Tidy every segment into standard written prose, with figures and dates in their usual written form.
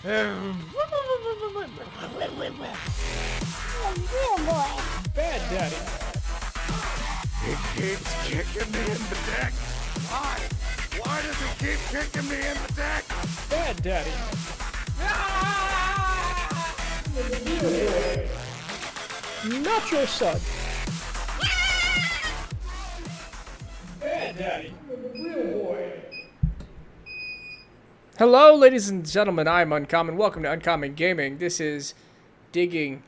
Real boy. Bad Daddy. It keeps kicking me in the dick. Why? Why does it keep kicking me in the dick? Bad Daddy. Not your son. Bad Daddy. Real boy. Hello, ladies and gentlemen. I'm Uncommon. Welcome to Uncommon Gaming. This is Digging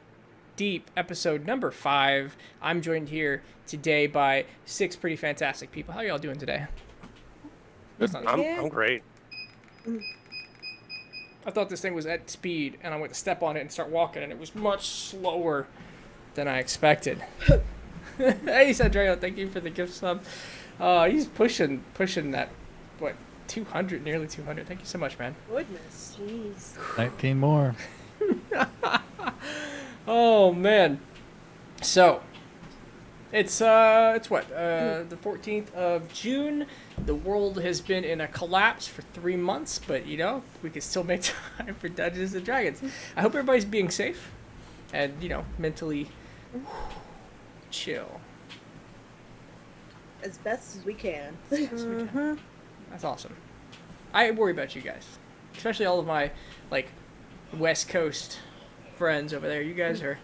Deep, episode number 5. I'm joined here today by 6 pretty fantastic people. How y'all doing today? I'm great. I thought this thing was at speed, and I went to step on it and start walking, and it was much slower than I expected. Hey, Sandreo, thank you for the gift sub. He's pushing that, 200, nearly 200. Thank you so much, man. Goodness, jeez. 19 more. Oh, man. So, it's what? The 14th of June. The world has been in a collapse for 3 months, but, we can still make time for Dungeons & Dragons. I hope everybody's being safe and, mentally chill. As best as we can. That's awesome. I worry about you guys, especially all of my, West Coast friends over there. You guys are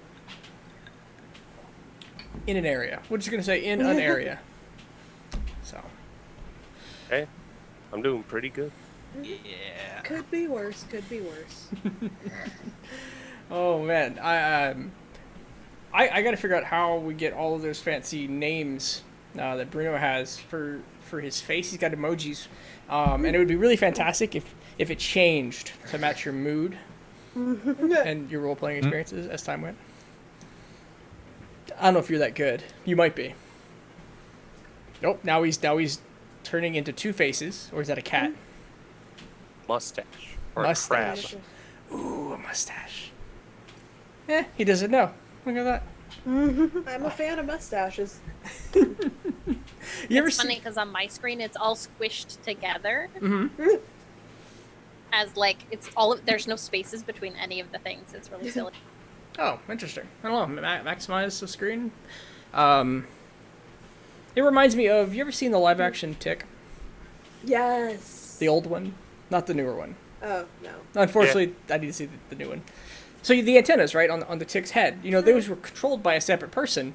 in an area. We're just going to say in an area. So. Hey, I'm doing pretty good. Yeah. Could be worse, could be worse. Oh, man. I got to figure out how we get all of those fancy names that Bruno has for his face. He's got emojis. And it would be really fantastic if it changed to match your mood and your role-playing experiences as time went. I don't know if you're that good. You might be. Nope, now he's turning into 2 faces. Or is that a cat? Mustache. Or Mustache. a crab. Ooh, a mustache. He doesn't know. Look at that. I'm a fan of mustaches. You ever It's see? funny because on my screen it's all squished together Mhm. as there's no spaces between any of the things. It's really silly. Oh, interesting. I don't know. Maximize the screen. It reminds me of. You ever seen the live-action Tick? Yes. The old one, not the newer one. Oh, no. Unfortunately, I need to see the new one. So the antennas, right, on the Tick's head, those were controlled by a separate person,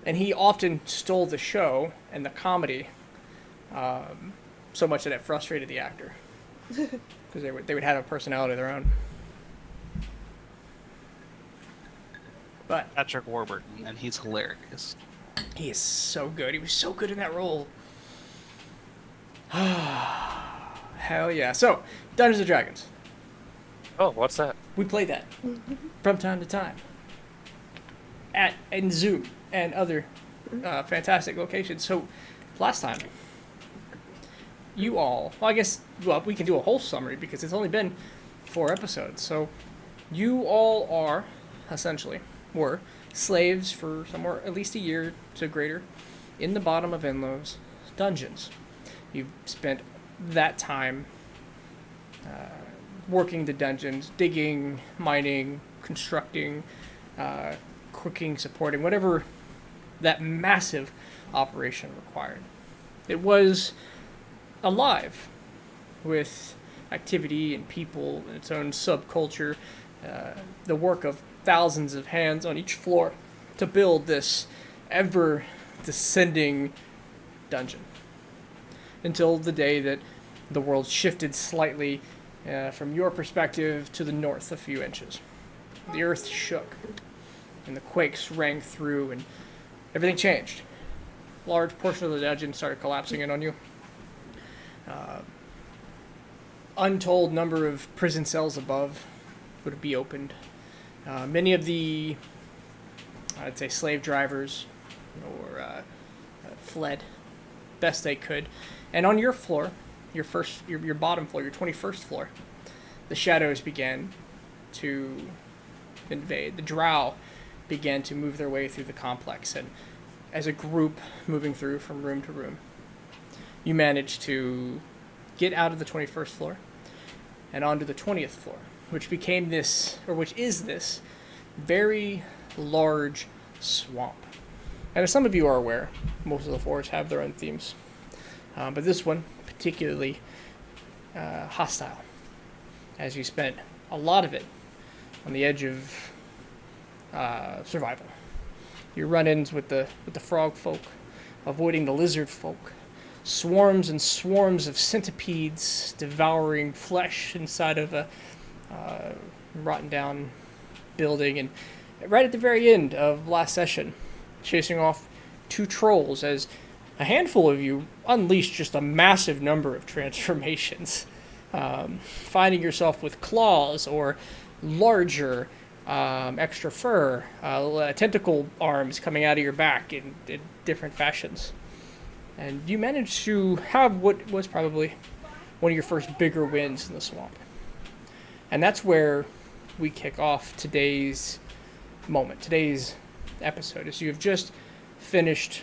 and he often stole the show and the comedy, so much that it frustrated the actor, because they would have a personality of their own. But Patrick Warburton, and he's hilarious. he is so good. He was so good in that role. Hell yeah. So, Dungeons & Dragons. Oh, what's that? We play that from time to time in Zoom and other fantastic locations. So, last time, you all, we can do a whole summary because it's only been 4 episodes. So, you all were slaves for somewhere at least a year to greater in the bottom of Enlow's dungeons. You've spent that time working the dungeons, digging, mining, constructing, cooking, supporting, whatever that massive operation required. It was alive with activity and people and its own subculture, the work of thousands of hands on each floor to build this ever descending dungeon until the day that the world shifted slightly from your perspective to the north a few inches. The earth shook and the quakes rang through and everything changed. Large portion of the dungeon started collapsing in on you. Untold number of prison cells above would be opened. Many of the, I'd say, slave drivers fled best they could. And on your floor, your bottom floor, your 21st floor, the shadows began to invade. The drow began to move their way through the complex, and as a group moving through from room to room, you managed to get out of the 21st floor and onto the 20th floor. which became this, or which is this, very large swamp. And as some of you are aware, most of the forests have their own themes. But this one, particularly hostile, as you spent a lot of it on the edge of survival. Your run-ins with the frog folk, avoiding the lizard folk, swarms and swarms of centipedes devouring flesh inside of a rotten down building, and right at the very end of last session, chasing off 2 trolls as a handful of you unleashed just a massive number of transformations, finding yourself with claws or larger extra fur, tentacle arms coming out of your back in different fashions. And you managed to have what was probably one of your first bigger wins in the swamp. And that's where we kick off today's moment, today's episode, is you have just finished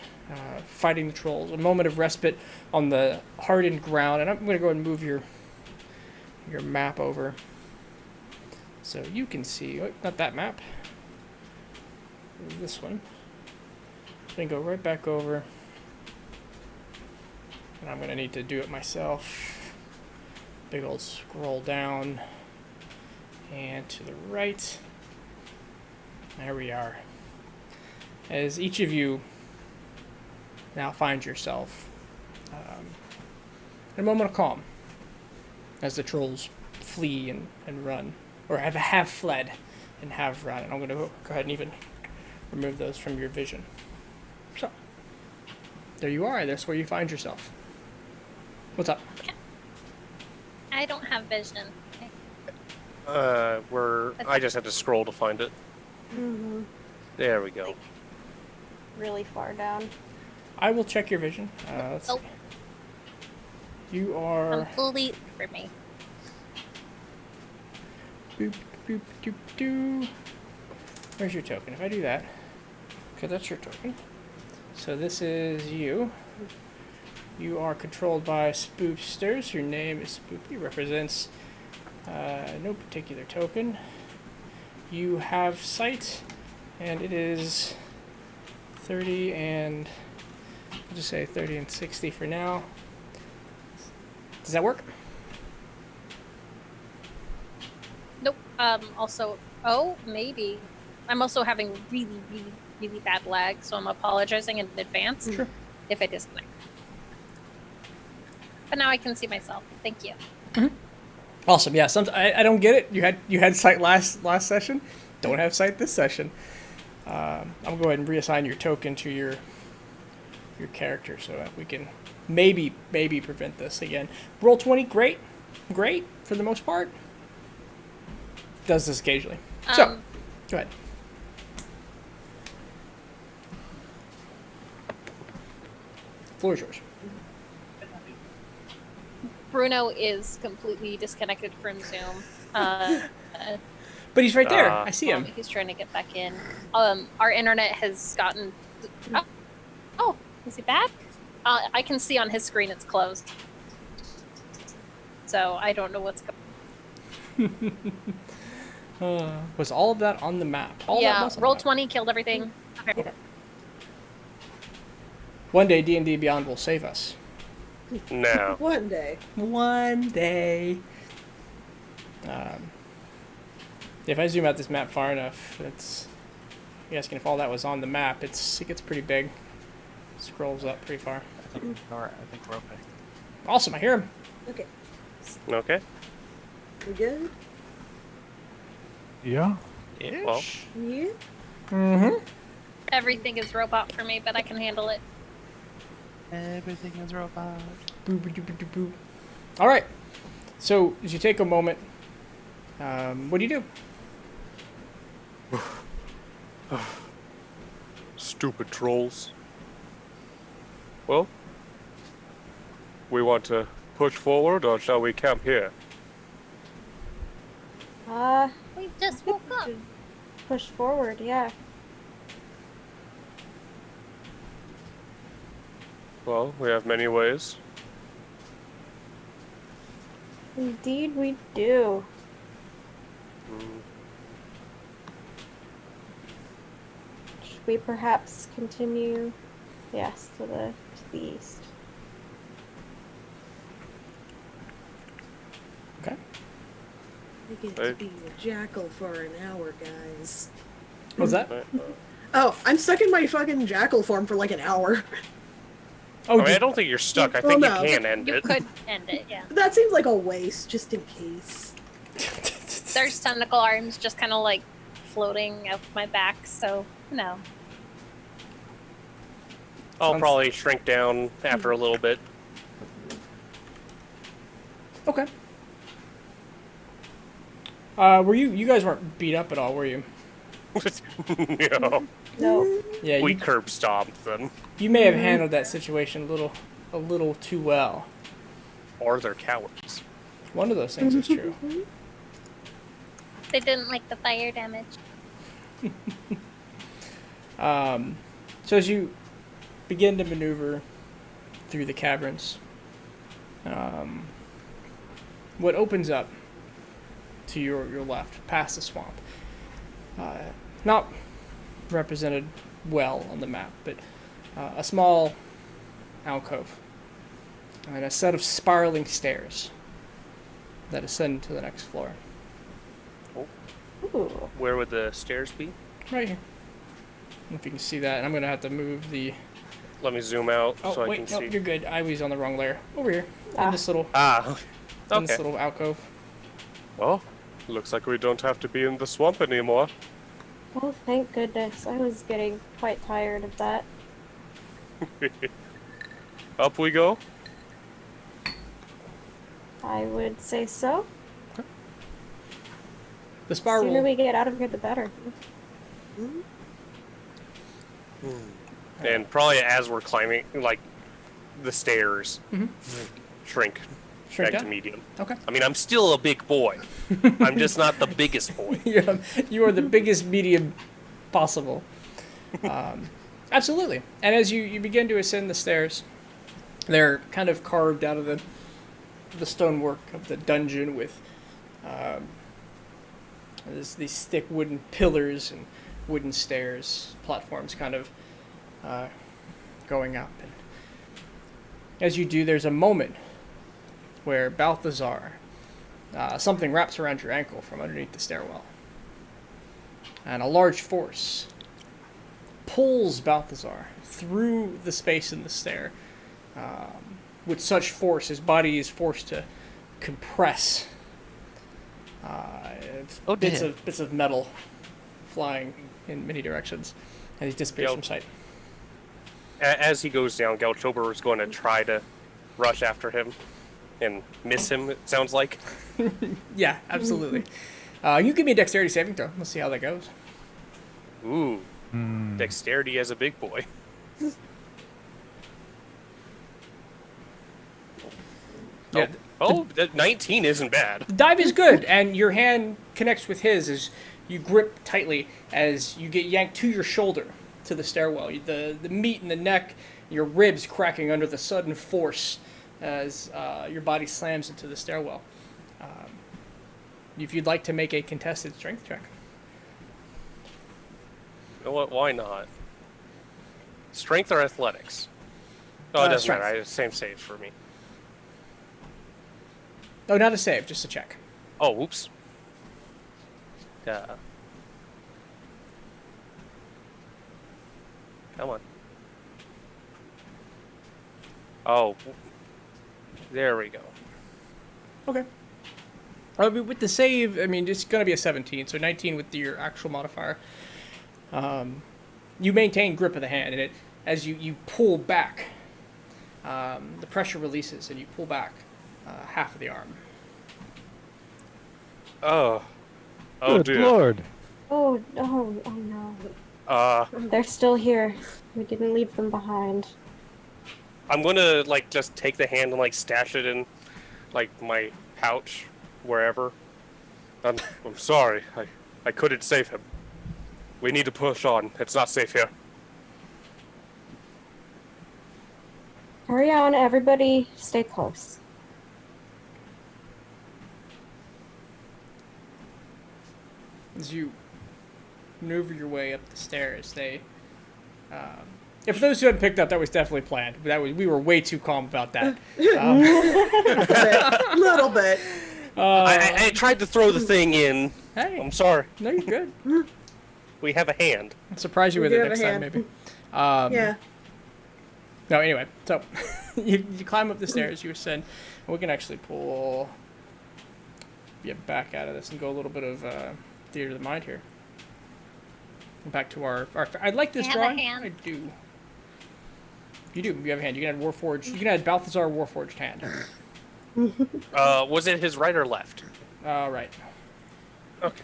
fighting the trolls, a moment of respite on the hardened ground. And I'm going to go ahead and move your map over so you can see, not that map, this one. I'm going to go right back over, and I'm going to need to do it myself. Big old scroll down and to the right. There we are. As each of you now find yourself in a moment of calm as the trolls flee and run, or have fled and have run. And I'm going to go ahead and even remove those from your vision. So, there you are. That's where you find yourself. What's up? I don't have vision. I just had to scroll to find it. Mm-hmm. There we go. Really far down. I will check your vision. Let's see. You are... Complete for me. Boop, boop, doop, doo. Where's your token? If I do that... Okay, that's your token. So this is you. You are controlled by Spoopsters. Your name is Spoopy. Represents no particular token. You have sight, and it is 30 and... I'll just say 30 and 60 for now. Does that work? Nope. Also, maybe. I'm also having really, really, really bad lag, so I'm apologizing in advance Sure. if I disconnect. But now I can see myself. Thank you. Awesome. Yeah. I don't get it. You had sight last session. Don't have sight this session. I'll go ahead and reassign your token to your character so that we can maybe prevent this again. Roll 20. Great for the most part. Does this occasionally. So go ahead. Floor is yours. Bruno is completely disconnected from Zoom. But he's right there. I see him. He's trying to get back in. Our internet has gotten... Oh, is he back? I can see on his screen it's closed. So I don't know what's going on. Was all of that on the map? All that Yeah, was on the roll map. 20 killed everything. Okay. One day D&D Beyond will save us. No. One day. One day. If I zoom out this map far enough, it's... You're asking if all that was on the map. It gets pretty big. Scrolls up pretty far. I think we're okay. Awesome, I hear him. Okay. Okay. We good? Yeah. Well, Ish. Yeah. Mm-hmm. Everything is robot for me, but I can handle it. Everything is robot. Boo, boo, boo, boo, boo. All right. So as you take a moment, what do you do? stupid trolls. Well, we want to push forward, or shall we camp here? We just woke up. Push forward, yeah. Well, we have many ways. Indeed we do. Should we perhaps continue? Yes, to the east. Okay. I get Hey. to be a jackal for an hour, guys. What's that? Oh, I'm stuck in my fucking jackal form for like an hour. Oh, I mean, I don't think you're stuck. I Well, think no. you can end You it. could end it, yeah. That seems like a waste, just in case. There's tentacle arms just kind of like floating out my back, so no. I'll Sounds- probably shrink down after a little bit. Okay. Were you guys weren't beat up at all, were you? No, No. Yeah, we you, curb stomped them. you may have handled that situation a little too well. Or they're cowards. One of those things is true. They didn't like the fire damage. So as you begin to maneuver through the caverns, what opens up to your left, past the swamp, not represented well on the map, but a small alcove and a set of spiraling stairs that ascend to the next floor. Ooh. Where would the stairs be? Right here. I don't know if you can see that. And I'm going to have to move the... Let me zoom out Oh, so I wait, can no, see. you're good. I was on the wrong layer. Over here. Ah. In this little Ah, in this okay. little alcove. Well, looks like we don't have to be in the swamp anymore. Oh, thank goodness. I was getting quite tired of that. Up we go. I would say so. The The sooner spiral... we get out of here, the better. And probably as we're climbing, like, the stairs, shrink Shrink back to down? medium. Okay. I mean, I'm still a big boy. I'm just not the biggest boy. You are the biggest medium possible. Absolutely. And as you begin to ascend the stairs, they're kind of carved out of the stonework of the dungeon with these thick wooden pillars and wooden stairs, platforms kind of going up. And as you do, there's a moment where Balthazar, something wraps around your ankle from underneath the stairwell. And a large force pulls Balthazar through the space in the stair. With such force, his body is forced to compress. Oh, bits dear. of metal flying in many directions, and he disappears Yep. from sight. As he goes down, Galtober is going to try to rush after him and miss him, it sounds like. Yeah, absolutely. You give me a dexterity saving throw. Let's see how that goes. Ooh, dexterity as a big boy. Yeah, Oh, 19 isn't bad. the dive is good, and your hand connects with his as you grip tightly as you get yanked to your shoulder to the stairwell. The meat in the neck, your ribs cracking under the sudden force as your body slams into the stairwell. If you'd like to make a contested strength check. You know what? Why not? Strength or athletics? Oh, it doesn't strength. matter. Same saves for me. Oh, not a save, just a check. Oh, whoops. Come on. Oh, there we go. Okay. With the save, I mean, it's going to be a 17, so 19 with your actual modifier. You maintain grip of the hand, and as you pull back, the pressure releases, and you pull back half of the arm. Oh. Oh, Good dear. lord. Oh no. They're still here. We didn't leave them behind. I'm gonna, like, just take the hand and, like, stash it in, like, my pouch, wherever. I'm sorry. I couldn't save him. We need to push on. It's not safe here. Hurry on, everybody. Stay close. as you maneuver your way up the stairs, they. If those who hadn't picked up, that was definitely planned. We were way too calm about that. A little bit. I tried to throw the thing in. Hey, I'm sorry. no, you're good. We have a hand. I'll surprise you We with do it have next a time, hand. maybe. Yeah. No, anyway, so you climb up the stairs, you ascend, and we can actually pull you back out of this and go a little bit of theater of the mind here. Back to our I like this I have a drawing. hand. I do. You do. You have a hand. You can add Warforged. You can add Balthazar Warforged hand. Was it his right or left? Right. Okay.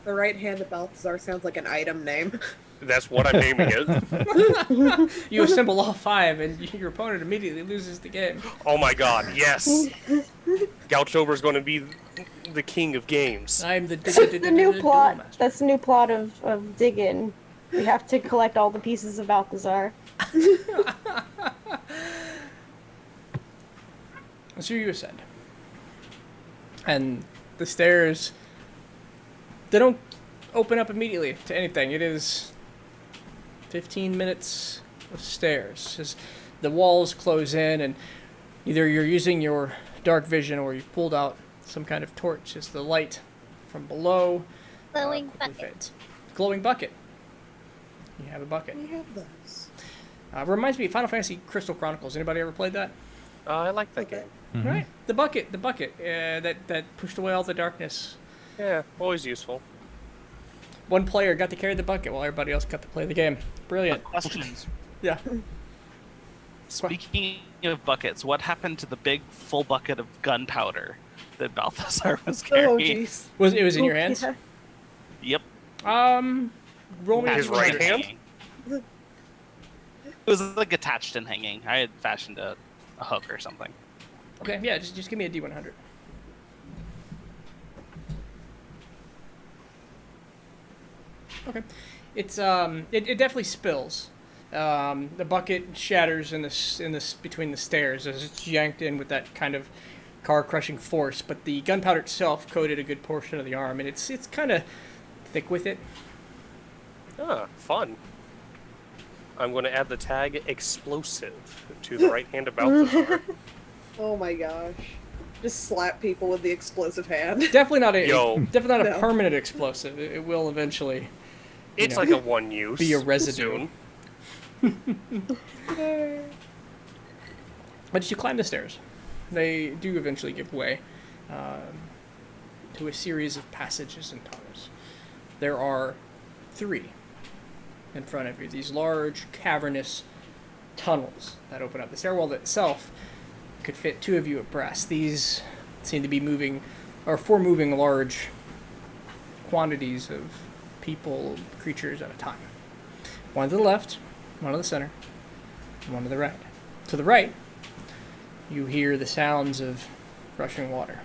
The right hand of Balthazar sounds like an item name. That's what I'm naming it. You assemble all 5, and your opponent immediately loses the game. Oh my god, yes! Gauchover's going to be the king of games. I'm the The new plot. duel master. That's the new plot of Dig In. We have to collect all the pieces of Balthazar. So you ascend. And the stairs, they don't open up immediately to anything. It is 15 minutes of stairs. As the walls close in, and either you're using your dark vision or you've pulled out some kind of torch as the light from below Glowing quickly bucket. fades. Glowing bucket. You have a bucket. We have those. Reminds me of Final Fantasy Crystal Chronicles. Anybody ever played that? I like that Okay. game. Right. The bucket. That pushed away all the darkness. Yeah, always useful. One player got to carry the bucket while everybody else got to play the game. Brilliant. Questions. Yeah. Speaking of buckets, what happened to the big full bucket of gunpowder that Balthazar was Oh, carrying? jeez. It was in your hands? Yeah. Yep. Roll me His a right d100. hand? It was like attached and hanging. I had fashioned a hook or something. Okay, yeah, just give me a d100. Okay. It's it definitely spills. The bucket shatters in this between the stairs as it's yanked in with that kind of car crushing force, but the gunpowder itself coated a good portion of the arm, and it's kind of thick with it. Ah, fun. I'm going to add the tag explosive to the right hand of Balthazar. Oh my gosh. Just slap people with the explosive hand. Definitely not a Yo. definitely not a No. permanent explosive. It will eventually It's know, like a one use. be a residue. Soon. But as you climb the stairs, they do eventually give way to a series of passages and tunnels. There are 3 in front of you, these large, cavernous tunnels that open up. The stairwell itself could fit 2 of you abreast. These seem to be moving large quantities of people, creatures at a time. One to the left, one to the center, and one to the right. To the right, you hear the sounds of rushing water.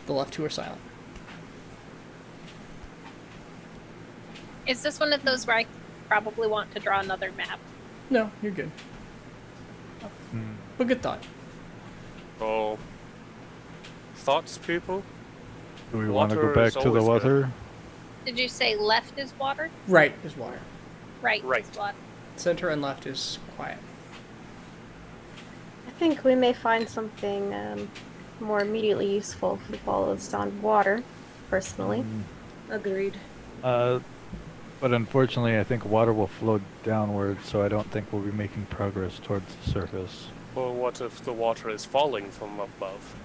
The left 2 are silent. Is this one of those where I probably want to draw another map? No, you're good. But good thought. Oh. Thoughts, people? Do we want to go Water back is to the always water? Did you say left is water? Right is water. Right, Right. is water. Center and left is quiet. I think we may find something more immediately useful if we follow this down water, personally. Agreed. But unfortunately, I think water will flow downward, so I don't think we'll be making progress towards the surface. Or what if the water is falling from above?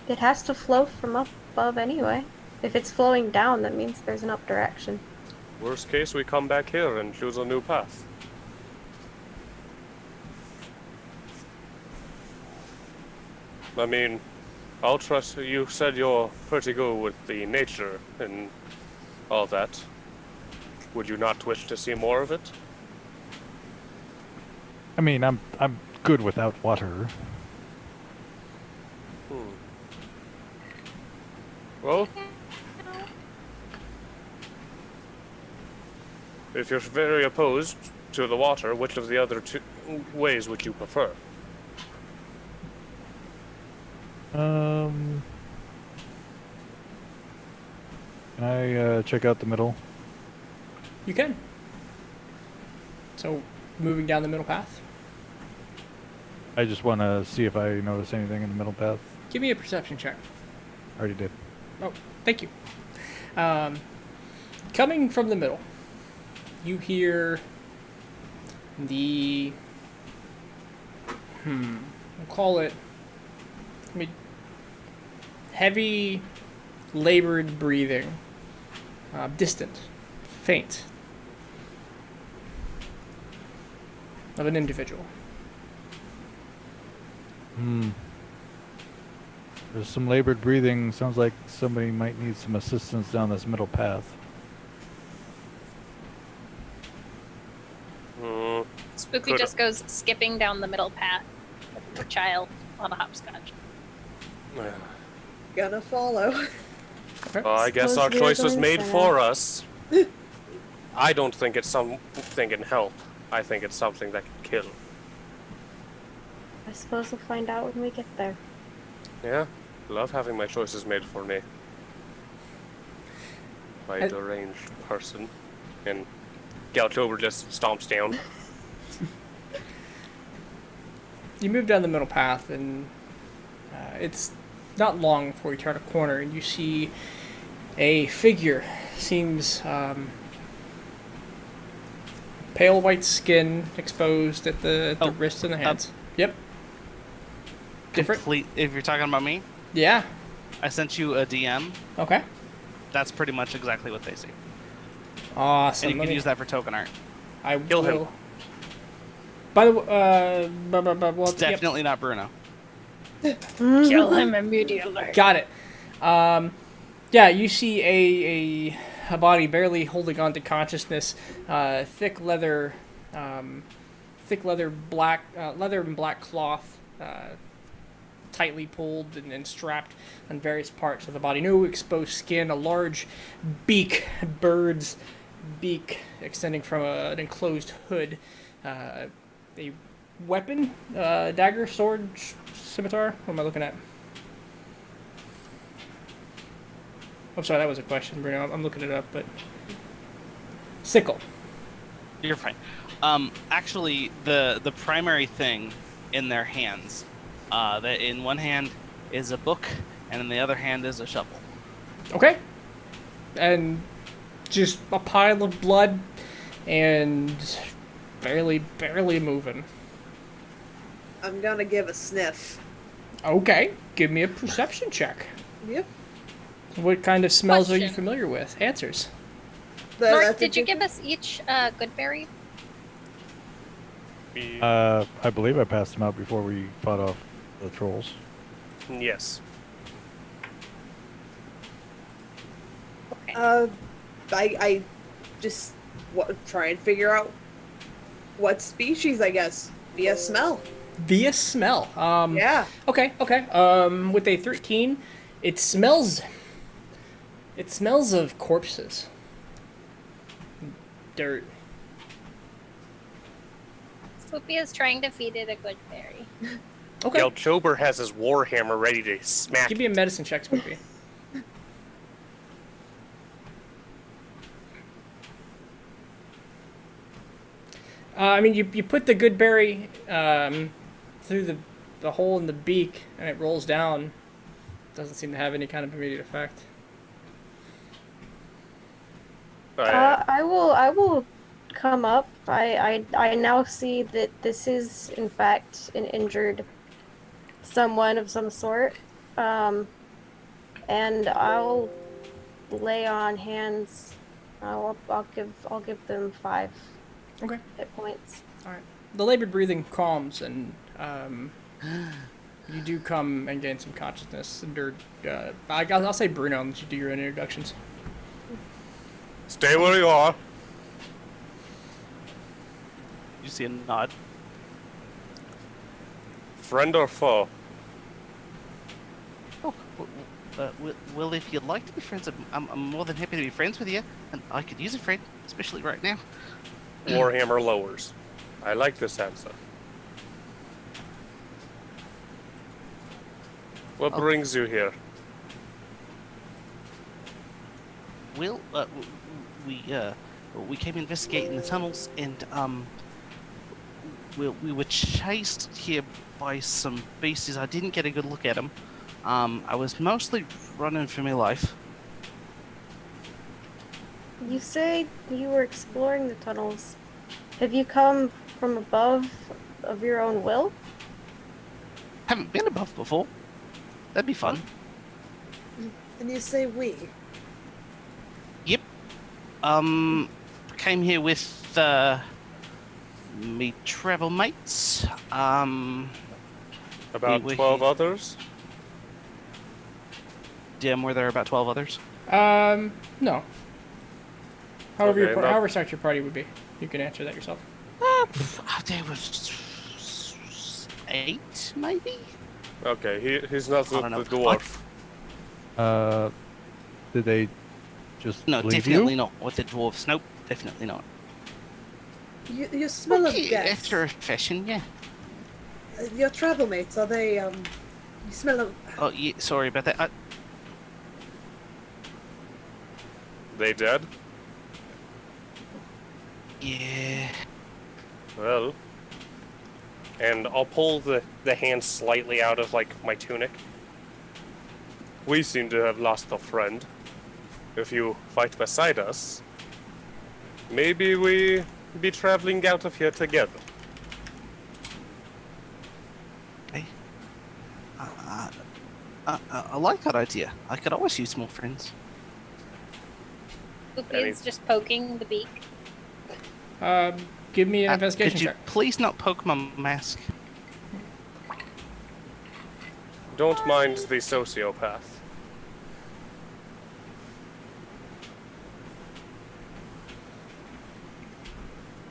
It has to flow from up above anyway. If it's flowing down, that means there's an up direction. Worst case, we come back here and choose a new path. I mean, I'll trust you. Said you're pretty good with the nature and all that. Would you not wish to see more of it? I mean, I'm good without water. Well, if you're very opposed to the water, which of the other 2 ways would you prefer? Can I check out the middle? You can. So, moving down the middle path. I just want to see if I notice anything in the middle path. Give me a perception check. Already did. Oh, thank you. Coming from the middle, you hear the we'll call it, heavy, labored breathing, distant, faint, of an individual. There's some labored breathing. Sounds like somebody might need some assistance down this middle path. Spooky Coulda. just goes skipping down the middle path with the child on a hopscotch. Gonna follow. Well, I guess our Suppose we are choice was going made to for us. I don't think it's something that can help. I think it's something that can kill. I suppose we'll find out when we get there. Yeah, love having my choices made for me by a deranged person. And Galtober just stomps down. You move down the middle path, and it's not long before you turn a corner, and you see a figure. Seems pale white skin exposed at the Oh, wrist and the hands. Yep. Different. If you're talking about me, Yeah. I sent you a DM. Okay. That's pretty much exactly what they see. Awesome. And you can use that for token art. I Kill him. will. By the way, well, It's definitely not Bruno. Kill him immediately. got it. Yeah, you see a body barely holding on to consciousness, thick leather black leather and black cloth, tightly pulled and strapped on various parts of the body. No exposed skin, a large beak, bird's beak extending from an enclosed hood, a weapon, dagger, sword, scimitar. What am I looking at? I'm sorry, that was a question, Bruno. I'm looking it up, but sickle. You're fine. Actually, the primary thing in their hands, that in one hand is a book, and in the other hand is a shovel. Okay. And just a pile of blood and barely moving. I'm gonna give a sniff. Okay. Give me a perception check. Yep. What kind of smells are you Question. familiar with? Answers. Mark, That's a did you good- give us each good berry? I believe I passed them out before we fought off the trolls. Yes. Okay. I just try and figure out what species, I guess, via smell. Via smell. Yeah. Okay. With a 13, it smells of corpses. Dirt. Swoopy is trying to feed it a good berry. Okay. Galtober has his warhammer ready to smack. Give me a medicine check, Spoopy. I mean, you put the good berry through the hole in the beak, and it rolls down. Doesn't seem to have any kind of immediate effect. I will come up. I now see that this is in fact an injured someone of some sort. And I'll lay on hands. I'll give them 5 Okay. hit points. The labored breathing calms, and you do come and gain some consciousness. I'll say Bruno, and let you do your own introductions. Stay where you are. You see a nod. Friend or foe? Oh, well, if you'd like to be friends, I'm more than happy to be friends with you, and I could use a friend, especially right now. Warhammer lowers. I like this answer. What Oh. brings you here? Well, we came investigating the tunnels, and we were chased here by some beasties. I didn't get a good look at them. I was mostly running for my life. You say you were exploring the tunnels. Have you come from above of your own will? Haven't been above before. That'd be fun. And you say we. Yep. Came here with me travel mates. About we- 12 others? Dim, were there about 12 others? No. However, Okay, no. however stacked your party would be, you can answer that yourself. There was 8, maybe. Okay, he's not I don't the know. dwarf. Did they just No, leave definitely you? not with the dwarves. Nope, definitely not. You smell of Okay, death. after a fashion, yeah. Your travel mates, are they, you smell of... Oh, yeah, sorry about that. They dead? Yeah. Well. And I'll pull the hand slightly out of, like, my tunic. We seem to have lost a friend. If you fight beside us, maybe we be traveling out of here together. Okay. I like that idea. I could always use more friends. Spoopy Any- is just poking the beak. Give me an investigation Could you check. please not poke my mask? Don't mind the sociopath.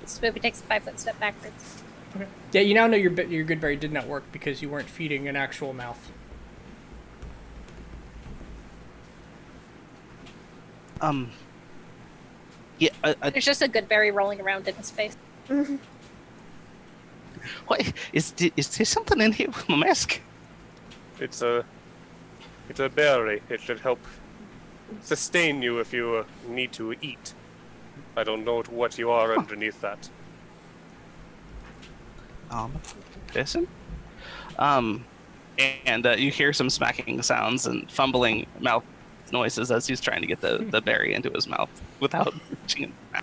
Spoopy takes a 5-foot step backwards. Okay. Yeah, you now know your good berry did not work because you weren't feeding an actual mouth. Yeah, There's just a good berry rolling around in his face. what, is there something in here with my mask? It's a berry. It should help sustain you if you need to eat. I don't know what you are underneath that. Person? And you hear some smacking sounds and fumbling mouth noises as he's trying to get the berry into his mouth without reaching it.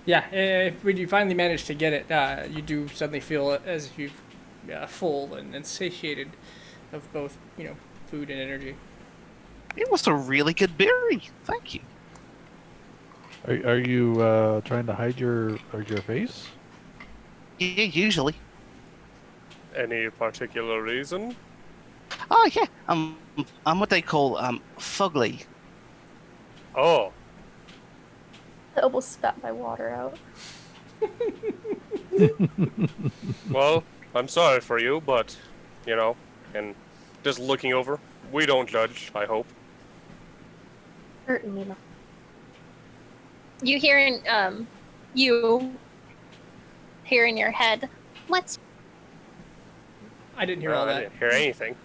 Yeah, when you finally manage to get it, you do suddenly feel as if you're full and satiated of both, food and energy. It was a really good berry. Thank you. Are you trying to hide your face? Yeah, usually. Any particular reason? Oh yeah. I'm what they call fugly. Oh, I almost spat my water out. well, I'm sorry for you, but, and just looking over, we don't judge, I hope. Certainly not. You hear in your head, what's I didn't hear all I that. didn't hear anything.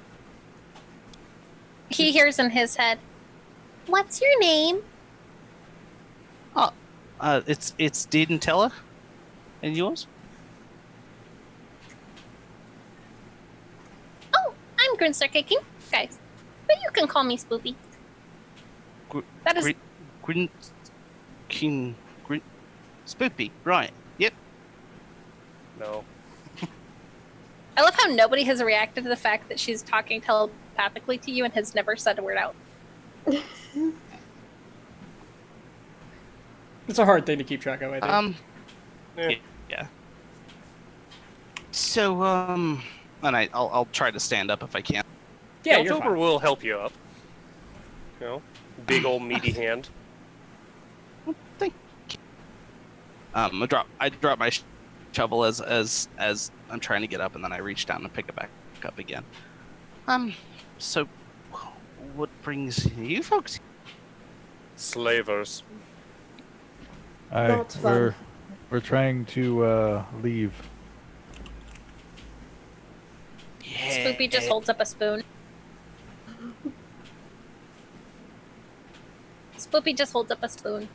he hears in his head? What's your name? It's Deed and Teller. And yours? Oh, I'm Grinster Kicking, guys. But you can call me Spoopy. That is Grin, Spoopy. Right. Yep. No. I love how nobody has reacted to the fact that she's talking telepathically to you and has never said a word out. It's a hard thing to keep track of, I think. Eh. Yeah. So and I'll try to stand up if I can. Yeah, you're October fine. will help you up. Big old meaty hand. Thank you. I drop my shovel as I'm trying to get up, and then I reach down and pick it back up again. So what brings you folks? Slavers. Not fun. We're trying to leave. Yeah. Spoopy just holds up a spoon. Spoopy just holds up a spoon.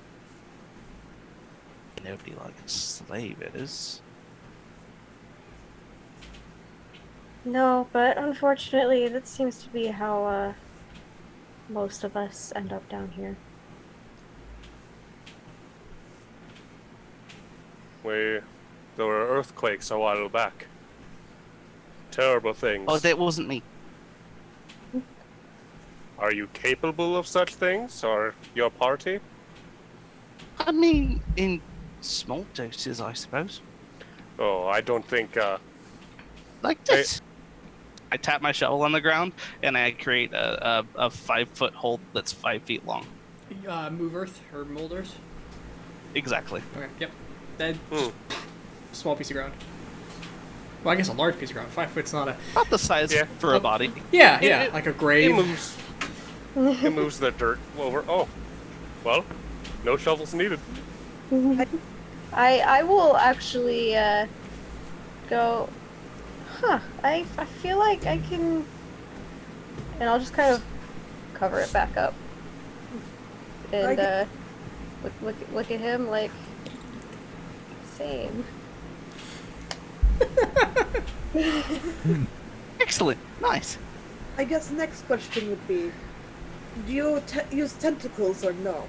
Nobody like a slave, it is. No, but unfortunately, that seems to be how most of us end up down here. There were earthquakes a while back. Terrible things. Oh, that wasn't me. Are you capable of such things, or your party? I mean, in small doses, I suppose. Oh, I don't think, Like this. I tap my shovel on the ground, and I create a 5-foot hole that's 5 feet long. Move earth or molders. Exactly. Okay. Yep. That small piece of ground. Well, I guess a large piece of ground. 5 foot's not a. About the size Yeah. for a body. Yeah, It- yeah, it- like a it grave. moves. It moves the dirt over. Oh, well, no shovels needed. I will actually go. Huh? I feel like I can, and I'll just kind of cover it back up, and look at him like same. Excellent. Nice. I guess the next question would be, do you use tentacles or no?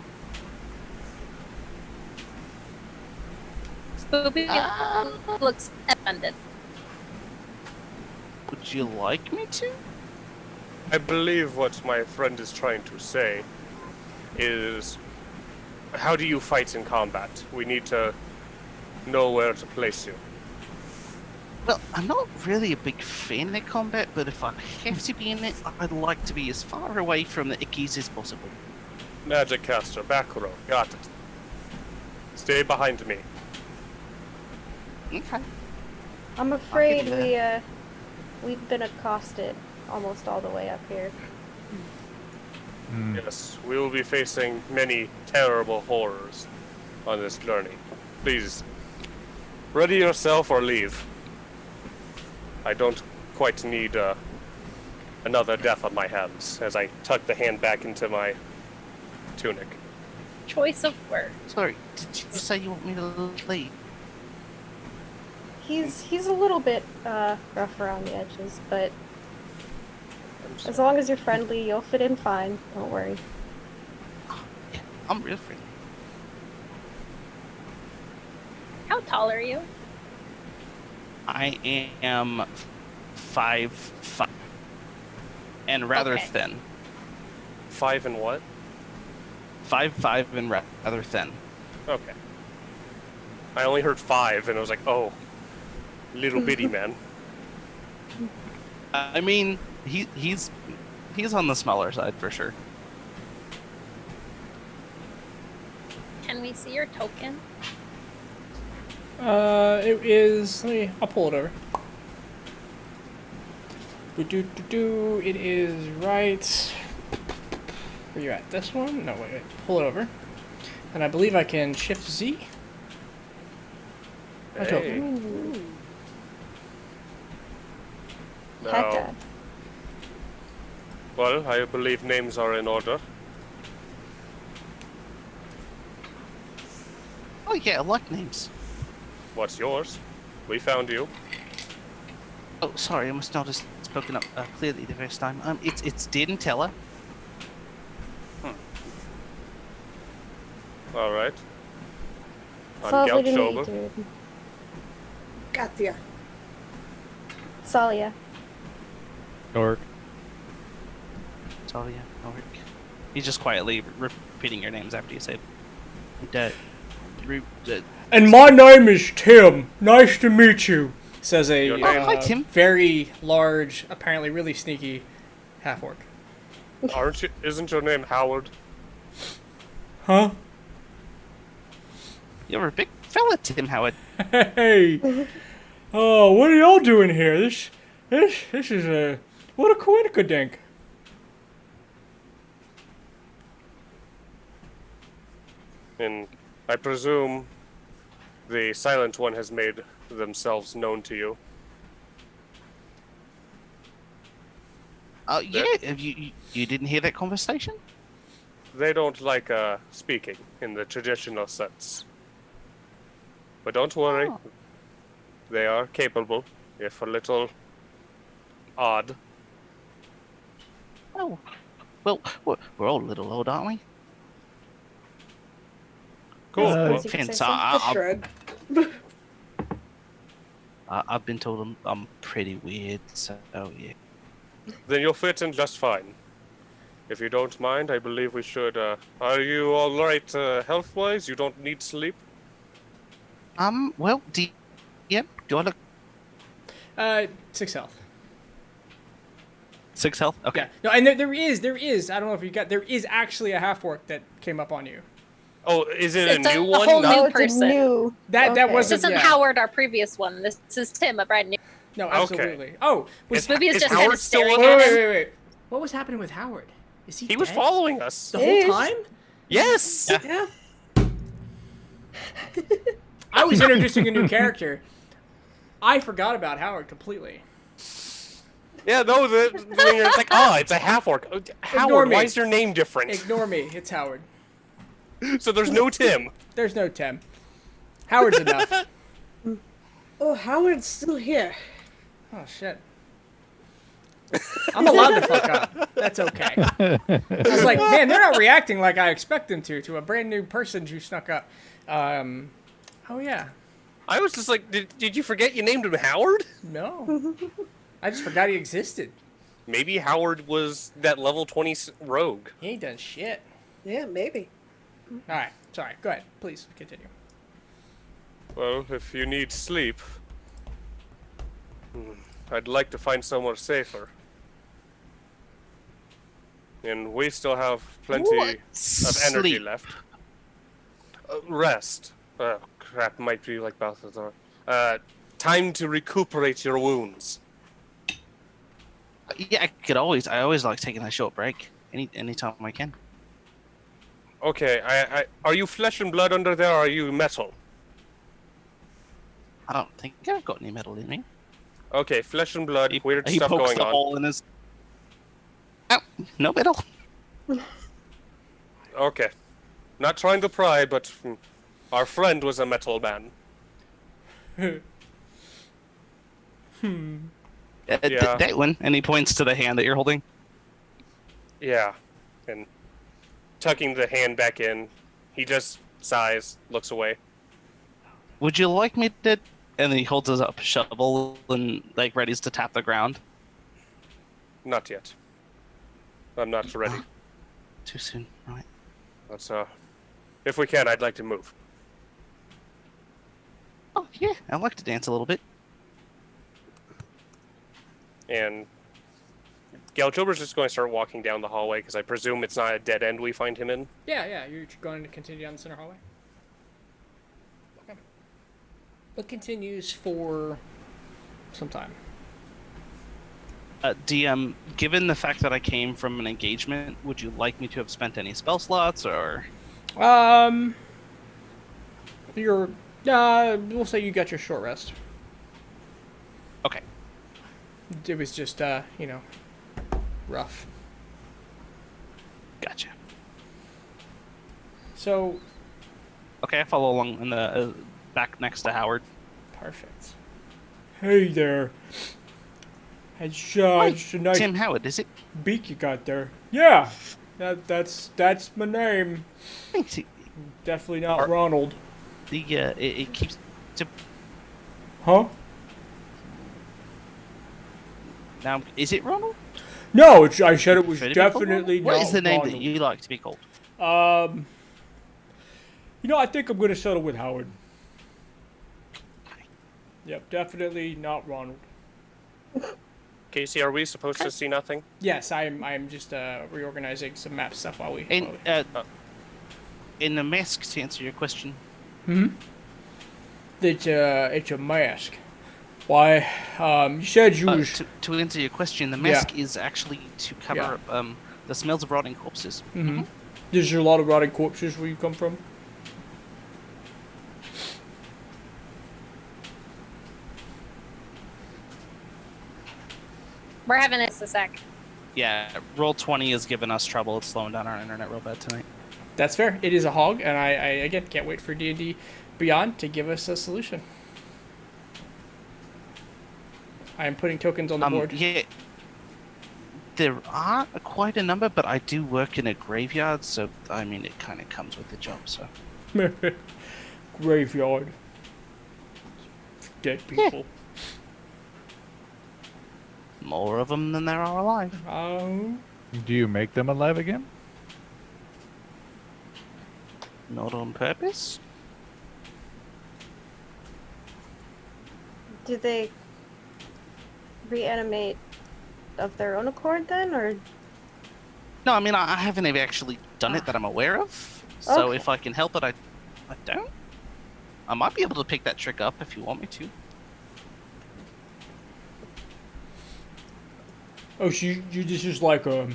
Spoopy looks offended. Would you like me to? I believe what my friend is trying to say is, how do you fight in combat? We need to know where to place you. Well, I'm not really a big fan of combat, but if I have to be in it, I'd like to be as far away from the ickies as possible. Magic caster, back row, got it. Stay behind me. Okay. I'm afraid that. we've been accosted almost all the way up here. Yes, we will be facing many terrible horrors on this journey. Please, ready yourself or leave. I don't quite need another death on my hands as I tuck the hand back into my tunic. Choice of word. Sorry, did you say you want me to leave? He's a little bit rough around the edges, but I'm as sorry. long as you're friendly, you'll fit in fine. Don't worry. Yeah, I'm real friendly. How tall are you? I am 5'5", and rather Okay. thin. 5 and what? 5'5" and rather thin. Okay. I only heard 5 and I was like, oh, little bitty man. I mean, he's on the smaller side for sure. Can we see your token? It is. I'll pull it over. It is right. Where you at? This one? No, wait. Pull it over. And I believe I can shift Z. My token. Ooh, Now, Hecka. well, I believe names are in order. Oh yeah, I like names. What's yours? We found you. Oh, sorry, I must not have spoken up clearly the first time. It's Din Teller. All right. It's I'm lovely to meet Gelbschober. you, dude. Katia. Salia. Dork. Sorry, yeah, Ulrich. He's just quietly repeating your names after you say it. And my name is Tim. Nice to meet you. Says a Your name? Oh, hi, Tim. very large, apparently really sneaky half orc. Aren't you? Isn't your name Howard? Huh? You're a big fella, Tim Howard. Hey. Oh, what are y'all doing here? This is a what a coinkydink. And I presume the Silent One has made themselves known to you. Yeah, have you didn't hear that conversation? they don't like speaking in the traditional sense. But don't worry, Oh. they are capable, if a little odd. Oh, well, we're all a little old, aren't we? Cool. Uh, Well, You can say Vince, something. Just shrug. I've been told I'm pretty weird, so yeah. then you'll fit in just fine. If you don't mind, I believe we should. Are you all right health-wise? You don't need sleep. Well, do I look 6 health. 6 health? Okay. Yeah. No, and there is. I don't know if you got. There is actually a half orc that came up on you. Oh, is it It's a a new one? whole Not- new Oh, it's a person. new. That Okay. This wasn't. isn't yeah. Howard, our previous one. This is Tim, a brand new. No, Okay. absolutely. Oh, was Is- Movie is is just kind Howard of still staring with at us? him. wait. What was happening with Howard? Is he? He was dead following us. the whole Ish. time. Yes. Yeah. I was introducing a new character. I forgot about Howard completely. Yeah. No. When you're like, oh, it's a half orc. Howard, me. why is your name different? Ignore me. It's Howard. So there's no Tim. There's no Tim. Howard's enough. Oh, Howard's still here. Oh shit. I'm allowed to fuck up. That's okay. I was like, man, they're not reacting like I expect them to a brand new person who snuck up. Oh yeah. I was just like, did you forget you named him Howard? No. I just forgot he existed. Maybe Howard was that level 20 rogue. He ain't done shit. Yeah, maybe. All right. Sorry. Go ahead. Please continue. Well, if you need sleep, I'd like to find somewhere safer. And we still have plenty What? of energy Sleep. left. Rest. Oh, crap, might be like Balthazar. Time to recuperate your wounds. Yeah, I always like taking a short break. Anytime I can. Okay, are you flesh and blood under there, or are you metal? I don't think I've got any metal in me. Okay, flesh and blood, weird He stuff pokes going the on. hole in his. Oh, no metal. Okay. Not trying to pry, but our friend was a metal man. Yeah. That one, and he points to the hand that you're holding. Yeah. And tucking the hand back in, he just sighs, looks away. Would you like me to? And then he holds his up shovel and like readies to tap the ground. Not yet. I'm not ready. Too soon, right? Let's, if we can, I'd like to move. Oh yeah, I like to dance a little bit. And Galchober's just going to start walking down the hallway, because I presume it's not a dead end we find him in. Yeah. You're going to continue down the center hallway. Okay. It continues for some time. DM, given the fact that I came from an engagement, would you like me to have spent any spell slots or? You're. We'll say you got your short rest. Okay. It was just, rough. Gotcha. So, Okay, I follow along in the back next to Howard. perfect. Hey there. It's a nice Tim Howard, is it? beak you got there. Yeah, that's my name. Thanks. Definitely not Ronald. It keeps. Huh? Now, is it Ronald? No, I said it was Should it be called definitely Ronald? What not is the name Ronald. that you like to be called? I think I'm gonna settle with Howard. Yep, definitely not Ronald. Casey, are we supposed to see nothing? Yes, I'm just reorganizing some map stuff while we. In the mask, to answer your question, It's a mask. Why? You said you was. to answer your question, the mask is actually to cover the smells of rotting corpses. There's a lot of rotting corpses where you come from. We're having this a sec. Yeah, roll 20 has given us trouble. It's slowing down our internet real bad tonight. That's fair. It is a hog, and I again can't wait for D&D Beyond to give us a solution. I am putting tokens on the board. Yeah, there aren't quite a number, but I do work in a graveyard, so I mean it kind of comes with the job. So Graveyard. Dead people. more of them than there are alive. Do you make them alive again? Not on purpose. Do they reanimate of their own accord then, or? No, I mean I haven't ever actually done it that I'm aware of. So Okay. if I can help it, I don't. I might be able to pick that trick up if you want me to. Oh, so this is like a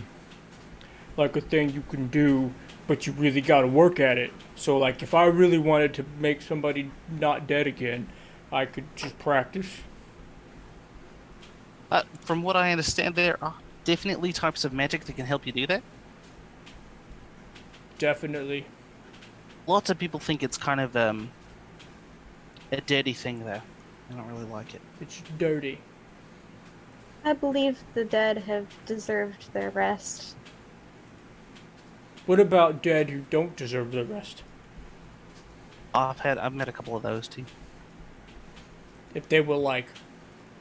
thing you can do, but you really gotta work at it. So like, if I really wanted to make somebody not dead again, I could just practice. From what I understand, there are definitely types of magic that can help you do that. Definitely. Lots of people think it's kind of a dirty thing, though. I don't really like it. It's dirty. I believe the dead have deserved their rest. What about dead who don't deserve the rest? I've met a couple of those too. If they were like,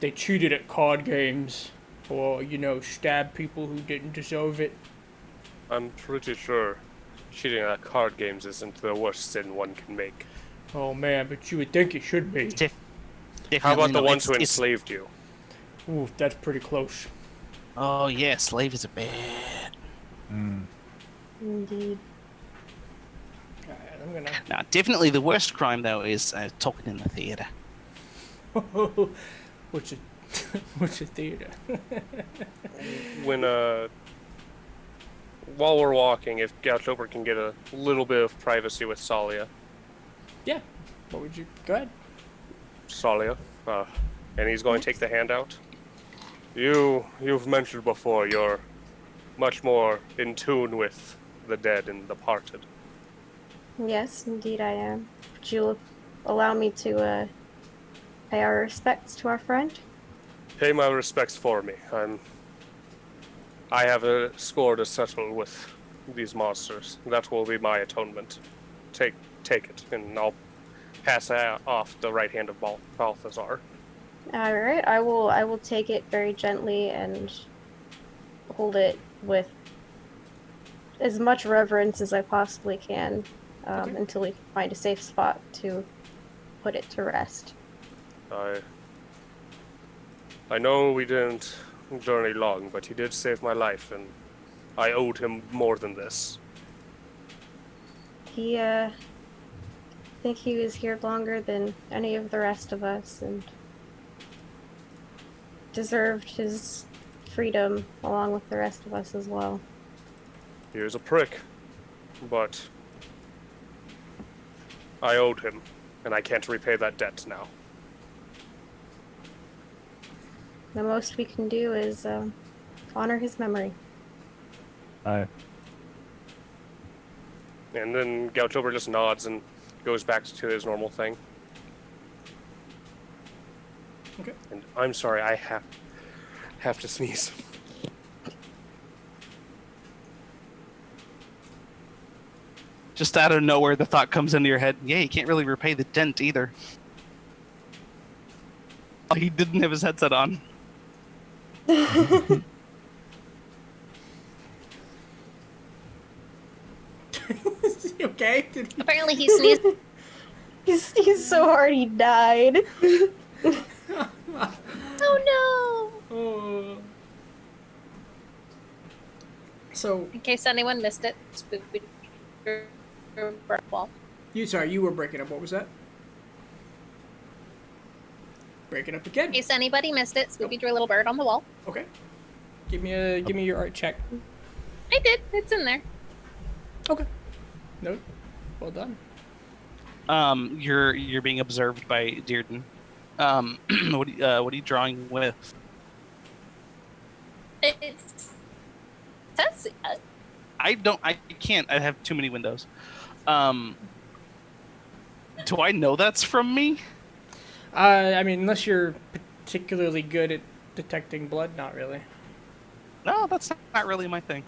they cheated at card games, or stabbed people who didn't deserve it. I'm pretty sure cheating at card games isn't the worst sin one can make. Oh man, but you would think it should be. How about the not. ones who It's- enslaved you? Ooh, that's pretty close. Oh yeah, slave is a bad. Indeed. Alright, I'm gonna. Now, definitely the worst crime though is talking in the theater. What's a what's a theater? When while we're walking, if Galtober can get a little bit of privacy with Salia. Yeah. What would you? Go ahead. Salia, and he's going to take the hand out. You've mentioned before you're much more in tune with the dead and departed. Yes, indeed I am. Would you allow me to pay our respects to our friend? Pay my respects for me. I have a score to settle with these monsters. That will be my atonement. Take it, and I'll pass off the right hand of Balthazar. All right, I will take it very gently and hold it with as much reverence as I possibly can, until we find a safe spot to put it to rest. I know we didn't journey long, but he did save my life, and I owed him more than this. He, I think he was here longer than any of the rest of us, and deserved his freedom along with the rest of us as well. He was a prick, but I owed him, and I can't repay that debt now. The most we can do is honor his memory. Aye. And then Galtober just nods and goes back to his normal thing. Okay. And I'm sorry, I have to sneeze. Just out of nowhere, the thought comes into your head. Yeah, you can't really repay the dent either. Oh, he didn't have his headset on. Okay. Apparently he sneezed. He's so hard he died. Oh no! Oh. So In case anyone missed it, Spoopy wall. you were breaking up. What was that? Breaking up again. In case anybody missed it, Spoopy drew a little bird on the wall. Okay. Give me your art check. I did. It's in there. Okay. No. Well done. You're being observed by Dearden. What are you drawing with? It's Yes. I can't. I have too many windows. Do I know that's from me? I mean, unless you're particularly good at detecting blood, not really. No, that's not really my thing.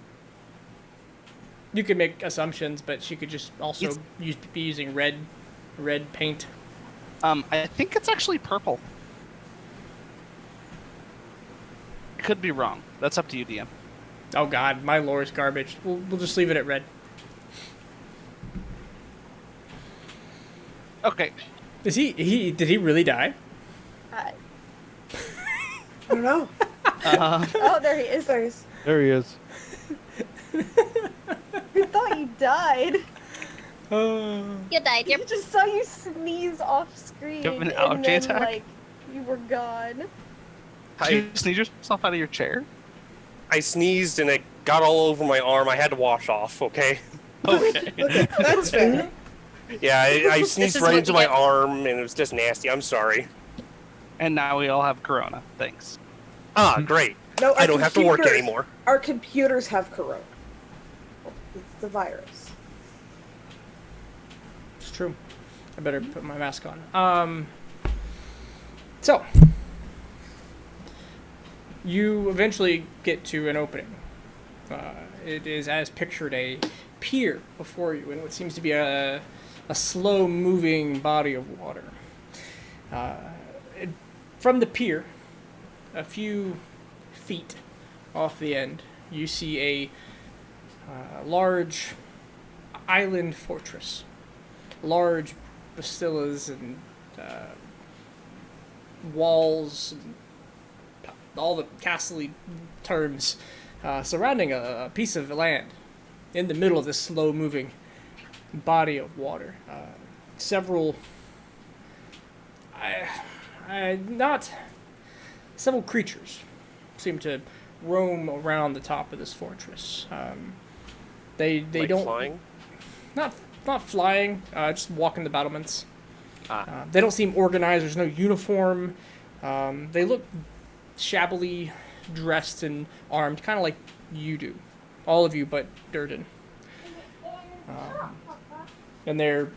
You could make assumptions, but she could just also be using red paint. I think it's actually purple. Could be wrong. That's up to you, DM. Oh God, my lore is garbage. We'll just leave it at red. Okay. Did he really die? I- I don't know. oh, there he is. There's There he is. I thought you died. You died. I just saw you sneeze off screen, You have an and allergy then attack? like you were gone. Did you sneeze yourself out of your chair? I sneezed and it got all over my arm. I had to wash off. Okay. Okay. okay. That's fair. Yeah, I sneezed is right what into you my get. arm and it was just nasty. I'm sorry. And now we all have corona. Thanks. Ah, great. No, I don't have to work computers- anymore. Our computers have corona. It's the virus. It's true. I better put my mask on. So you eventually get to an opening. It is as pictured a pier before you in what seems to be a slow-moving body of water. From the pier, a few feet off the end, you see a large island fortress. Large bastillas and walls, and all the castle-y terms surrounding a piece of land in the middle of this slow-moving body of water. Several creatures seem to roam around the top of this fortress. They Like don't flying. not flying, just walking the battlements. Ah. They don't seem organized. There's no uniform. They look shabbily dressed and armed, kind of like you do, all of you but Durden. And they're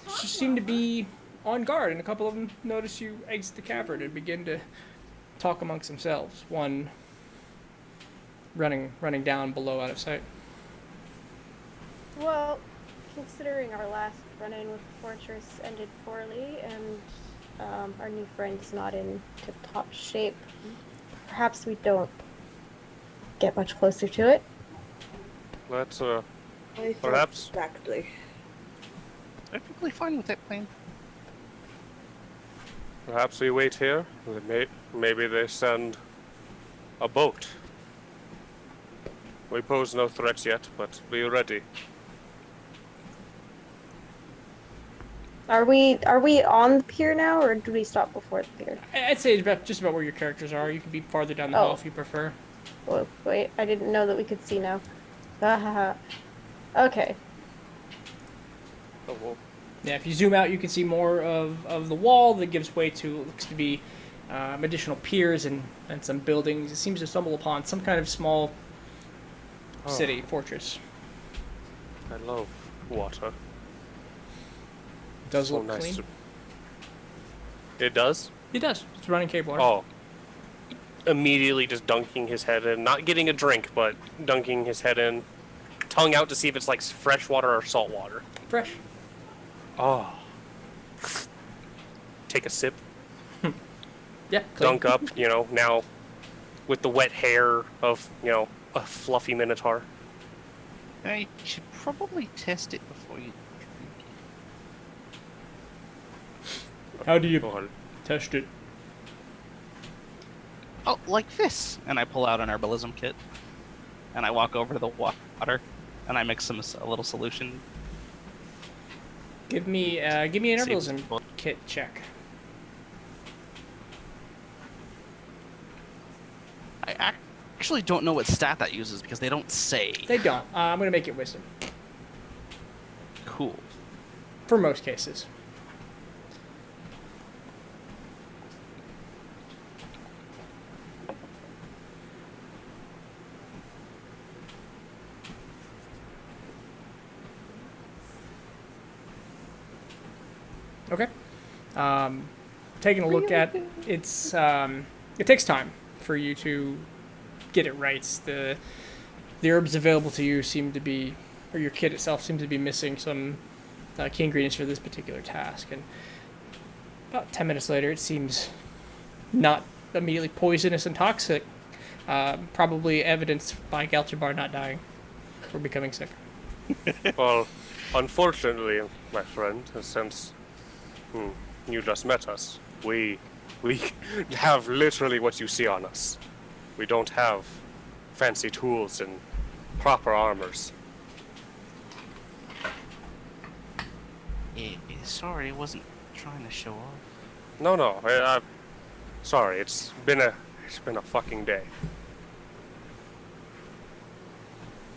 just seem to be on guard, and a couple of them notice you exit the cavern and begin to talk amongst themselves. One running down below out of sight. Well, considering our last run-in with the fortress ended poorly, and our new friend's not in tip-top shape, perhaps we don't get much closer to it. Let's I thought Perhaps. Exactly. I'm perfectly fine with that plan. perhaps we wait here. Maybe they send a boat. We pose no threats yet, but be ready. Are we on the pier now, or do we stop before the pier? I'd say it's just about where your characters are. You can be farther down the hall Oh. if you prefer. Oh, wait, I didn't know that we could see now. Okay. Oh, well, Yeah, if you zoom out, you can see more of the wall that gives way to what looks to be additional piers and some buildings. It seems to stumble upon some kind of small city, fortress. I love water. It does So look nice clean. It does? It does. It's running cave water. Oh. Immediately just dunking his head in. Not getting a drink, but dunking his head in. Tongue out to see if it's like fresh water or salt water. Fresh. Oh. Take a sip. Yeah, clean. Dunk up, now with the wet hair of, a fluffy minotaur. I should probably test it before you drink. How do you Go ahead. test it? Oh, like this. And I pull out an herbalism kit. And I walk over to the water. And I mix a little solution. Give me an See if it's herbalism full. kit check. I actually don't know what stat that uses because they don't say. They don't. I'm gonna make it wisdom Cool. for most cases. Okay. Taking a look at it's it takes time for you to get it right. The herbs available to you seem to be, or your kit itself seems to be missing some key ingredients for this particular task. And about 10 minutes later, it seems not immediately poisonous and toxic. Probably evidenced by Galchabar not dying or becoming sick. Well, unfortunately, my friend, since you just met us, we have literally what you see on us. We don't have fancy tools and proper armors. Sorry, I wasn't trying to show off. No, I'm sorry. It's been a fucking day.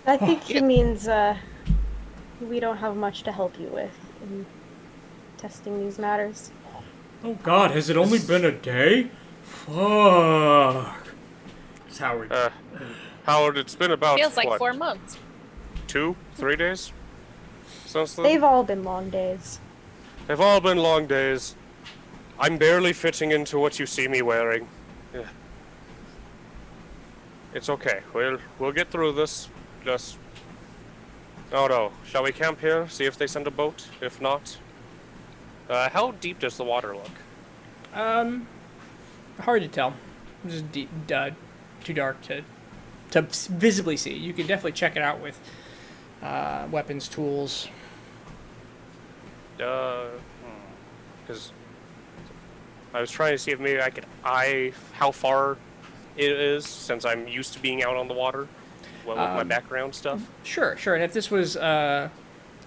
I think he means we don't have much to help you with in testing these matters. Oh God, has it only been a day? Fuck. It's Howard. Howard, it's been about Feels like what, 4 months. 2, 3 days since then? They've all been long days. They've all been long days. I'm barely fitting into what you see me wearing. Yeah. It's okay. We'll get through this. Just. Oh no. Shall we camp here? See if they send a boat? If not. How deep does the water look? Hard to tell. Just deep, too dark to visibly see. You can definitely check it out with weapons, tools. Because I was trying to see if maybe I could eye how far it is, since I'm used to being out on the water. Well, with my background stuff. Sure. And if this was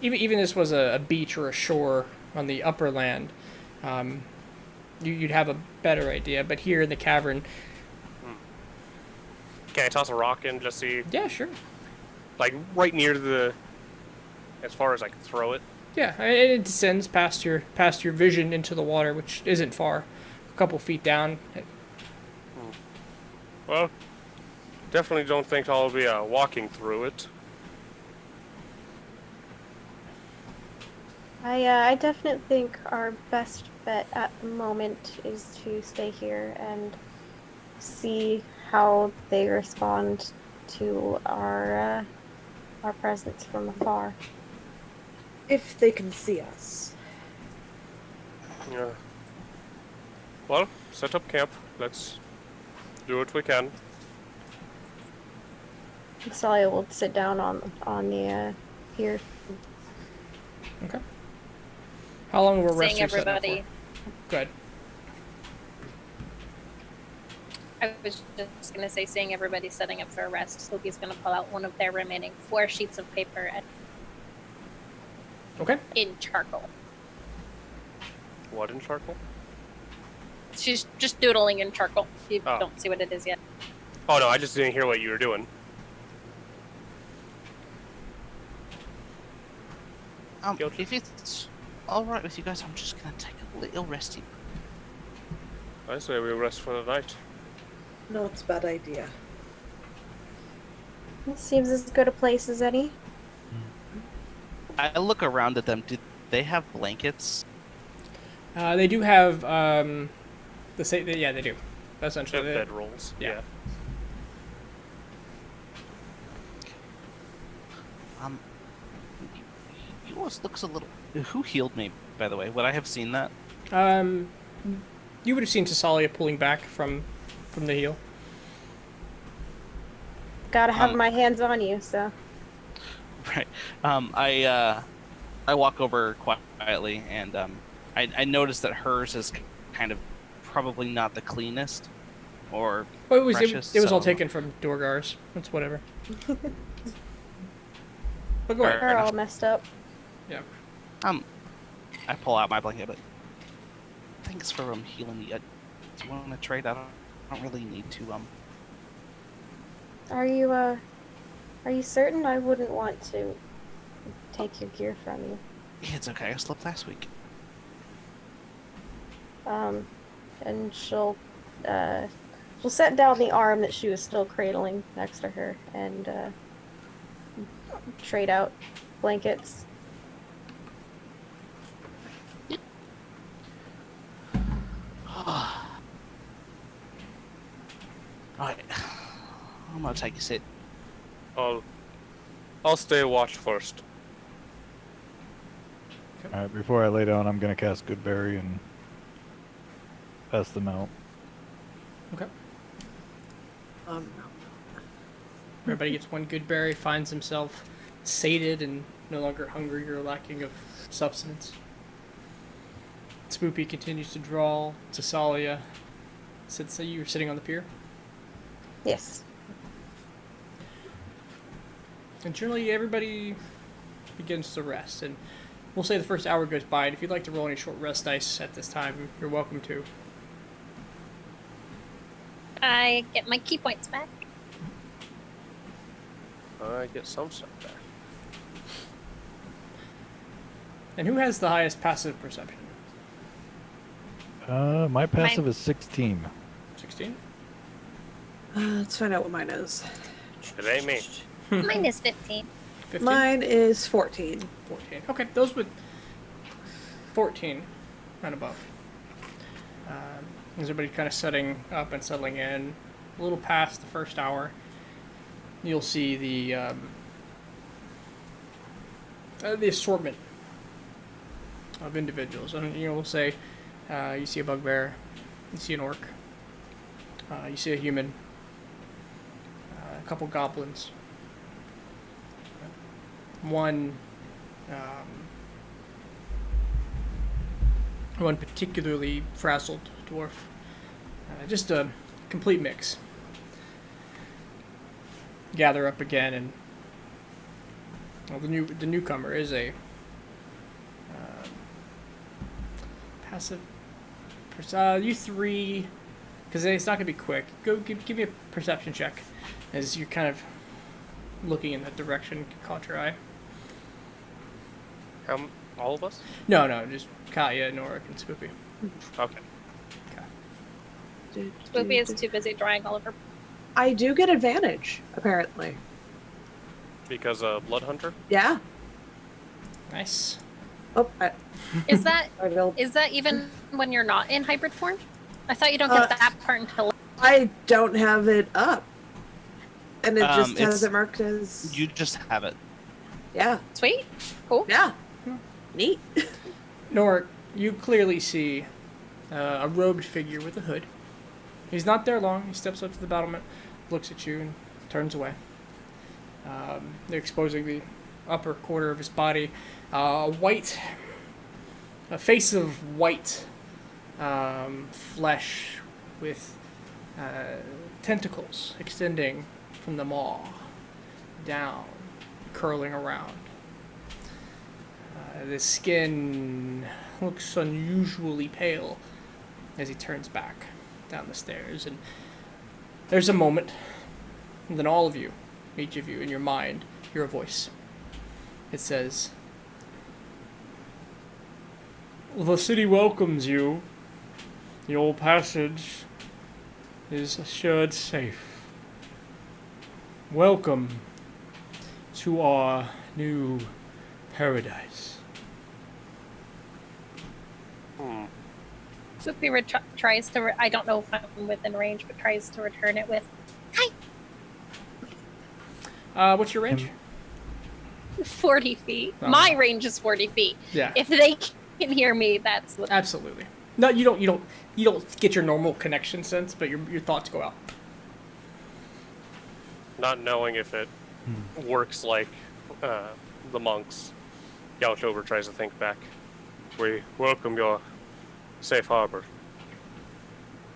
even this was a beach or a shore on the upper land, you'd have a better idea. But here in the cavern, Can I toss a rock in just see, yeah, sure. like right near the, as far as I can throw it? Yeah, and it descends past your vision into the water, which isn't far, a couple feet down. Well, definitely don't think I'll be walking through it. I definitely think our best bet at the moment is to stay here and see how they respond to our presence from afar. If they can see us. Yeah. Well, set up camp. Let's do what we can. Salia will sit down on the pier. Okay. How long of a rest Seeing are you setting up everybody. for? Good. I was just gonna say, seeing everybody setting up for a rest, Sloopy's gonna pull out one of their remaining 4 sheets of paper and Okay. in charcoal. What in charcoal? She's just doodling in charcoal. You Oh. don't see what it is yet. Oh no, I just didn't hear what you were doing. Guilty. If it's all right with you guys, I'm just gonna take a little resty. I say we rest for the night. No, it's a bad idea. It seems as good a place as any. I look around at them. Did they have blankets? They do have yeah, they do. Essentially, Bed rolls. yeah. Yours looks a little. Who healed me, by the way? Would I have seen that? You would have seen Tasalia pulling back from the heel. Gotta have my hands on you, so. Right. I walk over quietly, and I notice that hers is kind of probably not the cleanest, or Well, it was precious, it was all so- taken from Dorgar's. It's whatever. But go ahead. They're all messed up. Yeah. I pull out my blanket, but thanks for healing me. Do you want to trade? I don't really need to. Are you certain? I wouldn't want to take your gear from you. It's okay. I slept last week. And she'll set down the arm that she was still cradling next to her and trade out blankets. I'm gonna take a sit. I'll stay watch first. Alright, before I lay down, I'm gonna cast Goodberry and pass them out. Okay. No. Everybody gets one good berry, finds himself sated and no longer hungry or lacking of substance. Spoopy continues to drawl. Tasalia sits. You're sitting on the pier. Yes. And generally, everybody begins to rest. And we'll say the first hour goes by. And if you'd like to roll any short rest dice at this time, you're welcome to. I get my key points back. I get some stuff back. And who has the highest passive perception? My passive is 16. 16? Let's find out what mine is. It ain't me. Mine is 15. 15? Mine is 14. 14. Okay, those with 14 and above. Is everybody kind of setting up and settling in? A little past the first hour, you'll see the assortment of individuals. And we'll say you see a bugbear, you see an orc, you see a human, a couple goblins, one particularly frazzled dwarf. Just a complete mix. Gather up again, and well, the newcomer is a passive. You three, because it's not gonna be quick. Go give me a perception check, as you're kind of looking in that direction. Caught your eye. All of us? No, just Katya, Norik, and Spoopy. Okay. Spoopy is too busy drying all of her. I do get advantage, apparently. Because Blood Hunter? Yeah. Nice. Oh, Is that I don't. is that even when you're not in hybrid form? I thought you don't get that part until. I don't have it up, and it just has it's- it marked as. You just have it. Yeah. Sweet. Cool. Yeah. Neat. Norik, you clearly see a robed figure with a hood. He's not there long. He steps up to the battlement, looks at you, and turns away. They're exposing the upper quarter of his body. A face of white flesh with tentacles extending from the maw down, curling around. The skin looks unusually pale as he turns back down the stairs, and there's a moment, and then all of you, each of you in your mind, hear a voice. It says, "The city welcomes you. Your passage is assured safe. Welcome to our new paradise." Spoopy tries to. I don't know if I'm within range, but tries to return it with, "Hi." What's your range? 40 feet. Oh. My range is 40 feet. Yeah. If they can hear me, that's the. Absolutely. No, you don't get your normal connection sense, but your thoughts go out. Not knowing if it works like the monks, Yaltover tries to think back. We welcome your safe harbor.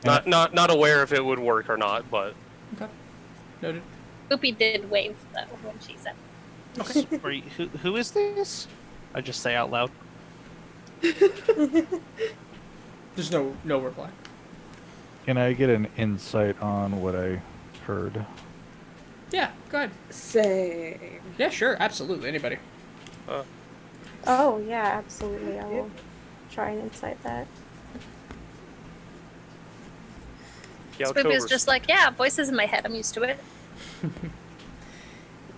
Not aware if it would work or not, but Okay. Noted. Spoopy did wave though when she said. Sorry, who is this? I just say out loud. There's no reply. Can I get an insight on what I heard? Yeah, go ahead. Same. Yeah, sure, absolutely. Anybody. Oh, yeah, absolutely. I will try and incite that. Spoopy's just like, yeah, voices in my head. I'm used to it.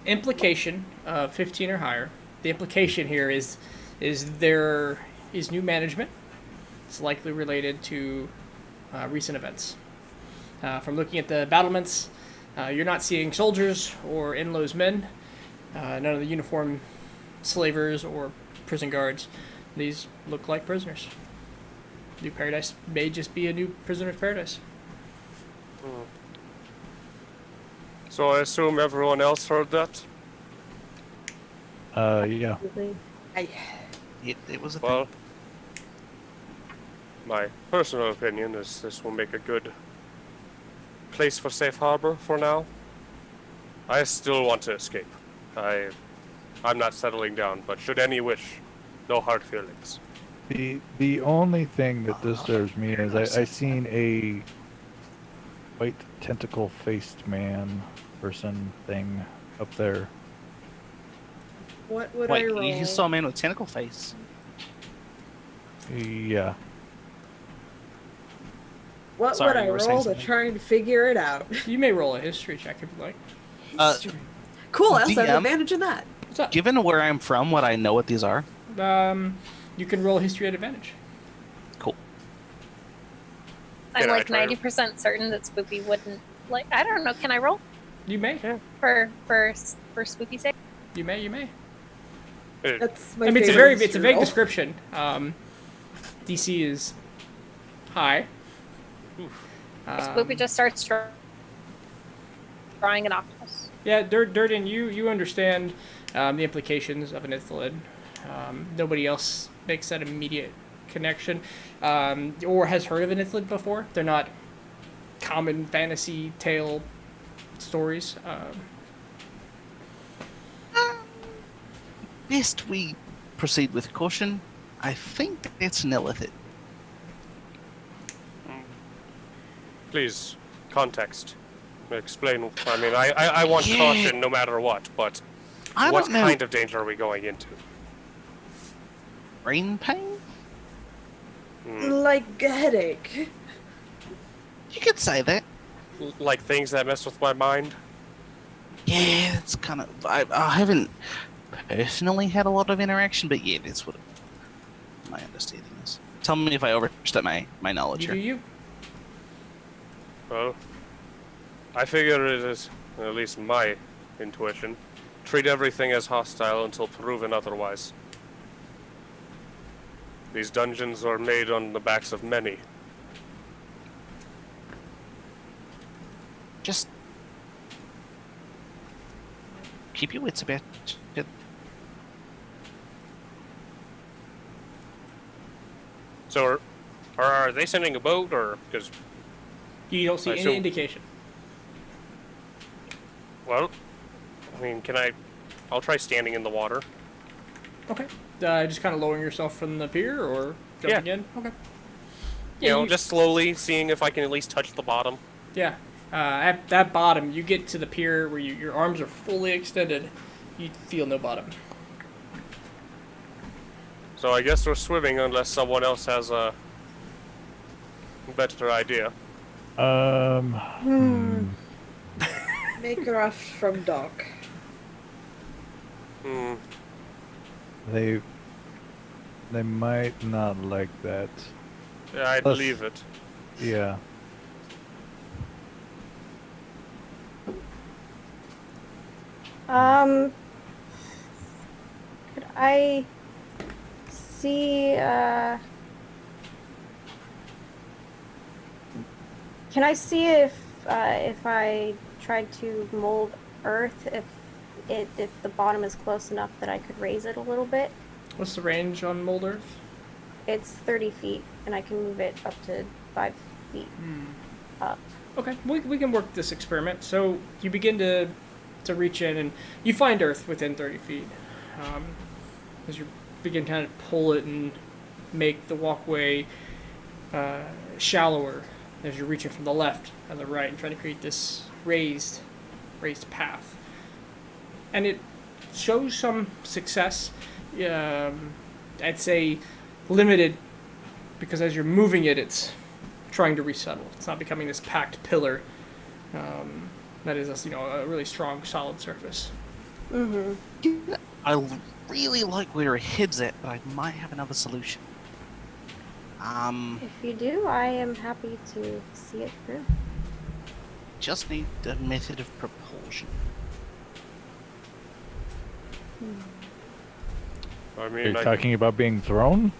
Implication of 15 or higher. The implication here is there is new management. It's likely related to recent events. From looking at the battlements, You're not seeing soldiers or Enlo's men, none of the uniformed slavers or prison guards. These look like prisoners. New Paradise may just be a new prisoner's paradise. So I assume everyone else heard that? Yeah. Absolutely. It was a Well, thing. my personal opinion is this will make a good place for safe harbor for now. I still want to escape. I'm not settling down, but should any wish, no hard feelings. The only thing that disturbs me is I seen a white tentacle faced man person thing up there. What would I Wait, roll? you saw a man with tentacle face. Yeah. What Sorry, would I you were saying roll to something. try and figure it out? You may roll a history check if you like. History. Cool, I also have DM? advantage in that. What's up? Given where I'm from, would I know what these are? You can roll history at advantage. Cool. I'm Can I like try? 90% certain that Swoopy wouldn't like. I don't know. Can I roll You may. for Swoopy's sake? You may. You may. That's my I mean, it's a favorite very history it's a vague roll. description. DC is high. Swoopy just starts drawing an octopus. Yeah, Durden, you understand the implications of an Ithalid. Nobody else makes that immediate connection, or has heard of an Ithalid before. They're not common fantasy tale stories. Best we proceed with caution. I think it's an illithid. Please, context. Explain. I mean, I want Yeah. caution no matter what, but I what don't know. kind of danger are we going into? Brain pain? Like a headache. You could say that. Like things that mess with my mind? Yeah, it's kind of. I haven't personally had a lot of interaction, but yeah, that's what my understanding is. Tell me if I overstep my knowledge You do here. you? Well, I figure it is, at least my intuition, treat everything as hostile until proven otherwise. These dungeons are made on the backs of many. Just keep your wits about you. So, are they sending a boat, or because? You don't see I any assume- indication. Well, I mean, I'll try standing in the water. Okay. Just kind of lowering yourself from the pier, or jumping in. Okay. You know, just slowly seeing if I can at least touch the bottom. Yeah. At that bottom, you get to the pier where your arms are fully extended. You feel no bottom. So I guess we're swimming unless someone else has a better idea. Make a rush from dock. Hmm. They might not like that. Yeah, I Plus- believe it. Yeah. Could I see, can I see if I tried to mold Earth, if the bottom is close enough that I could raise it a little bit? What's the range on Mold Earth? It's 30 feet, and I can move it up to 5 feet up. Okay, we can work this experiment. So you begin to reach in, and you find Earth within 30 feet. As you begin to kind of pull it and make the walkway shallower as you're reaching from the left and the right and trying to create this raised path. And it shows some success. I'd say limited, because as you're moving it, it's trying to resettle. It's not becoming this packed pillar that is, a really strong, solid surface. Mm-hmm. I really like where her head's at, but I might have another solution. If you do, I am happy to see it through. just need a method of propulsion. I Are mean, you talking about being thrown?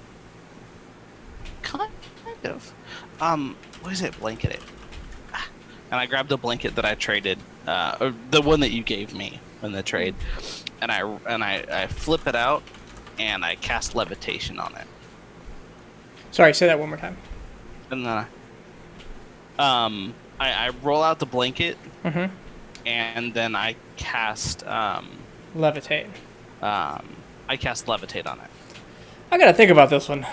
Kind of. What is it? Blanket it. And I grabbed a blanket that I traded, or the one that you gave me in the trade, and I flip it out, and I cast levitation on it. Sorry, say that one more time. And then I roll out the blanket, Mm-hmm. and then I cast Levitate. I cast levitate on it. I gotta think about this one.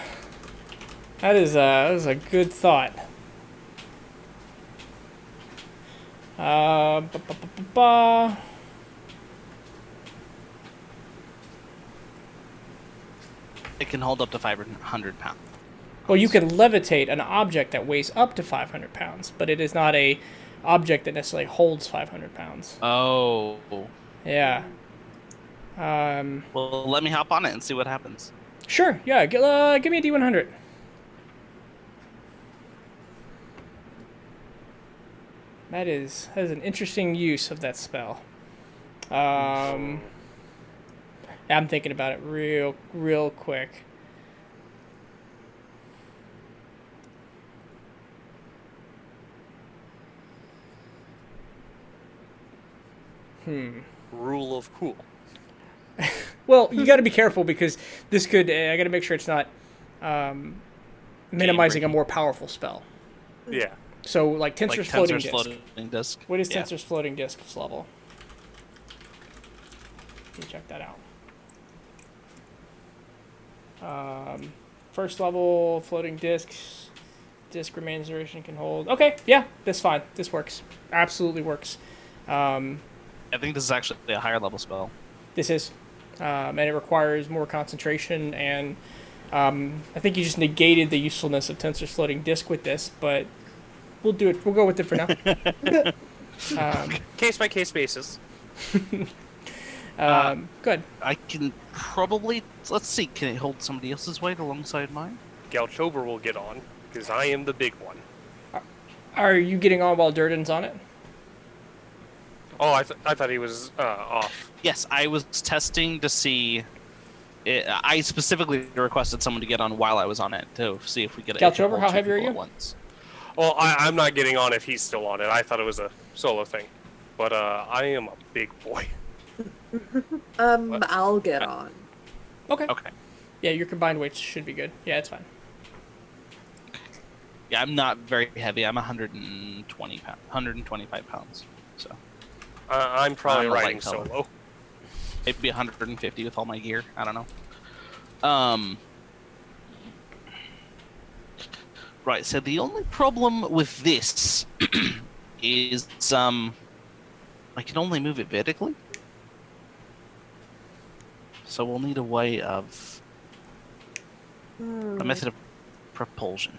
That is a good thought. Ba, ba, ba, ba, ba. It can hold up to 500 pounds. Well, you can levitate an object that weighs up to 500 pounds, but it is not a object that necessarily holds 500 pounds. Oh. Yeah. Well, let me hop on it and see what happens. Sure. Yeah. Give me a D100. That is an interesting use of that spell. Yeah, I'm thinking about it real quick. rule of cool. Well, you got to be careful because this could. I got to make sure it's not minimizing a more powerful spell. Yeah. So, like Tensor's floating disc. Floating disc. What is Yeah. Tensor's floating disc's level? Let me check that out. First level floating discs. Disc remains duration can hold. Okay, yeah, that's fine. This works. Absolutely works. I think this is actually a higher level spell. This is. And it requires more concentration, and I think you just negated the usefulness of Tensor's floating disc with this, but we'll do it. We'll go with it for now. Case by case basis. Good. I can probably, let's see, can it hold somebody else's weight alongside mine? Galchober will get on, because I am the big one. Are you getting on while Durden's on it? Oh, I thought he was off. Yes, I was testing to see. I specifically requested someone to get on while I was on it to see if we could. Galchober, how heavy are you? Once. Well, I'm not getting on if he's still on it. I thought it was a solo thing. But I am a big boy. I'll get on. Okay. Okay. Yeah, your combined weights should be good. Yeah, it's fine. Yeah, I'm not very heavy. I'm 125 pounds. So I'm probably I'm a light riding fellow. solo. maybe 150 with all my gear. I don't know. Right. So the only problem with this is I can only move it vertically. So we'll need a way of a method of propulsion.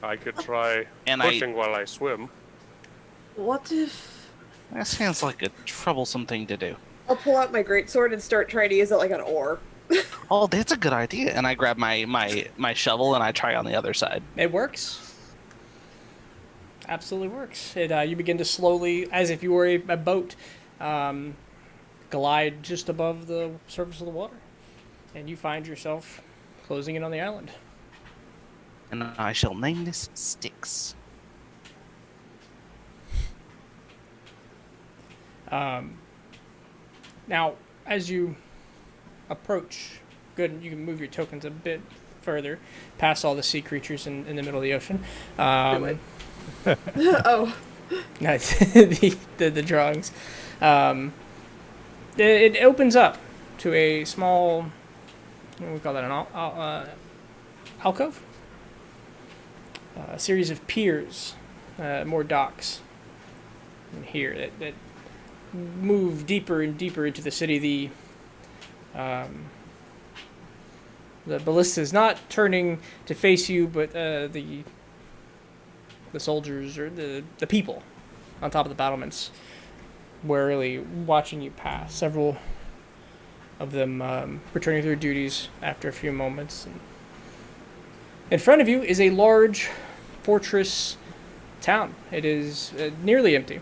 I could try And pushing while I swim. What if That sounds like a troublesome thing to do. I'll pull out my greatsword and start trying to use it like an oar? Oh, that's a good idea. And I grab my shovel and I try on the other side. It works. Absolutely works. You begin to slowly, as if you were a boat, glide just above the surface of the water. And you find yourself closing in on the island. And I shall name this Styx. Now, as you approach, good, you can move your tokens a bit further, past all the sea creatures in the middle of the ocean. Really? Oh. Nice. the drawings. It opens up to a small, what do we call that, an alcove? A series of piers, more docks in here that move deeper and deeper into the city. The ballista is not turning to face you, but the soldiers or the people on top of the battlements warily watching you pass. Several of them returning to their duties after a few moments. And in front of you is a large fortress town. It is nearly empty.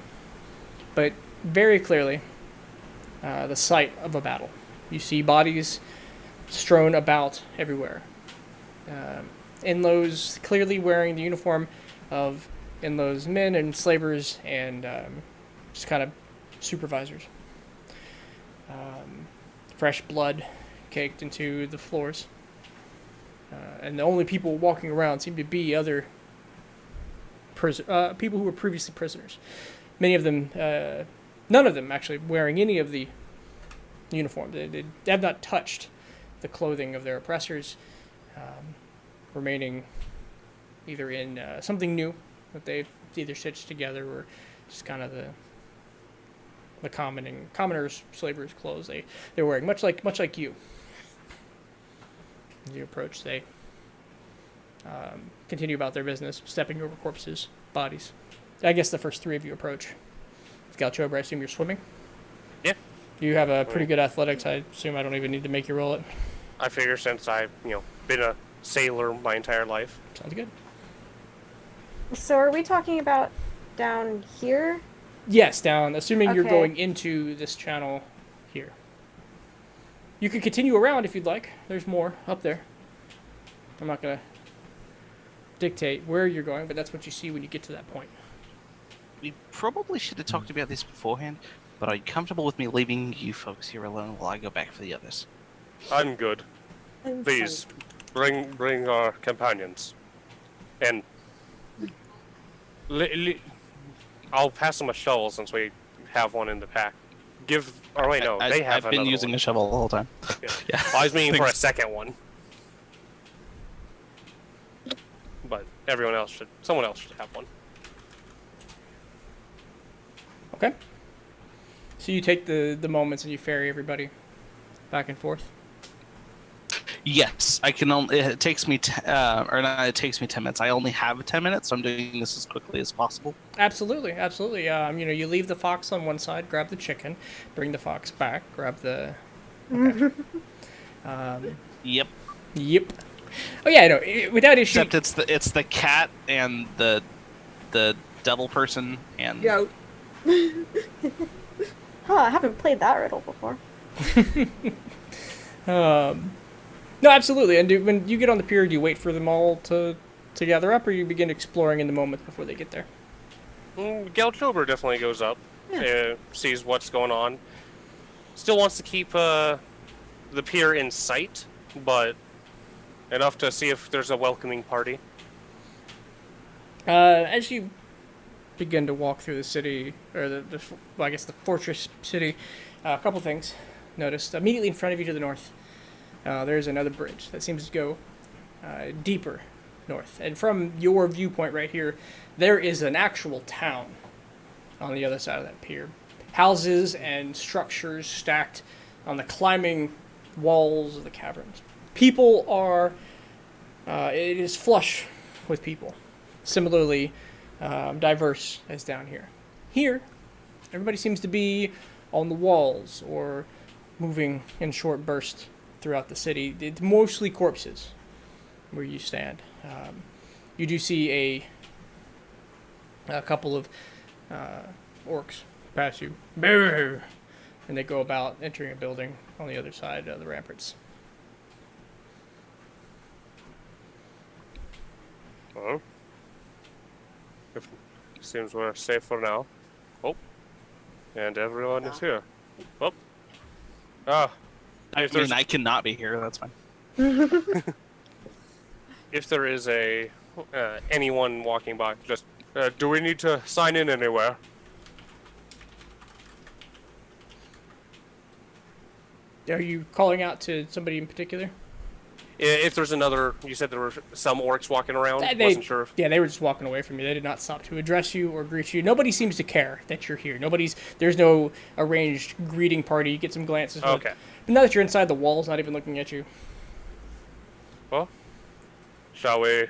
but very clearly the site of a battle. You see bodies strewn about everywhere. Inlos clearly wearing the uniform of Inlos men and slavers and just kind of supervisors. Fresh blood caked into the floors. And the only people walking around seem to be other people who were previously prisoners. Many of them, none of them actually wearing any of the uniform. They have not touched the clothing of their oppressors, remaining either in something new that they've either stitched together or just kind of the commoners, slavers' clothes they're wearing, much like you. As you approach, they continue about their business, stepping over corpses, bodies. I guess the first three of you approach. Galchober, I assume you're swimming? Yeah. You have a pretty good athletics. I assume I don't even need to make you roll it. I figure since I've, been a sailor my entire life. Sounds good. So are we talking about down here? Yes, down, assuming you're Okay. going into this channel here. You can continue around if you'd like. There's more up there. I'm not going to dictate where you're going, but that's what you see when you get to that point. We probably should have talked about this beforehand, but are you comfortable with me leaving you folks here alone while I go back for the others? I'm good. Please, bring our companions. And I'll pass them a shovel since we have one in the pack. They have I've been another using one. a shovel the whole time. Yeah. Yeah. I was meaning for a second one. But someone else should have one. Okay. So you take the moments and you ferry everybody back and forth. Yes, I can only. It takes me, it takes me 10 minutes. I only have 10 minutes, so I'm doing this as quickly as possible. Absolutely. You leave the fox on one side, grab the chicken, bring the fox back, grab the. Okay. Yep. Yep. Oh yeah, no. Without issue. Except it's the cat and the devil person and. Yeah. Huh, I haven't played that riddle before. No, absolutely. And when you get on the pier, do you wait for them all to gather up, or you begin exploring in the moment before they get there? Galchober definitely goes up, sees what's going on. Still wants to keep the pier in sight, but enough to see if there's a welcoming party. As you begin to walk through the city, or the fortress city, a couple things noticed. Immediately in front of you to the north, there's another bridge that seems to go deeper north. And from your viewpoint right here, there is an actual town on the other side of that pier. Houses and structures stacked on the climbing walls of the caverns. People are... it is flush with people. Similarly diverse as down here. Here, everybody seems to be on the walls or moving in short bursts throughout the city. It's mostly corpses where you stand. You do see a couple of orcs pass you, and they go about entering a building on the other side of the ramparts. Well, seems we're safe for now. Oh, and everyone is here. Oh, I cannot be here. That's fine. if there is anyone walking by, just do we need to sign in anywhere? Are you calling out to somebody in particular? If there's another, you said there were some orcs walking around. They Wasn't sure. If... Yeah, they were just walking away from you. They did not stop to address you or greet you. Nobody seems to care that you're here. There's no arranged greeting party. You get some glances. Okay. But now that you're inside the walls, not even looking at you. Well, shall we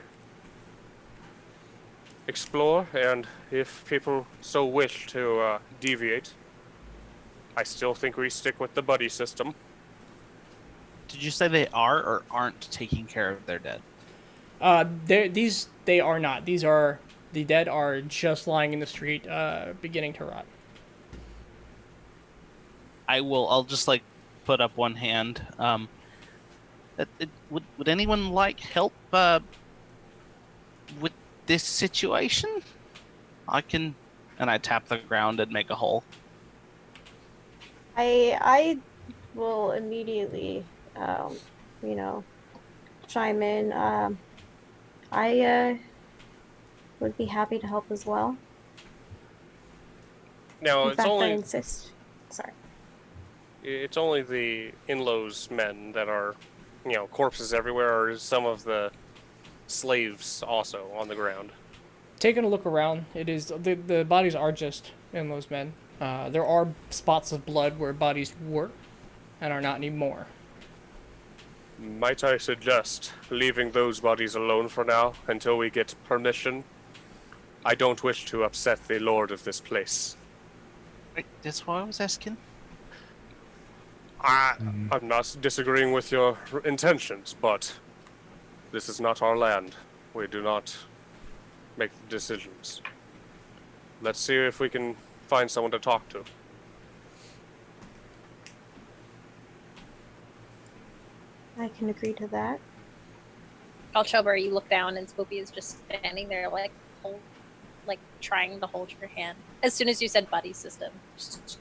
explore? And if people so wish to deviate, I still think we stick with the buddy system. Did you say they are or aren't taking care of their dead? They are not. The dead are just lying in the street, beginning to rot. I will. I'll just like put up one hand. Would anyone like help with this situation? I can, and I tap the ground and make a hole. I will immediately, you know, chime in. I would be happy to help as well. Now In it's fact, I only insist. Sorry. it's only the Inlo's men that are, corpses everywhere, or is some of the slaves also on the ground? Taking a look around, it is the bodies are just in those men. There are spots of blood where bodies were and are not anymore. Might I suggest leaving those bodies alone for now until we get permission? I don't wish to upset the lord of this place. Right, that's why I was asking. I'm not disagreeing with your intentions, but this is not our land. We do not make the decisions. Let's see if we can find someone to talk to. I can agree to that. Kalchober, you look down and Spoopy is just standing there, like trying to hold your hand. As soon as you said buddy system, just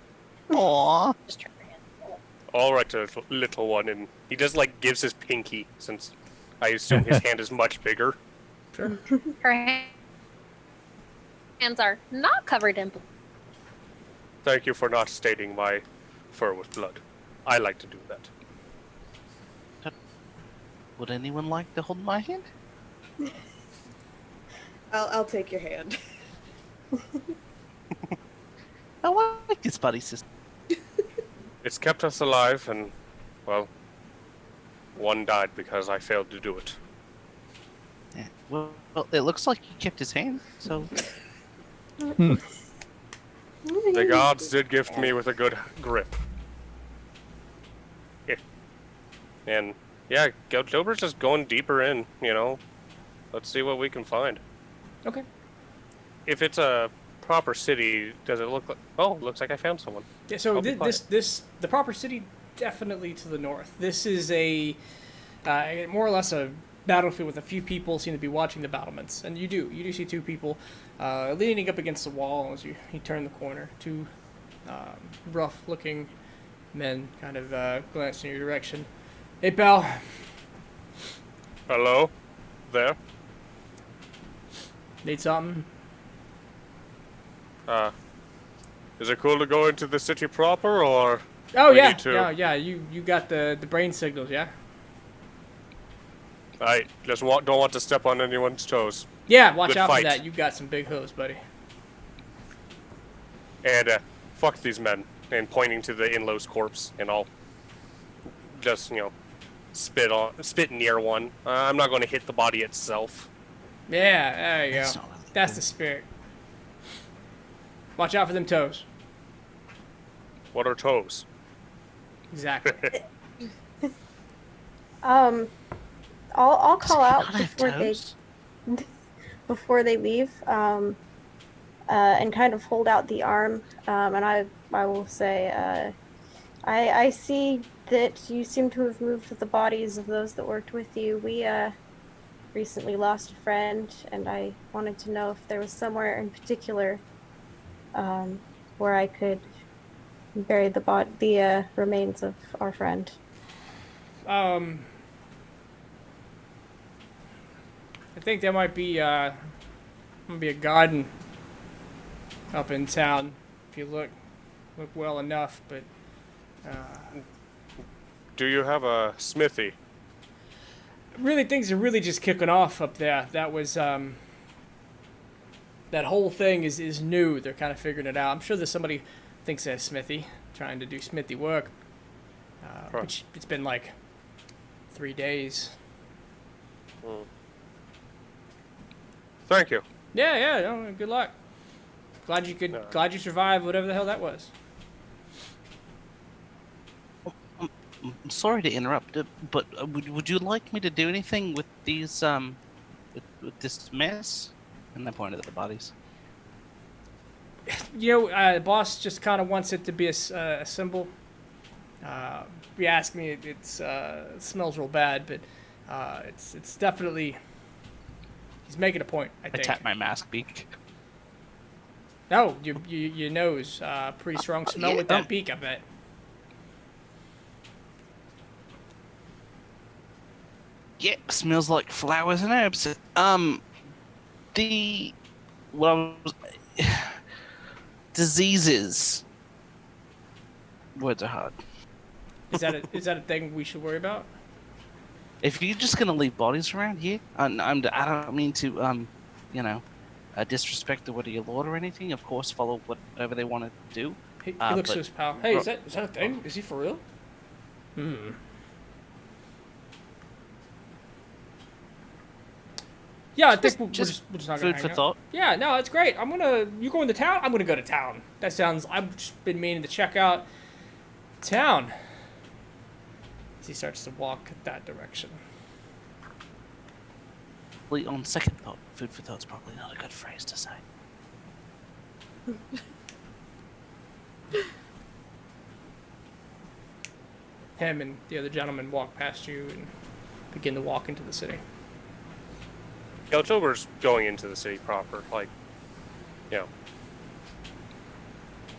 Aww. turn your hand. All right, little one, and he just gives his pinky, since I assume his hand is much bigger. Sure. Her hands are not covered in blood. Thank you for not staining my fur with blood. I like to do that. Would anyone like to hold my hand? I'll take your hand. I like this buddy system. It's kept us alive, and, well, one died because I failed to do it. Yeah. Well, it looks like he kept his hand, so The gods did gift me with a good grip. Yeah. And, yeah, Gilbert's just going deeper in, Let's see what we can find. Okay. If it's a proper city, does it look like... Oh, looks like I found someone. Yeah, so I'll be the proper city definitely to the north. This is a more or less a battlefield with a few people seem to be watching the battlements, and you do see two people leaning up against the wall as you turn the corner. Two rough-looking men kind of glance in your direction. Hey, pal. Hello? There? Need something? Is it cool to go into the city proper, or... Oh we yeah, need to- yeah. You got the brain signals, yeah. I just don't want to step on anyone's toes. Yeah, watch Good out fight. for that. You got some big hooves, buddy. And, fuck these men. And pointing to the Inlo's corpse, and I'll just, spit near one. I'm not going to hit the body itself. Yeah, there you go. That's not really That's cool. the spirit. Watch out for them toes. What are toes? Exactly. I'll call Does he out not have before toes? before they leave, and kind of hold out the arm, and I will say, I see that you seem to have moved the bodies of those that worked with you. We recently lost a friend, and I wanted to know if there was somewhere in particular where I could bury the remains of our friend. I think there might be a garden up in town if you look well enough, but Do you have a smithy? really things are really just kicking off up there. That was that whole thing is new. They're kind of figuring it out. I'm sure there's somebody thinks they're smithy, trying to do smithy work. Huh. Which it's been like 3 days. Thank you. Yeah, no, good luck. Glad you survived whatever the hell that was. I'm sorry to interrupt, but would you like me to do anything with these with this mess? And I pointed at the bodies. The boss just kind of wants it to be a symbol If you ask me, it smells real bad, but it's definitely. He's making a point. I I think. tap my mask beak. No, your nose. Pretty strong smell yeah. with that beak, I bet. Yeah, smells like flowers and herbs. Diseases. Words are hard. Is that a thing we should worry about? If you're just gonna leave bodies around here, I don't mean to, disrespect the word of your lord or anything. Of course, follow whatever they want to do. He Uh, looks but- to his pal. Hey, is that a thing? Is he for real? Yeah, I think we're just not gonna Food hang for out. thought. Yeah, no, it's great. You going to town? I'm gonna go to town. That sounds. I've just been meaning to check out town. As he starts to walk that direction. On second thought, food for thought's probably not a good phrase to say. Him and the other gentleman walk past you and begin to walk into the city. Kelchover's going into the city proper, like,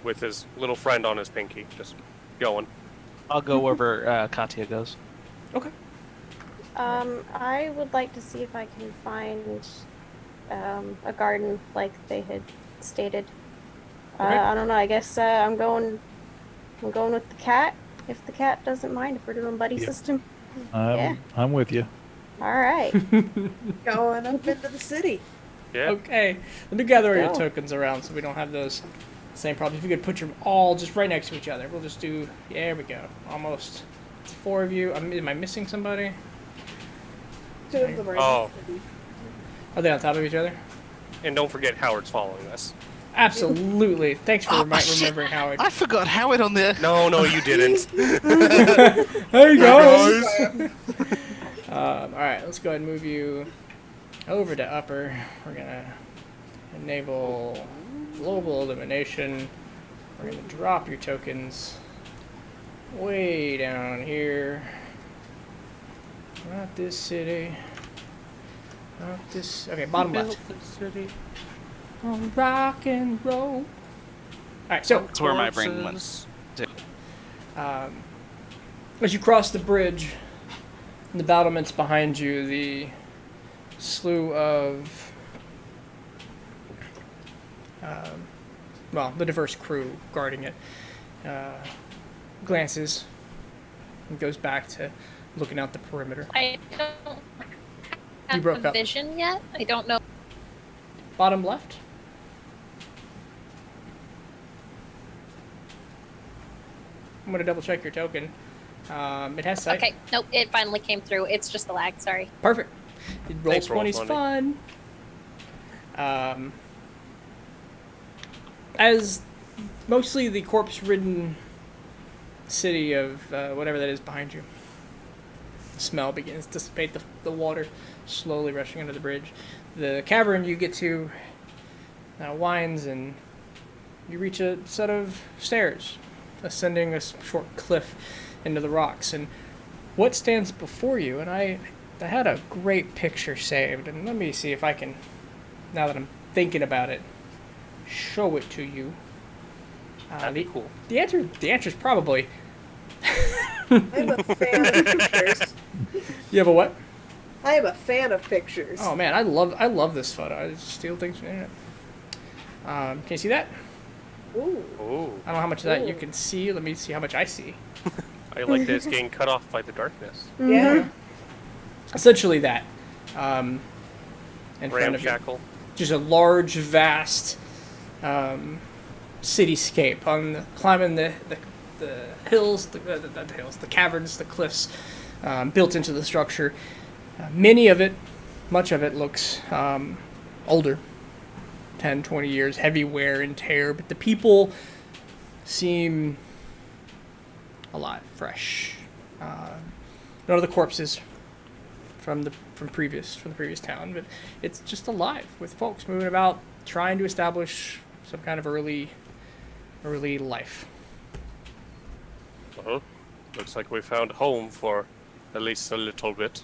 with his little friend on his pinky, just going. I'll go wherever Katya goes. Okay. I would like to see if I can find a garden like they had stated. Okay. I don't know. I guess I'm going with the cat. If the cat doesn't mind, if we're doing buddy Yeah. system. Yeah. I'm with you. All right. Going up into the city. Yeah. Okay. Let me gather all your Go. tokens around so we don't have those same problems. If you could put them all just right next to each other. We'll just do. Yeah, there we go. Almost. It's 4 of you. Am I missing somebody? Two of them are in Oh. the city. Are they on top of each other? And don't forget Howard's following us. Absolutely. Thanks for shit. remembering Howard. I forgot Howard on there. No, you didn't. Hey guys! Alright, let's go ahead and move you over to upper. We're gonna enable global elimination. We're gonna drop your tokens way down here. Not this city. Not this. Okay, bottom left. On rock and roll. Alright, so That's where my brain went. as you cross the bridge, in the battlements behind you, the slew of, the diverse crew guarding it, glances and goes back to looking out the perimeter. I don't You broke have a up. vision yet. I don't know. Bottom left. I'm gonna double check your token. It has sight. Okay, nope, it finally came through. It's just the lag, sorry. Perfect. Roll Thanks, 20's Roll20. fun. As mostly the corpse-ridden city of whatever that is behind you, the smell begins to dissipate, the water slowly rushing under the bridge. The cavern you get to winds, and you reach a set of stairs ascending a short cliff into the rocks. And what stands before you, and I had a great picture saved, and let me see if I can, now that I'm thinking about it, show it to you. That'd be cool. The answer is probably. I'm a fan of pictures. You have a what? I am a fan of pictures. Oh man, I love this photo. I just steal things from the internet. Can you see that? Ooh. Ooh. I don't know how much of that you Ooh. can see. Let me see how much I see. I like that it's getting cut off by the darkness. Yeah. Essentially that. In front of you. Ramshackle. Just a large, vast cityscape on climbing the hills, not the hills, the caverns, the cliffs built into the structure. Much of it looks older, 10, 20 years, heavy wear and tear, but the people seem alive, fresh. None of the corpses from the previous town, but it's just alive with folks moving about, trying to establish some kind of early life. Uh-huh. Looks like we found home for at least a little bit.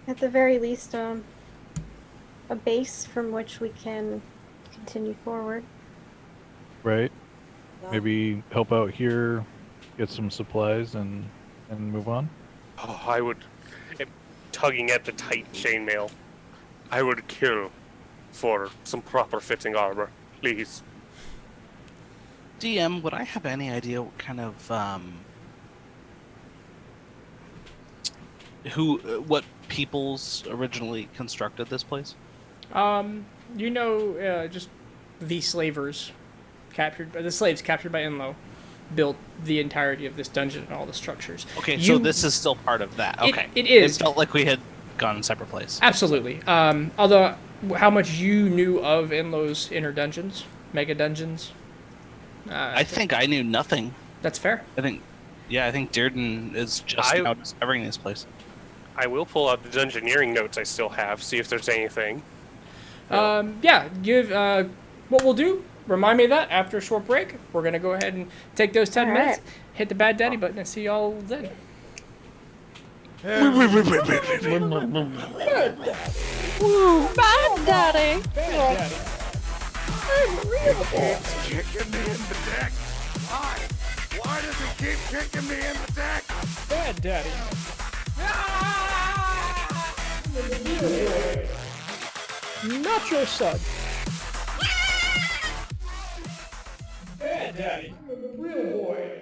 At the very least, a base from which we can continue forward. Right? No. Maybe help out here, get some supplies, and move on. Oh, I would, tugging at the tight chainmail, I would kill for some proper fitting armor, please. DM, would I have any idea what kind of what peoples originally constructed this place? Just the slavers the slaves captured by Enlo built the entirety of this dungeon and all the structures. Okay, so this is still part of that. Okay, it is. It felt like we had gone in separate places. Absolutely. Although, how much you knew of Enlo's inner dungeons, mega dungeons? I think I knew nothing. That's fair. I think Dearden is just now discovering this place. I will pull out the dungeoneering notes I still have, see if there's anything. What we'll do, remind me of that after a short break. We're going to go ahead and take those 10 All minutes, right. hit the Bad Daddy button, and see y'all then. Bad Daddy! Keeps kicking me in the dick. Why does he keep kicking me in the dick? Bad Daddy. Not your son. Bad Daddy, real boy.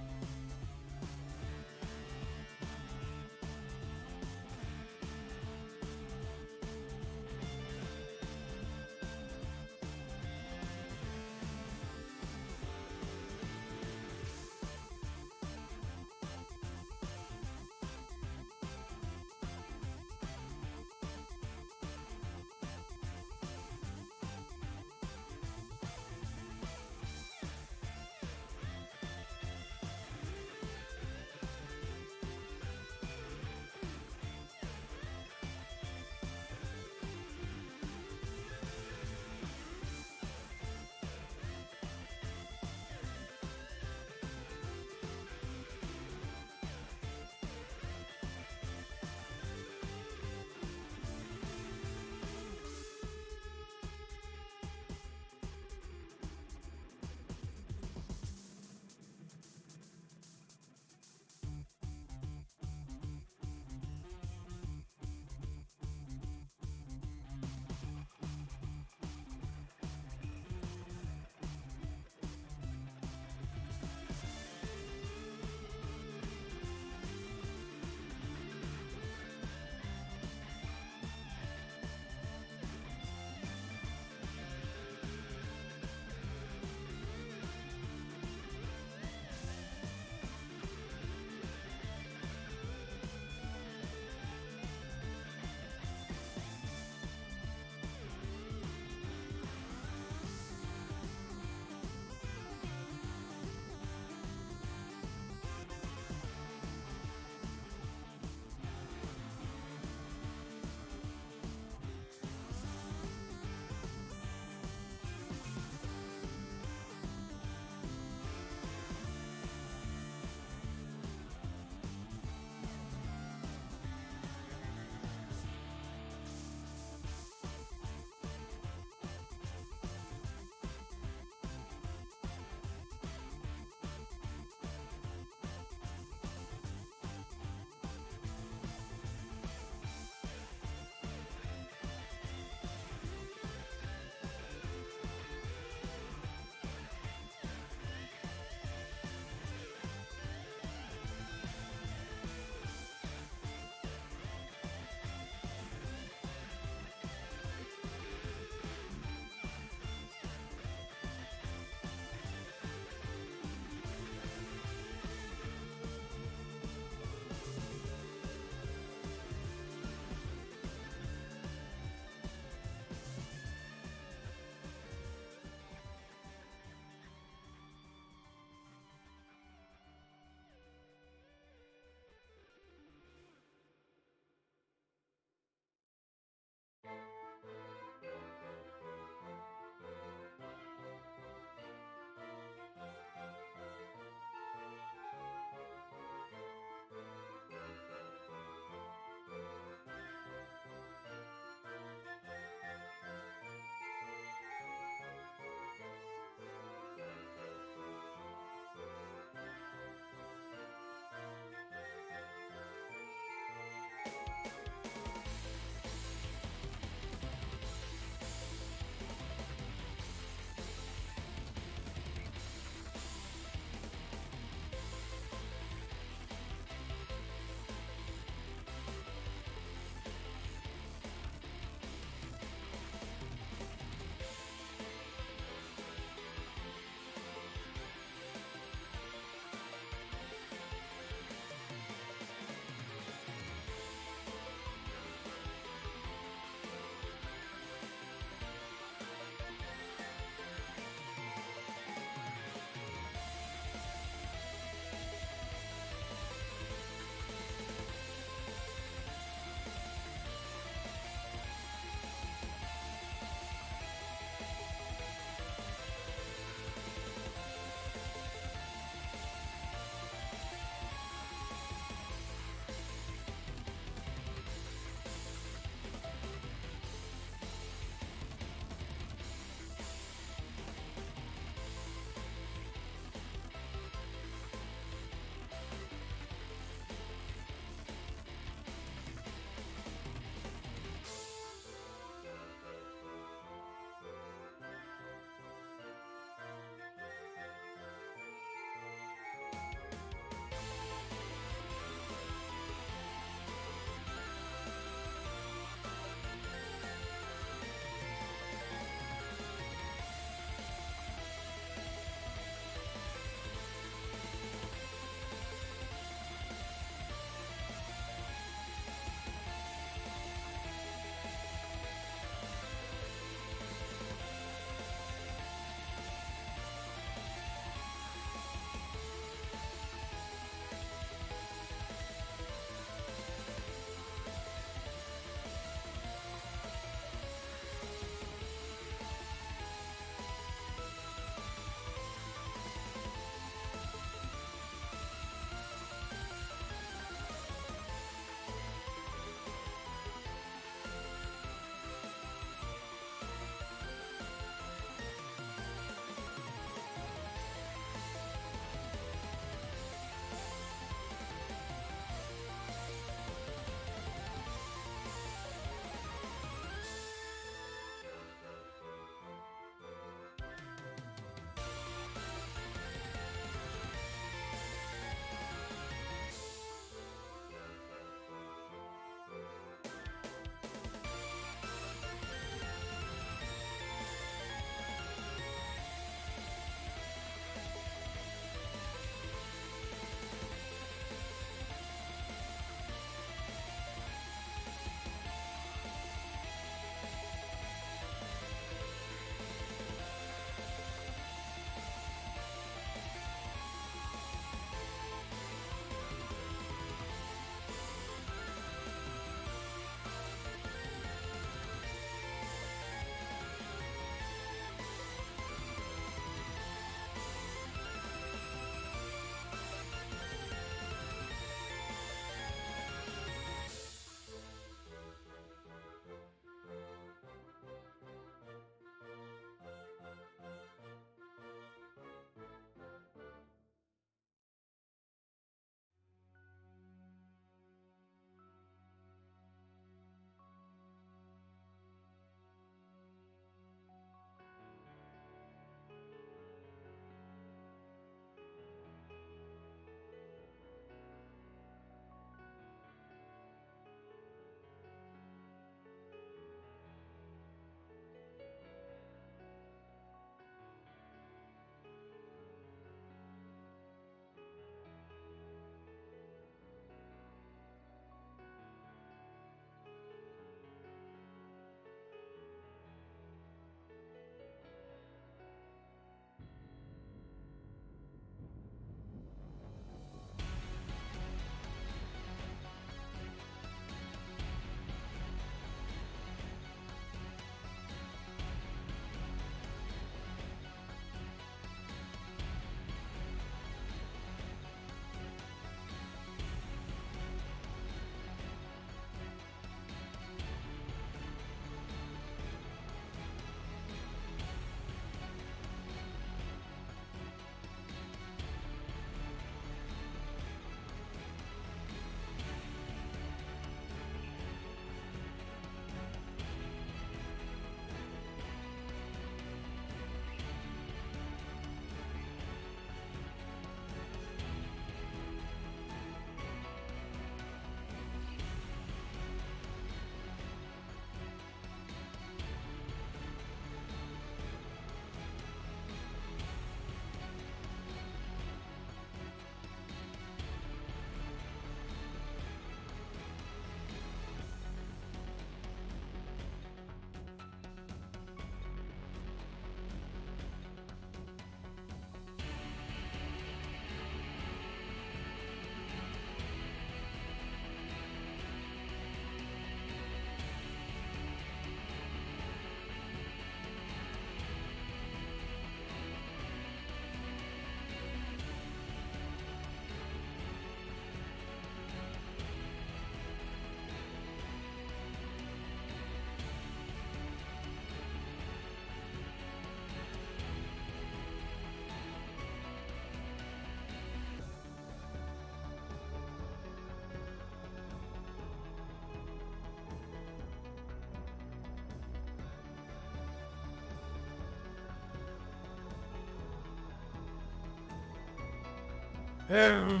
Bad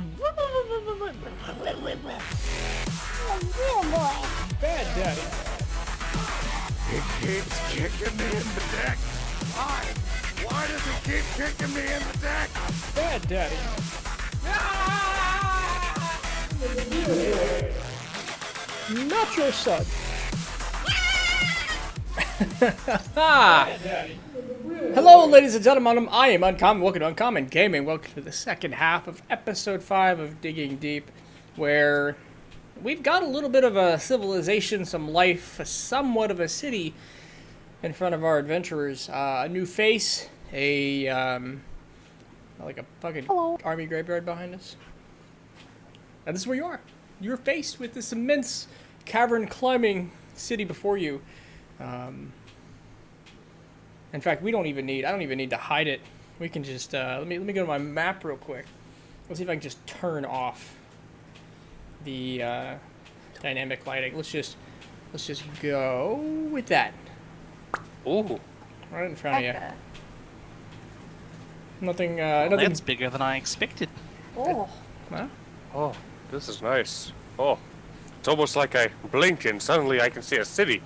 daddy. It keeps kicking me in the dick. Why does it keep kicking me in the dick? Bad daddy. Not your son. Hello, ladies and gentlemen. I am Uncommon. Welcome to Uncommon Gaming. Welcome to the second half of episode 5 of Digging Deep, where we've got a little bit of a civilization, some life, somewhat of a city in front of our adventurers. A new face, like a fucking army graveyard behind us. And this is where you are. You're faced with this immense cavern climbing city before you. In fact, I don't even need to hide it. We can just, let me go to my map real quick. Let's see if I can just turn off the, dynamic lighting. Let's just go with that. Ooh. Right in front of you. Okay. Nothing, Well, nothing. that's bigger than I expected. Oh, Huh? Oh, this is nice. Oh, it's almost like I blink and suddenly I can see a city.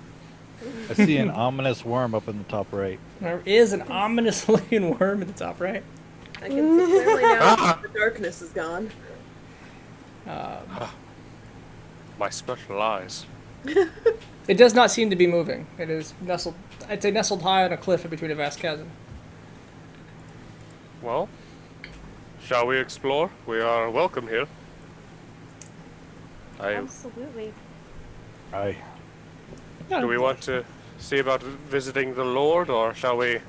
I see an ominous worm up in the top right. There is an ominous looking worm at the top right. I can see clearly now that the darkness is gone. My special eyes. It does not seem to be moving. It is nestled, I'd say nestled high on a cliff in between a vast chasm. Well, shall we explore? We are welcome here. absolutely. Do we want to see about visiting the Lord, or shall we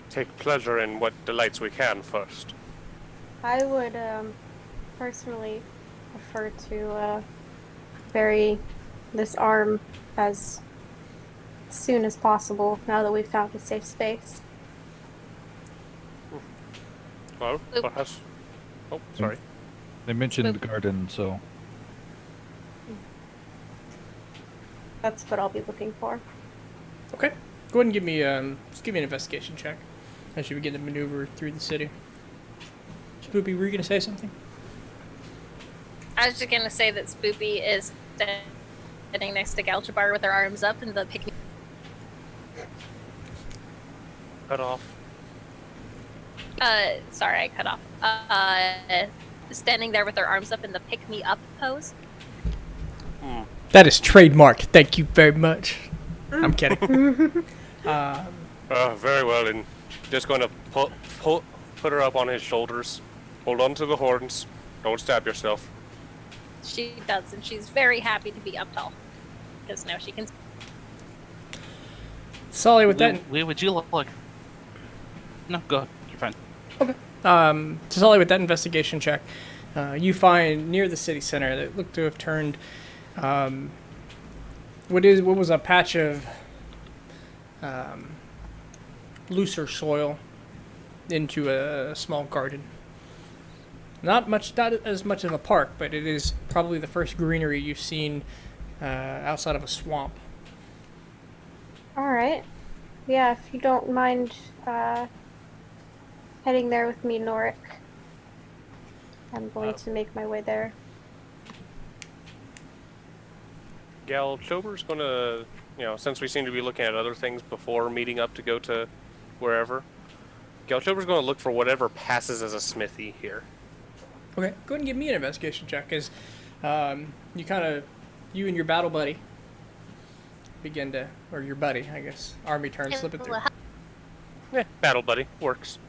take pleasure in what delights we can first? I would personally prefer to bury this arm as soon as possible now that we've found a safe space. Well, Oop. perhaps. Oh, sorry. They mentioned the garden, so That's what I'll be looking for. Okay. Go ahead and give me just give me an investigation check as you begin to maneuver through the city. Spoopy, were you gonna say something? I was just gonna say that Spoopy is sitting next to Galchabar with her arms up and the pick. Cut off. Sorry, I cut off. Standing there with her arms up in the pick me up pose. That is trademark. Thank you very much. I'm kidding. Very well, and just going to put her up on his shoulders. Hold on to the horns. Don't stab yourself. She does, and she's very happy to be up tall because now she can. Solly, with that. Where would you look? No, go ahead. You're fine. So Solly, with that investigation check, you find near the city center that looked to have turned what was a patch of looser soil into a small garden. Not as much of a park, but it is probably the first greenery you've seen outside of a swamp. All right. Yeah, if you don't mind heading there with me, Norik. I'm going to make my way there. Galchober's gonna, since we seem to be looking at other things before meeting up to go to wherever, Galchober's gonna look for whatever passes as a smithy here. Okay, go ahead and give me an investigation check, because you and your battle buddy begin to, or your buddy, I guess, army turn slipping through. Yeah, battle buddy works.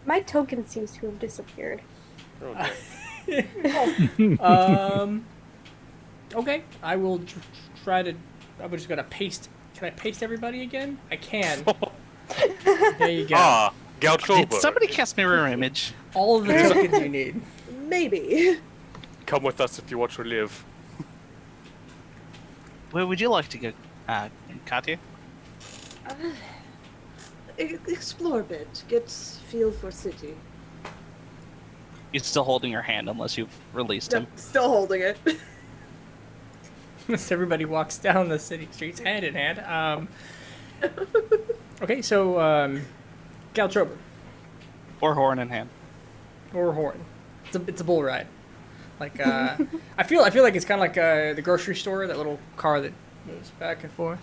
My token seems to have disappeared. Oh, dear. Okay, I will try to. I'm just gonna paste. Can I paste everybody again? I can. There you go. Galchober. Did somebody cast mirror image? All of the tokens you need. Maybe. Come with us if you want to live. Where would you like to go, Katya? Explore a bit. Get feel for city. You're still holding your hand unless you've released him. Still holding it. As everybody walks down the city streets hand in hand. Okay, so Galtrober. Or horn in hand. or a horn. It's a bull ride. Like I feel like it's kind of like the grocery store, that little car that moves back and forth.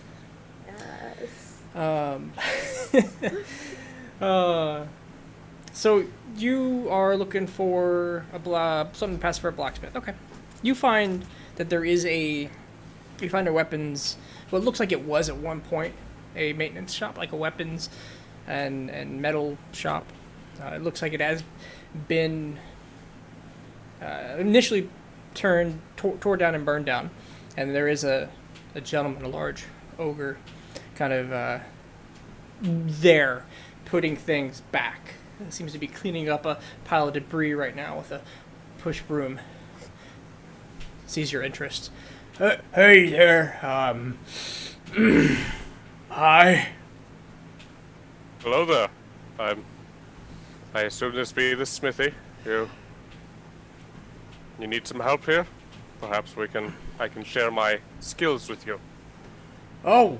Yes. So you are looking for something to pass for a blacksmith. Okay. You find that you find a weapons. Well, it looks like it was at one point a maintenance shop, like a weapons and metal shop. It looks like it has been initially tore down and burned down, and there is a gentleman, a large ogre, kind of there, putting things back. He seems to be cleaning up a pile of debris right now with a push broom. Sees your interest. Hey there, hi. Hello there. I assume this be the smithy. You need some help here? Perhaps I can share my skills with you. Oh,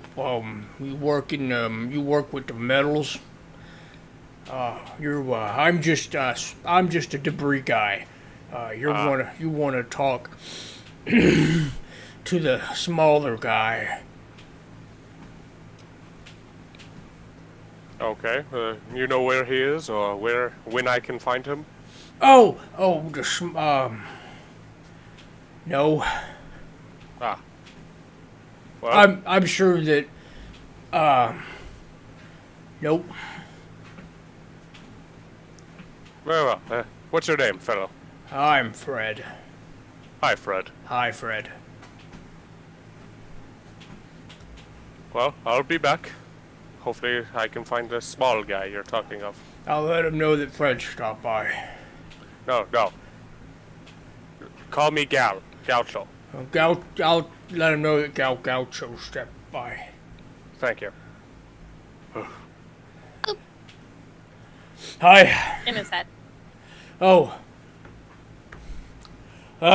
you work with the metals? I'm just a debris guy. You wanna talk to the smaller guy. Okay. You know where he is, or when I can find him? No. Well, I'm sure that, nope. very well. What's your name, fellow? I'm Fred. Hi, Fred. Hi, Fred. Well, I'll be back. Hopefully I can find the small guy you're talking of. I'll let him know that Fred stopped by. No. Call me Gaucho. I'll let him know that Gaucho stepped by. Thank you. Hi. In his head. Oh. Gaucho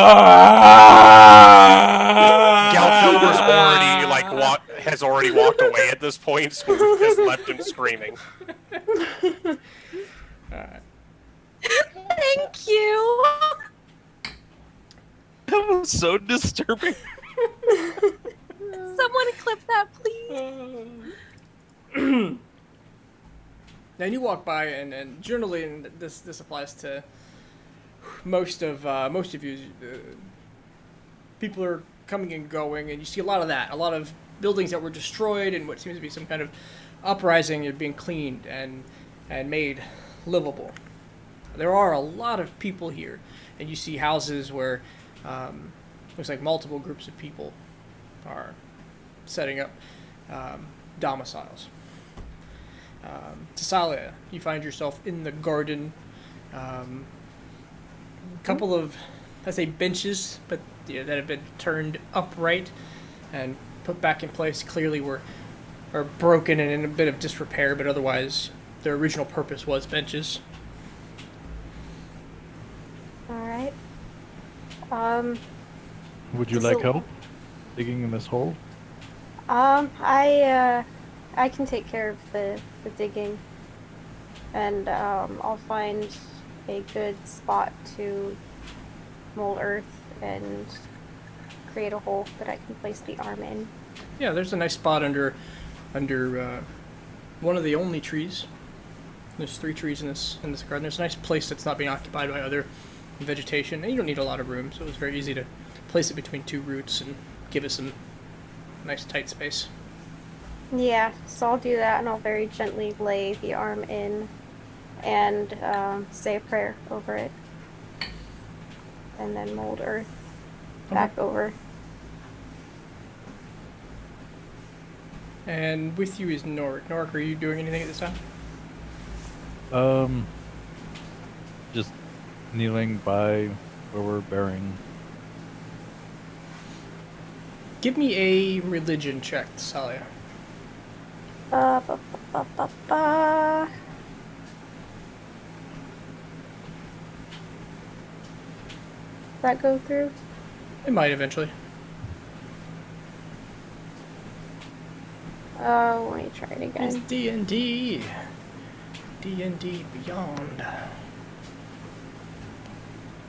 was already has already walked away at this point, so we just left him screaming. Thank you. That was so disturbing. Someone clip that, please. And you walk by, and generally, and this applies to most of you. People are coming and going, and you see a lot of that. A lot of buildings that were destroyed, and what seems to be some kind of uprising are being cleaned and made livable. There are a lot of people here, and you see houses where looks like multiple groups of people are setting up domiciles. Tasalia, you find yourself in the garden. Couple of, I say benches, but that have been turned upright and put back in place. Clearly are broken and in a bit of disrepair, but otherwise their original purpose was benches. All right. Would you like help digging in this hole? I can take care of the digging, and I'll find a good spot to mold earth and create a hole that I can place the arm in. Yeah, there's a nice spot under one of the only trees. There's 3 trees in this garden. There's a nice place that's not being occupied by other vegetation, and you don't need a lot of room, so it's very easy to place it between 2 roots and give it some nice tight space. Yeah, so I'll do that, and I'll very gently lay the arm in and say a prayer over it, and then mold earth back over. And with you is Norik. Norik, are you doing anything at this time? Just kneeling by where we're burying. Give me a religion check, Salia. Ba, ba, ba, ba, ba. Does that go through? It might eventually. Oh, let me try it It's again. D&D. D&D Beyond.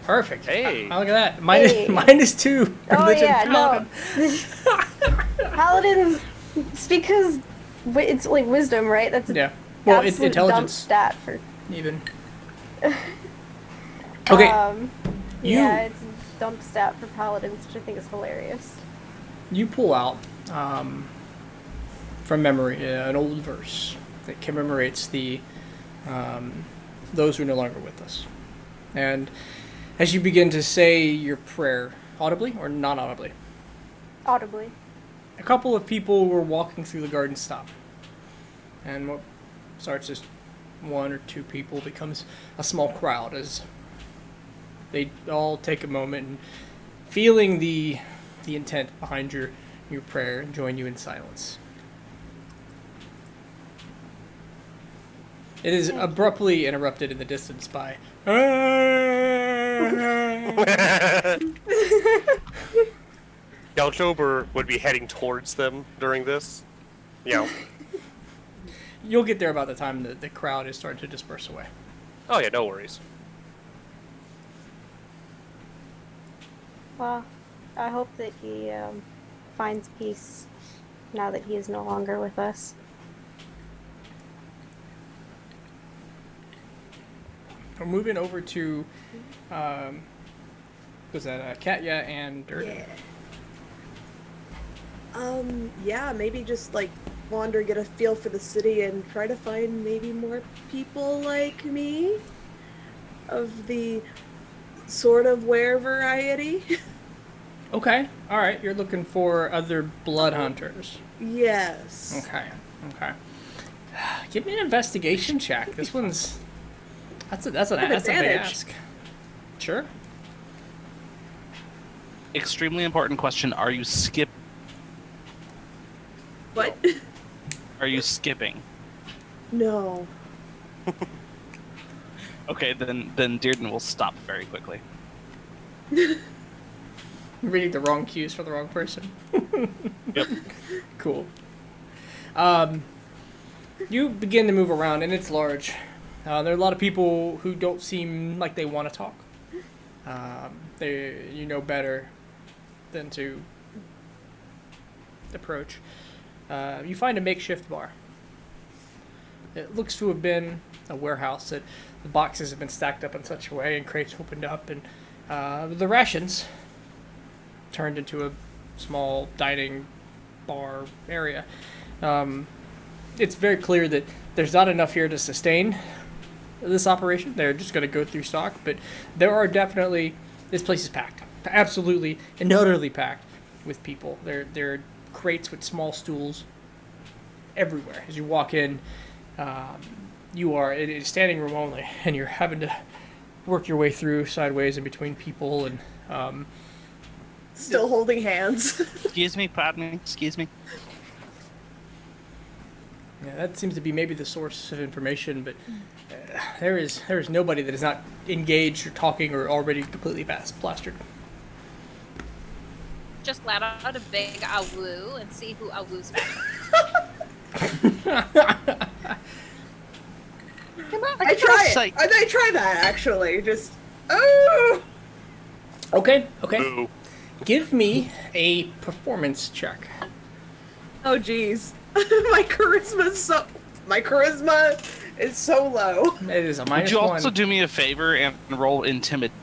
Perfect. Hey. Look at that. Hey. -2. Oh Religion yeah, paladin. no. Paladins, it's because it's like wisdom, right? That's a Yeah. Well, absolute intelligence dump stat for. even. Okay. you Yeah, it's a dump stat for paladins, which I think is hilarious. you pull out from memory an old verse that commemorates the those who are no longer with us, and as you begin to say your prayer audibly or non-audibly, Audibly. a couple of people were walking through the garden stop, and what starts as one or two people becomes a small crowd as they all take a moment and, feeling the intent behind your prayer, and join you in silence. It is abruptly interrupted in the distance by Galchober would be heading towards them during this. You'll get there about the time that the crowd is starting to disperse away. Oh yeah, no worries. Well, I hope that he finds peace now that he is no longer with us. We're moving over to was that Katya and Durden? Yeah, maybe just like wander, get a feel for the city, and try to find maybe more people like me of the sort of were variety. Okay, all right. You're looking for other blood hunters. Yes. Okay. Give me an investigation check. This one's that's a big advantage. ask. Sure. Extremely important question. Are you What? Are you skipping? No. Okay, then Dearden will stop very quickly. Reading the wrong cues for the wrong person. Yep. Cool. You begin to move around, and it's large. There are a lot of people who don't seem like they want to talk. You know better than to approach. You find a makeshift bar. It looks to have been a warehouse that the boxes have been stacked up in such a way and crates opened up, and the rations turned into a small dining bar area. It's very clear that there's not enough here to sustain this operation. They're just going to go through stock, but there are definitely, this place is packed, absolutely and utterly packed with people. There are crates with small stools everywhere. As you walk in, it is standing room only, and you're having to work your way through sideways in between people, and Still holding hands. Excuse me, pardon me, excuse me. yeah, that seems to be maybe the source of information, but there is nobody that is not engaged or talking or already completely plastered. Just let out a big awoo and see who awoo's back. I try it. I try that actually. Just oh. Okay. Boo. Give me a performance check. Oh geez. My charisma is so low. It is a Would minus you one. also do me a favor and roll intimidation?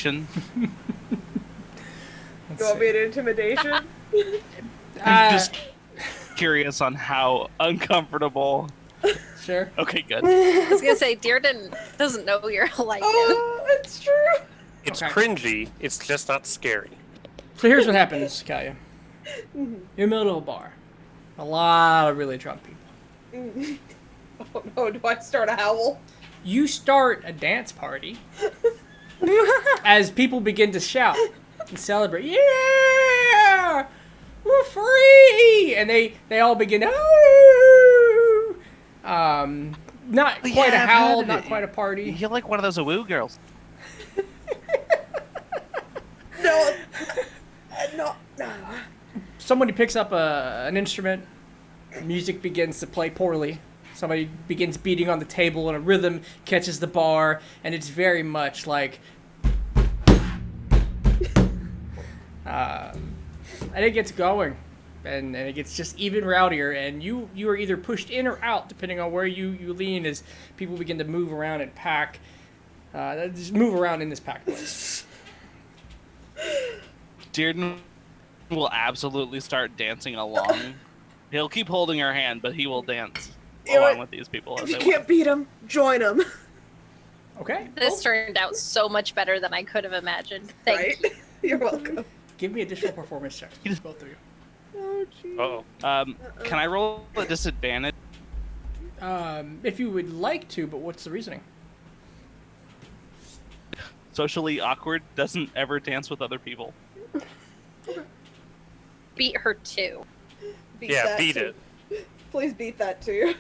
Let's You want see. me to intimidation? I'm just curious on how uncomfortable. Sure. Okay, good. I was gonna say, Dearden doesn't know you're like him. Oh, it's true. It's Okay. cringy. It's just not scary. So here's what happens, Kaya. You're in the middle of a bar. A lot of really drunk people. Oh no, do I start a howl? You start a dance party as people begin to shout and celebrate. Yeah! We're free! And they all begin, oh! Not quite a Yeah, I've howl, heard not it. quite a party. You're like one of those awoo girls. No. No. Somebody picks up an instrument. Music begins to play poorly. Somebody begins beating on the table, and a rhythm catches the bar, and it's very much like And it gets going, and it gets just even rowdier, and you are either pushed in or out depending on where you lean as people begin to move around and pack. Just move around in this pack place. Dearden will absolutely start dancing along. He'll keep holding her hand, but he will dance You know along what? with these people If as you they can't beat them, join them. Okay. This turned out so much better than I could have imagined. Thank Right? you. You're welcome. Give me additional performance checks, both of you. Oh, jeez. Uh-oh. Can I roll a disadvantage? If you would like to, but what's the reasoning? Socially awkward, doesn't ever dance with other people. Beat her too. Yeah, that beat too. it. Please beat that too.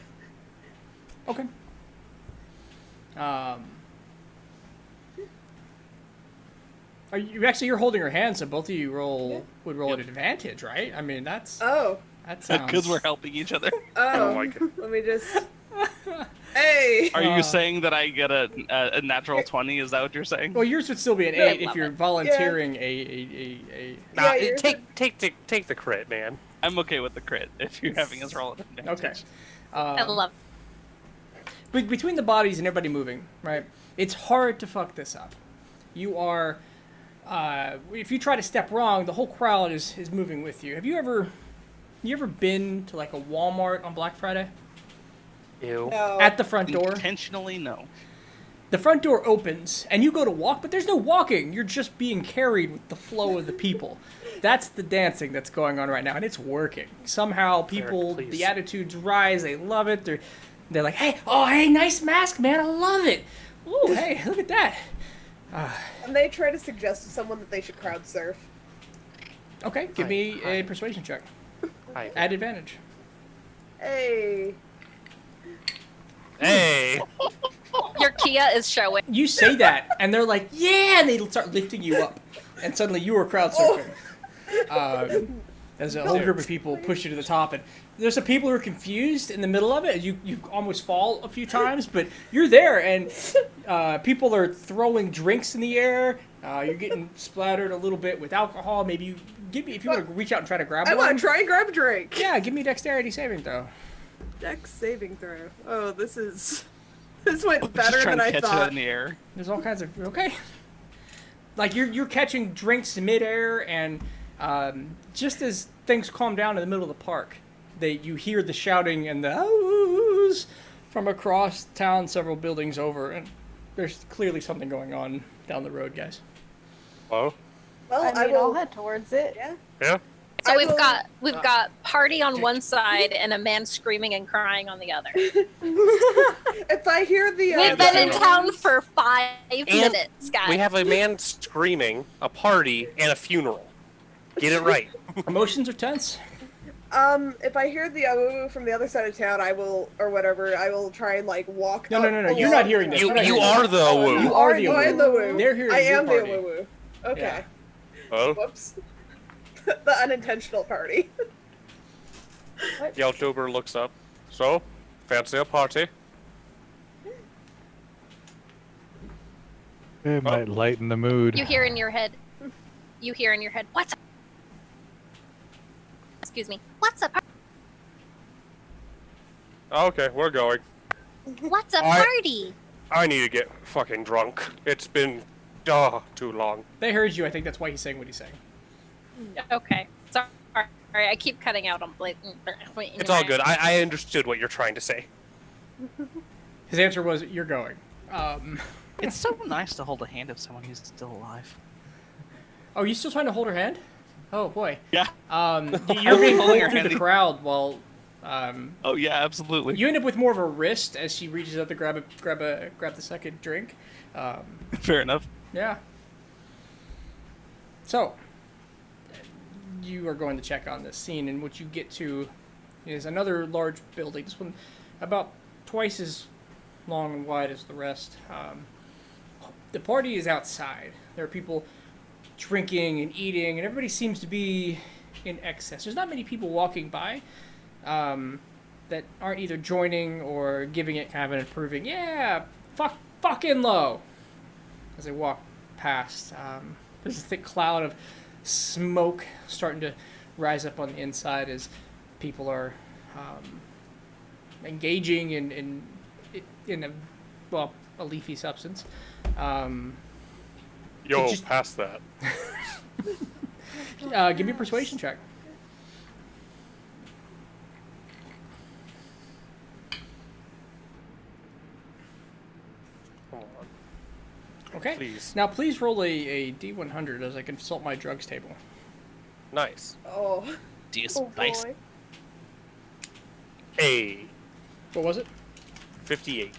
Okay. Are you actually? You're holding her hand, so both of you would roll at advantage, right? I mean, that sounds. Because we're helping each other. Oh, my God. let me just. Hey. Are you saying that I get a natural 20? Is that what you're saying? Well, yours would still be an I 8 if love you're it. volunteering a. Nah, Yeah, you're- take the crit, man. I'm okay with the crit if you're having us roll an advantage. Okay. I love But between the bodies and everybody moving, right? It's hard to fuck this up. You are. If you try to step wrong, the whole crowd is moving with you. Have you ever been to like a Walmart on Black Friday? Ew. No. At the front door? Intentionally, no. The front door opens, and you go to walk, but there's no walking. You're just being carried with the flow of the people. That's the dancing that's going on right now, and it's working. Somehow, people, please. the attitudes rise. They love it. They're like, hey, nice mask, man. I love it. Ooh, hey, look at that. And they try to suggest to someone that they should crowd surf. Okay, give me a persuasion check. Hi. Add advantage. Hey. Hey. Your Kia is showing. You say that, and they're like, yeah, and they start lifting you up. And suddenly you are crowd surfing. As a whole group of people push you to the top, and there's some people who are confused in the middle of it. You almost fall a few times, but you're there, and people are throwing drinks in the air. You're getting splattered a little bit with alcohol. Maybe if you want to reach out and try to grab I one. want to try and grab a drink. Yeah, give me a dexterity saving throw. Dex saving throw. Oh, this went Just better trying than to I catch it thought. in the air. There's all kinds of okay. Like you're catching drinks midair, and just as things calm down in the middle of the park, you hear the shouting and the oohs from across town, several buildings over, and there's clearly something going on down the road, guys. Hello? Well, I mean, I'll will. head towards it. Yeah. Yeah? So I we've will- got party on one side and a man screaming and crying on the other. If I hear the. We've the been in Yeah. town for 5 minutes, guys. We have a man screaming, a party, and a funeral. Get it right. Emotions are tense. If I hear the awoo from the other side of town, I will, or whatever, I will try and like walk. No, up no, no, no. You're along- not hearing this. You You're not you hearing are the awoo. You are the Oh, I am the awoo. woo. They're hearing I your am party. the woo. Okay. Yeah. Oh, Whoops. The unintentional party. Yeltober looks up. So, fancy a party? It might lighten the mood. You hear in your head. What's up? Excuse me. What's up? Okay, we're going. What's a I- party? I need to get fucking drunk. It's been, too long. They heard you. I think that's why he's saying what he's saying. Okay. Sorry. I keep cutting out on blatant. It's all good. I understood what you're trying to say. His answer was, "You're going." It's so nice to hold a hand of someone who's still alive. Oh, you still trying to hold her hand? Oh boy. Yeah. You're being holding pulled her through hand. the crowd while Oh yeah, absolutely. you end up with more of a wrist as she reaches up to grab the second drink. Fair enough. Yeah. So you are going to check on this scene, and what you get to is another large building. This one about twice as long and wide as the rest. The party is outside. There are people drinking and eating, and everybody seems to be in excess. There's not many people walking by that aren't either joining or giving it kind of an approving, yeah, fucking low, as they walk past. There's a thick cloud of smoke starting to rise up on the inside as people are engaging in a leafy substance. Yo, just- pass that. Give me a persuasion check. Come on. Okay. Please. Now please roll a D100 as I consult my drugs table. Nice. Oh, Do you oh spice? boy. Hey, What was it? 58.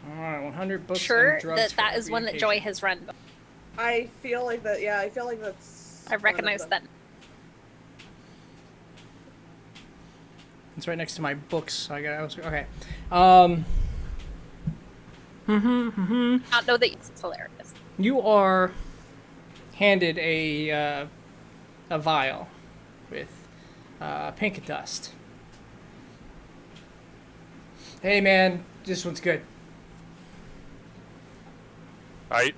All right, 100 books Sure and drugs that for that is one that Joy education. has run. I feel like that. Yeah, I feel like that's. I recognize that. It's right next to my books. So I was okay. Not know that it's hilarious. You are handed a vial with pink dust. Hey man, this one's good. Right?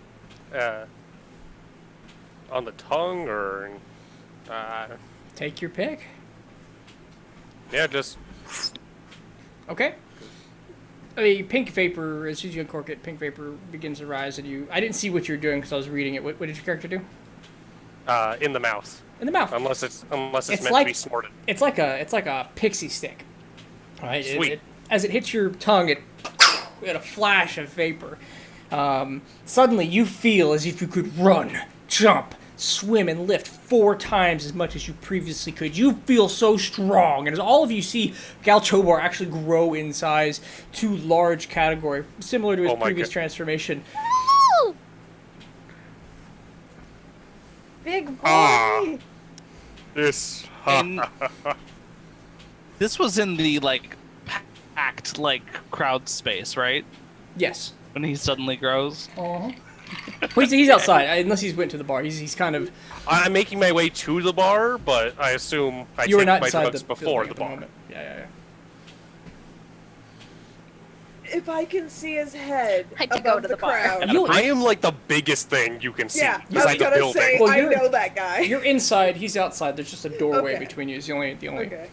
On the tongue or. Take your pick. Yeah, just. Okay. A pink vapor, as soon as you uncork it, pink vapor begins to rise, and you. I didn't see what you were doing because I was reading it. What did your character do? In the mouth. In the mouth. Unless it's It's meant like- to be snorted. It's like a pixie stick. All right. Sweet. As it hits your tongue, it a flash of vapor. Suddenly, you feel as if you could run, jump, swim, and lift 4 times as much as you previously could. You feel so strong, and as all of you see Galchobar actually grow in size to large category, similar to his Oh my previous God. transformation. Big boy. Ah. This. And this was in the like packed like crowd space, right? Yes. When he suddenly grows. Well, he's outside, unless he's went to the bar. He's kind of. I'm making my way to the bar, but I assume I You were take not my inside drugs the before building the at bar. moment. Yeah. If I can see his head I had to above go to the bar. crowd. You- I am like the biggest thing you can see Yeah, I inside was the gonna building. say Well, I you're- know that guy. You're inside. He's outside. There's just a doorway Okay. between you. Is the only. Okay.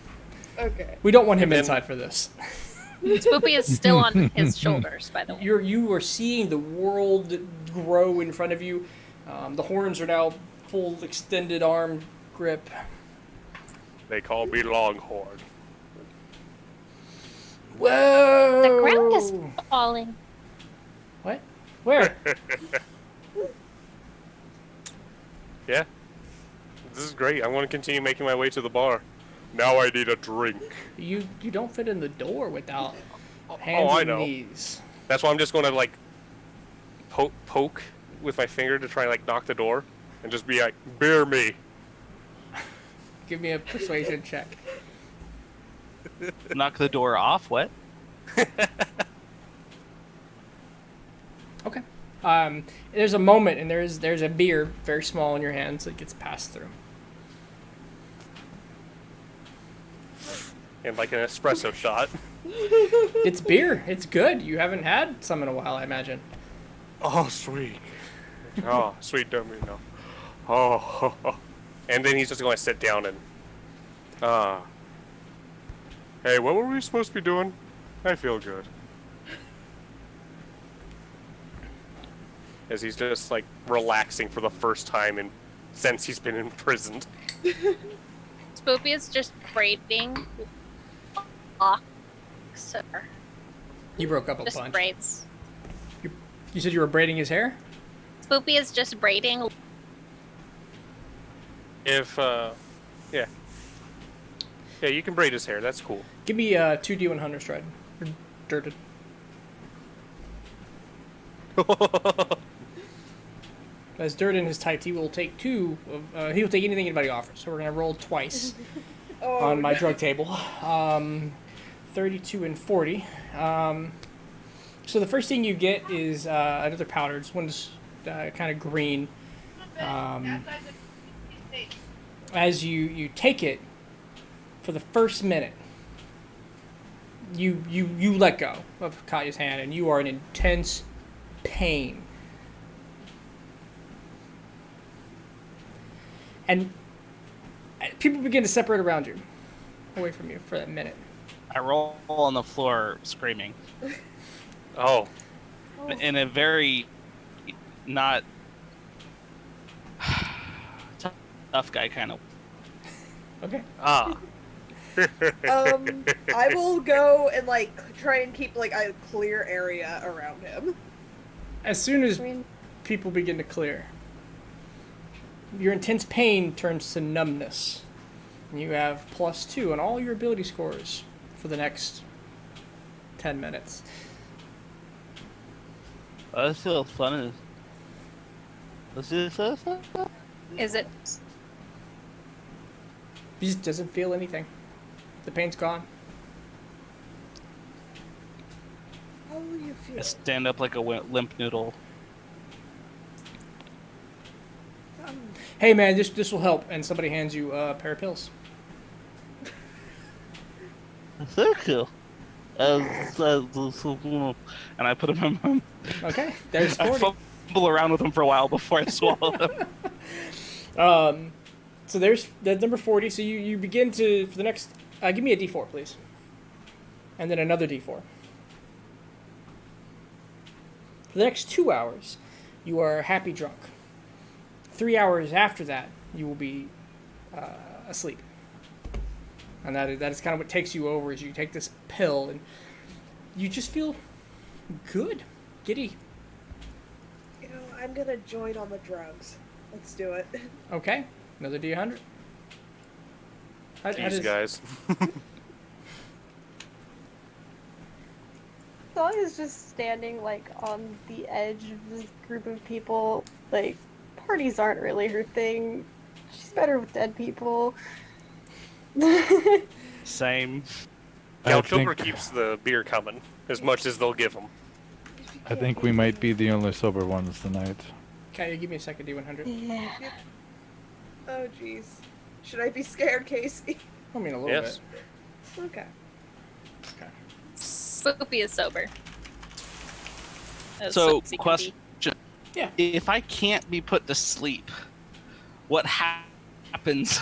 Okay. We don't want him And then- inside for this. Spoopy is still on his shoulders, by the way. You are seeing the world grow in front of you. The horns are now full extended arm grip. They call me Longhorn. Whoa! The ground is falling. What? Where? Yeah. This is great. I want to continue making my way to the bar. Now I need a drink. you don't fit in the door without hands I and know. knees. That's why I'm just going to like poke with my finger to try and like knock the door and just be like, bear me. Give me a persuasion check. Knock the door off. What? Okay. There's a moment, and there's a beer very small in your hands that gets passed through. And like an espresso shot. It's beer. It's good. You haven't had some in a while, I imagine. Oh, sweet. Oh, sweet Domino. Oh. And then he's just going to sit down and, hey, what were we supposed to be doing? I feel good. As he's just like relaxing for the first time since he's been imprisoned. Spoopy is just braiding locks or You broke up a just bunch. braids. You said you were braiding his hair? Spoopy is just braiding. If, yeah. Yeah, you can braid his hair. That's cool. Give me 2d100 stride. Or dirted. As Durden is typed, he will take 2 of, he will take anything anybody offers. So we're going to roll twice Oh, on my drug table. 32 and 40. So the first thing you get is another powder. This one's kind of green. As you take it, for the first minute, you let go of Katya's hand, and you are in intense pain. and people begin to separate around you, away from you for that minute. I roll on the floor screaming Oh, in a very not tough guy kind of. Okay. ah. I will go and like try and keep like a clear area around him. As soon as I mean, people begin to clear, your intense pain turns to numbness. And you have +2 on all your ability scores for the next 10 minutes. I feel funny. This is so fun. Is it? He just doesn't feel anything. The pain's gone. How will you feel? I stand up like a limp noodle. Hey man, this will help. And somebody hands you a pair of pills. Thank you. And I put them in my mouth. Okay, there's I 40. fumble around with them for a while before I swallow them. So there's the number 40. So you begin to, for the next, give me a D4, please. And then another D4. For the next 2 hours, you are happy drunk. 3 hours after that, you will be asleep. And that is kind of what takes you over, is you take this pill and you just feel good, giddy. You know, I'm gonna join on the drugs. Let's do it. Okay, another D100. How These does- guys. Song is just standing like on the edge of this group of people. Like, parties aren't really her thing. She's better with dead people. Same. Gal think- Chilber keeps the beer coming as much as they'll give him. I think we might be the only sober ones tonight. Okay, give me a second D100. Yeah. Oh jeez. Should I be scared, Casey? I mean, a little Yes. bit. Okay. Okay. Spoopy is sober. As So, sober as he can question. be. Yeah. If I can't be put to sleep, what happens?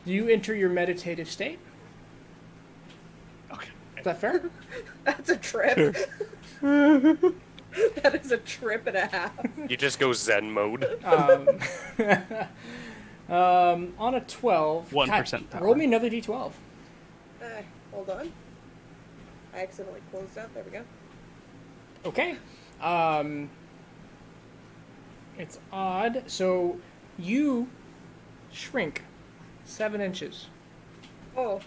You enter your meditative state. Okay. Is that fair? That's a trip. That is a trip and a half. You just go Zen mode. On a 12. 1% power. Roll me another D12. Hold on. I accidentally closed out. There we go. Okay. It's odd. So you shrink 7 inches. Oh,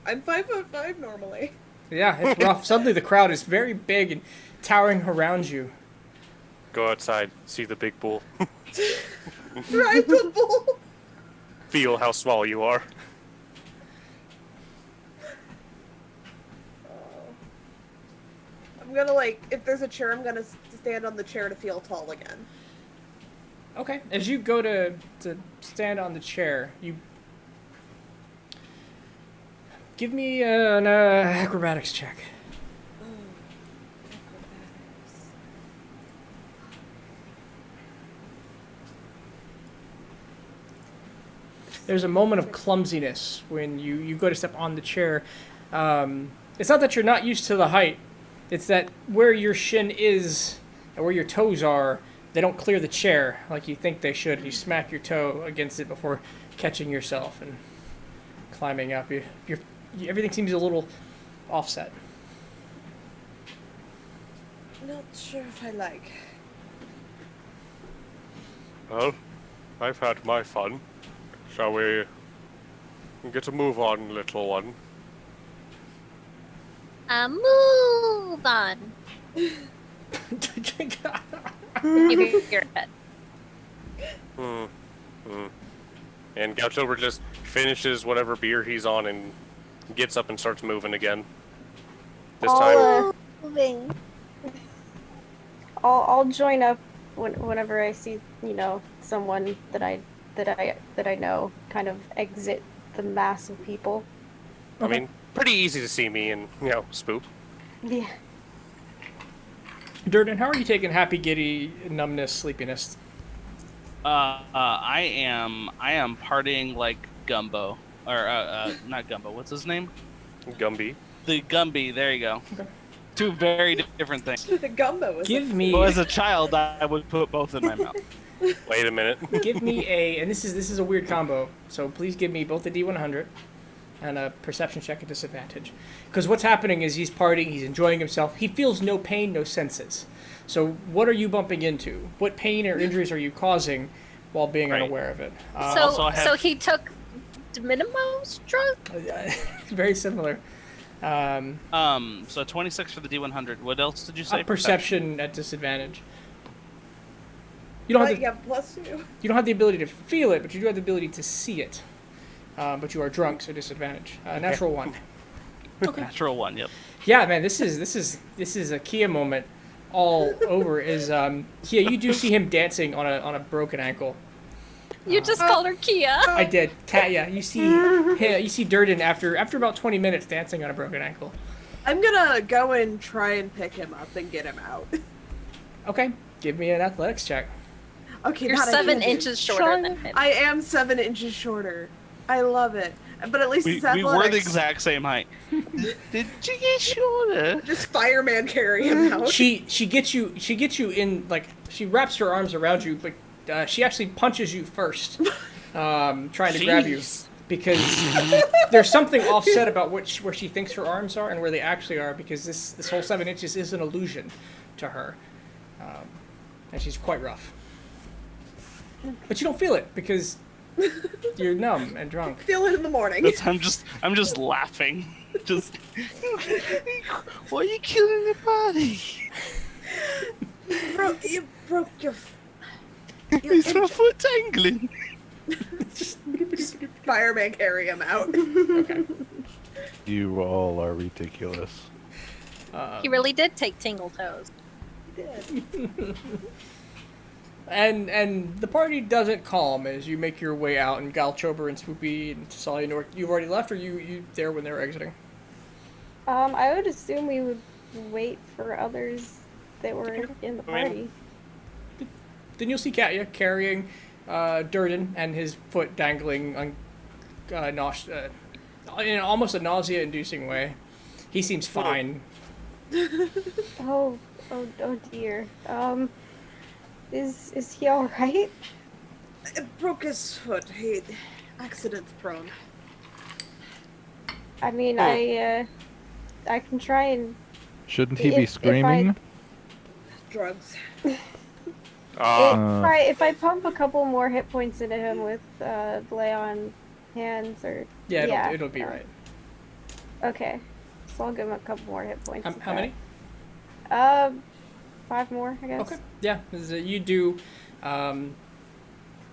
I'm 5'5" normally. Yeah, it's rough. Suddenly the crowd is very big and towering around you. Go outside, see the big bull. Ride the bull. Feel how small you are. I'm gonna like, if there's a chair, I'm gonna stand on the chair to feel tall again. Okay. As you go to stand on the chair, you give me an acrobatics check. There's a moment of clumsiness when you go to step on the chair. It's not that you're not used to the height. It's that where your shin is and where your toes are, they don't clear the chair like you think they should. You smack your toe against it before catching yourself and climbing up. Everything seems a little offset. Not sure if I like. Well, I've had my fun. Shall we get a move on, little one? Move on. You hear your head. And Gauchover just finishes whatever beer he's on and gets up and starts moving again. This time, Moving. I'll join up whenever I see, someone that I know kind of exit the mass of people. I mean, pretty easy to see me and, spook. Yeah. Durden, how are you taking happy, giddy, numbness, sleepiness? I am partying like Gumbo, or not Gumbo. What's his name? Gumby. The Gumby. There you go. Okay. Two very different things. The gumbo is Give me Well, as a child, I would put both in my mouth. Wait a minute. give me a, and this is a weird combo. So please give me both a D100 and a perception check at disadvantage. Because what's happening is he's partying, he's enjoying himself. He feels no pain, no senses. So what are you bumping into? What pain or injuries are you causing while being Right. unaware of it? also I have- So he took Minimo's drug? Very similar. So 26 for the D100. What else did you say? Perception at disadvantage. You don't have But the, you have +2. you don't have the ability to feel it, but you do have the ability to see it. But you are drunk, so disadvantage. Natural 1. Natural 1. Yep. Yeah, man, this is a Kia moment all over. Is Kia? You do see him dancing on a broken ankle. You just called her Kia. I did, Katya. You see Durden after about 20 minutes dancing on a broken ankle. I'm gonna go and try and pick him up and get him out. Okay, give me an athletics check. Okay, You're that I 7 can do. inches shorter than him. I am 7 inches shorter. I love it. But at least it's We were the athletics. exact same height. Did you get shorter? Just fireman carry him out. She gets you in, like, she wraps her arms around you, but she actually punches you first, trying to grab you, Jeez. because there's something offset about where she thinks her arms are and where they actually are, because this whole 7 inches is an illusion to her, and she's quite rough. But you don't feel it because you're numb and drunk. Feel it in the morning. I'm just laughing. Just why are you killing your body? You broke your. Is my foot tangling? Fireman carry him out. Okay. You all are ridiculous. He really did take Tingle Toes. And the party doesn't calm as you make your way out, and Galchober and Swoopy and Salia, you've already left, or you there when they were exiting? I would assume we would wait for others that were in the I mean- party. Then you'll see Katya carrying Durden and his foot dangling on, in almost a nausea-inducing way. He seems fine. Oh dear. Is he all right? It broke his foot. He accident prone. I mean, I can try and. Shouldn't he be If I- screaming? Drugs. If I pump a couple more hit points into him with lay on hands or Yeah, it'll be right. Okay, so I'll give him a couple more hit points. with How many? that. 5 more, I guess. Okay. Yeah, you do.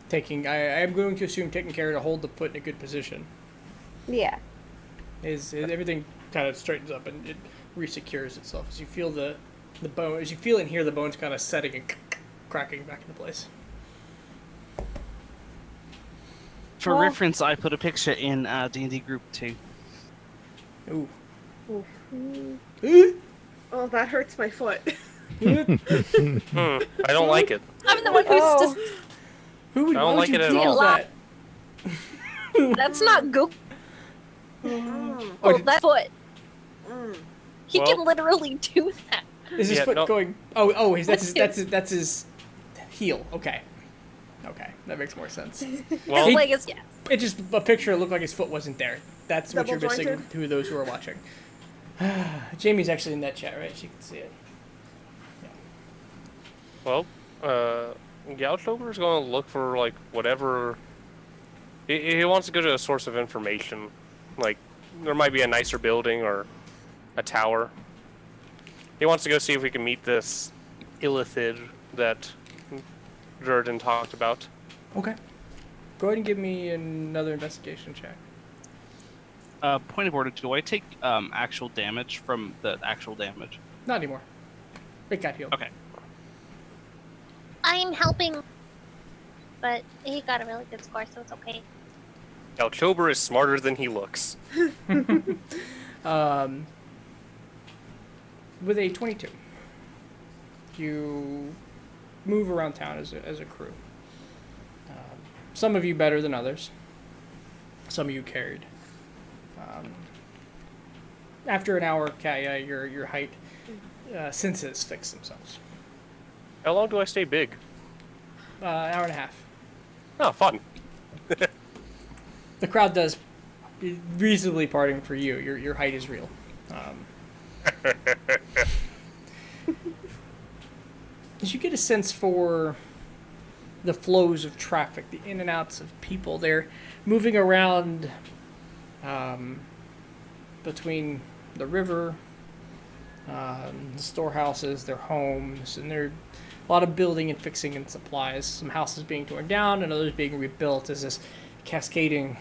Taking, I am going to assume taking care to hold the foot in a good position. Yeah. Is everything kind of straightens up and it resecures itself as you feel the bone, as you feel and hear the bones kind of setting and cracking back into place. For Well- reference, I put a picture in D&D group 2. Ooh. Oh, that hurts my foot. I don't like it. I'm the one who's Oh. just. Who would I don't why like would it you at do all. that? That's not Google. Oh, did- That foot. Mm. He Well- can literally do that. Is his Yeah, foot no. going? Oh, that's his heel. Okay, that makes more sense. Well, His leg is yes. It just a picture looked like his foot wasn't there. That's what you're missing. Double-jointed? To those who are watching. Jamie's actually in that chat, right? She can see it. well, Galchober is going to look for like whatever. He wants to go to a source of information, like there might be a nicer building or a tower. He wants to go see if we can meet this Illithid that Durden talked about. Okay. Go ahead and give me another investigation check. Point of order, do I take actual damage from the actual damage? Not anymore. It got healed. Okay. I'm helping, but he got a really good score, so it's okay. Galchober is smarter than he looks. With a 22, you move around town as a crew. Some of you better than others. Some of you carried. After an hour, Kaya, your height senses fix themselves. How long do I stay big? Hour and a half. Oh, fun. The crowd does reasonably parting for you. Your height is real. As you get a sense for the flows of traffic, the in and outs of people, they're moving around between the river, the storehouses, their homes, and there are a lot of building and fixing and supplies. Some houses being torn down and others being rebuilt as this cascading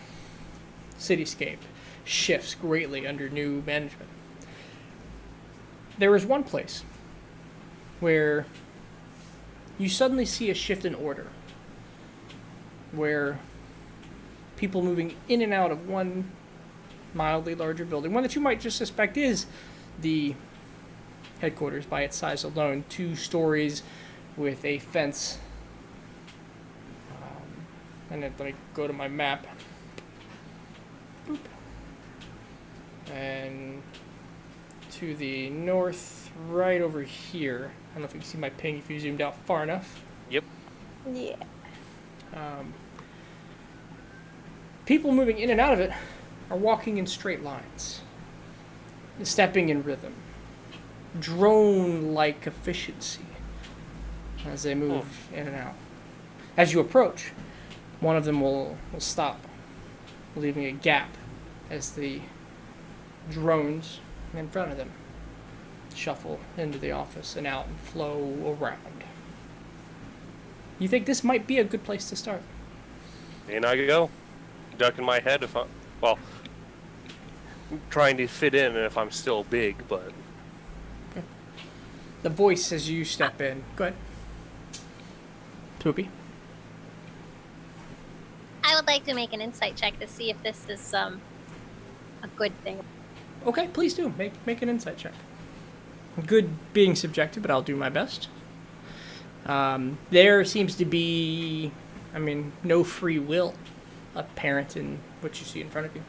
cityscape shifts greatly under new management. There is one place where you suddenly see a shift in order, where people moving in and out of one mildly larger building, one that you might just suspect is the headquarters by its size alone, 2 stories with a fence. And then let me go to my map. Boop. And to the north, right over here. I don't know if you can see my ping if you zoomed out far enough. Yep. Yeah. People moving in and out of it are walking in straight lines, stepping in rhythm, drone-like efficiency as they move in and out. As you approach, one of them will stop, leaving a gap as the drones in front of them shuffle into the office and out and flow around. You think this might be a good place to start? In I go. Ducking my head if trying to fit in if I'm still big, but... The voice as you step in. Go ahead. Swoopy. I would like to make an insight check to see if this is a good thing. Okay, please do. Make an insight check. Good being subjective, but I'll do my best. There seems to be, no free will apparent in what you see in front of you.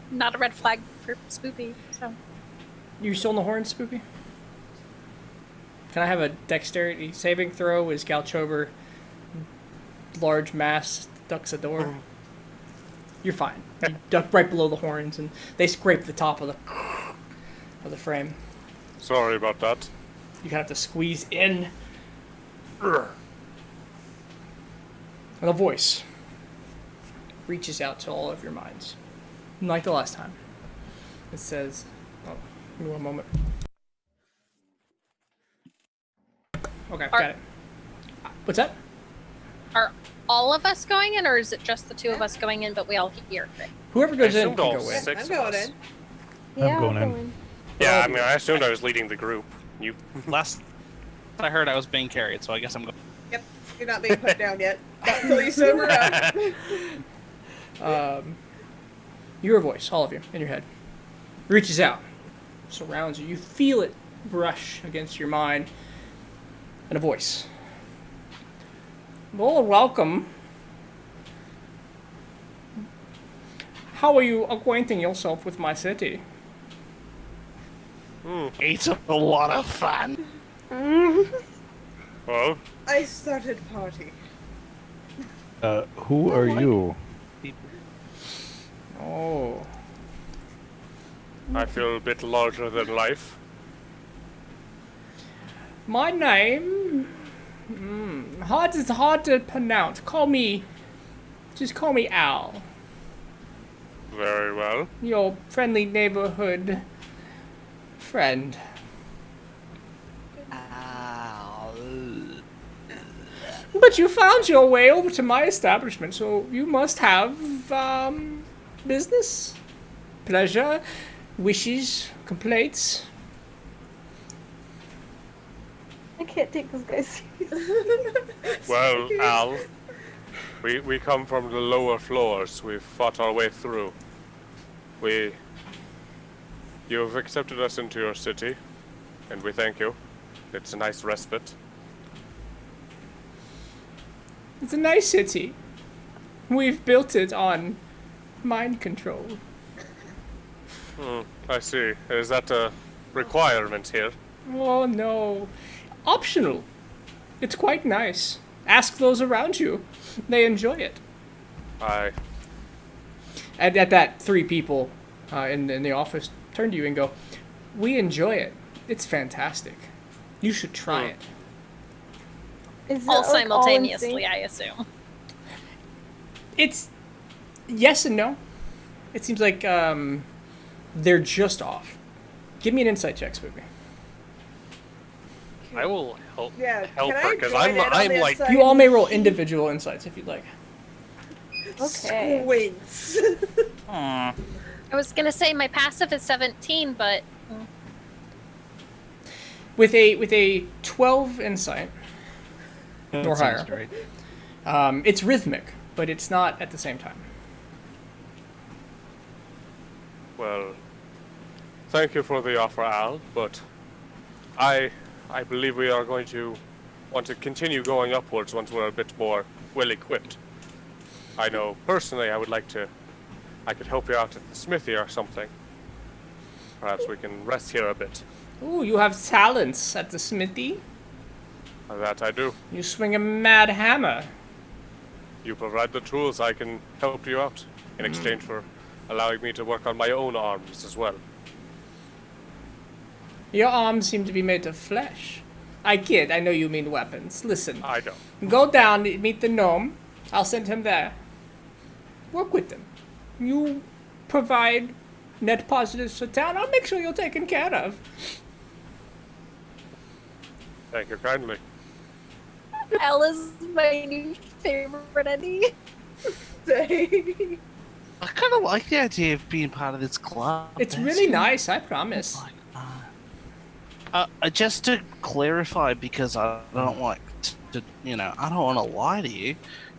Not a red flag for Spoopy, so. You still on the horn, Spoopy? Can I have a dexterity saving throw as Galchober, large mass, ducks a door? You're fine. You duck right below the horns, and they scrape the top of the frame. Sorry about that. You kind of have to squeeze in. And a voice reaches out to all of your minds. Like the last time. It says, give me one moment. Okay, got it. What's that? Are all of us going in, or is it just the 2 of us going in, but we all hear it? Whoever goes in assumed can all go in. 6 I'm of going us. in. Yeah, going I'll in. go in. Yeah, I assumed I was leading the group. You... Last I heard, I was being carried, so I guess I'm going. Yep. You're not being put down yet. Not until you sober up. Your voice, all of you, in your head, reaches out, surrounds you. You feel it brush against your mind, and a voice. Well, welcome. How are you acquainting yourself with my city? It's a lot of fun. Well, I started party. Who are you? Oh. I feel a bit larger than life. My name? It's hard to pronounce. Just call me Al. Very well. Your friendly neighborhood friend. But you found your way over to my establishment, so you must have, business, pleasure, wishes, complaints. I can't take this guy seriously. Well, Al, we come from the lower floors. We've fought our way through. You've accepted us into your city, and we thank you. It's a nice respite. It's a nice city. We've built it on mind control. I see. Is that a requirement here? Oh no. Optional. It's quite nice. Ask those around you. They enjoy it. I At that, 3 people in the office turn to you and go, "We enjoy it. It's fantastic. You should try it." Is it, All like, in simultaneously, sync? I assume. It's yes and no. It seems like they're just off. Give me an insight check, Spoopy. I will help Yeah, help can her I because join in on I'm the like inside? You all may roll individual insights if you'd like. Okay. Squints. I was gonna say my passive is 17, but With a 12 insight or higher, Right. it's rhythmic, but it's not at the same time. well. Thank you for the offer, Al, but I believe we are going to want to continue going upwards once we're a bit more well equipped. I know personally I could help you out at the smithy or something. Perhaps we can rest here a bit. Ooh, you have talents at the smithy. That I do. You swing a mad hammer. You provide the tools, I can help you out in exchange for allowing me to work on my own arms as well. Your arms seem to be made of flesh. I kid, I know you mean weapons. Listen, I don't. go down, meet the gnome. I'll send him there. Work with them. You provide net positives for town. I'll make sure you're taken care of. Thank you kindly. Ella's my new favorite Eddie. Dang. I kind of like the idea of being part of this club. It's really nice, I promise. Just to clarify, because I don't like to, I don't want to lie to you.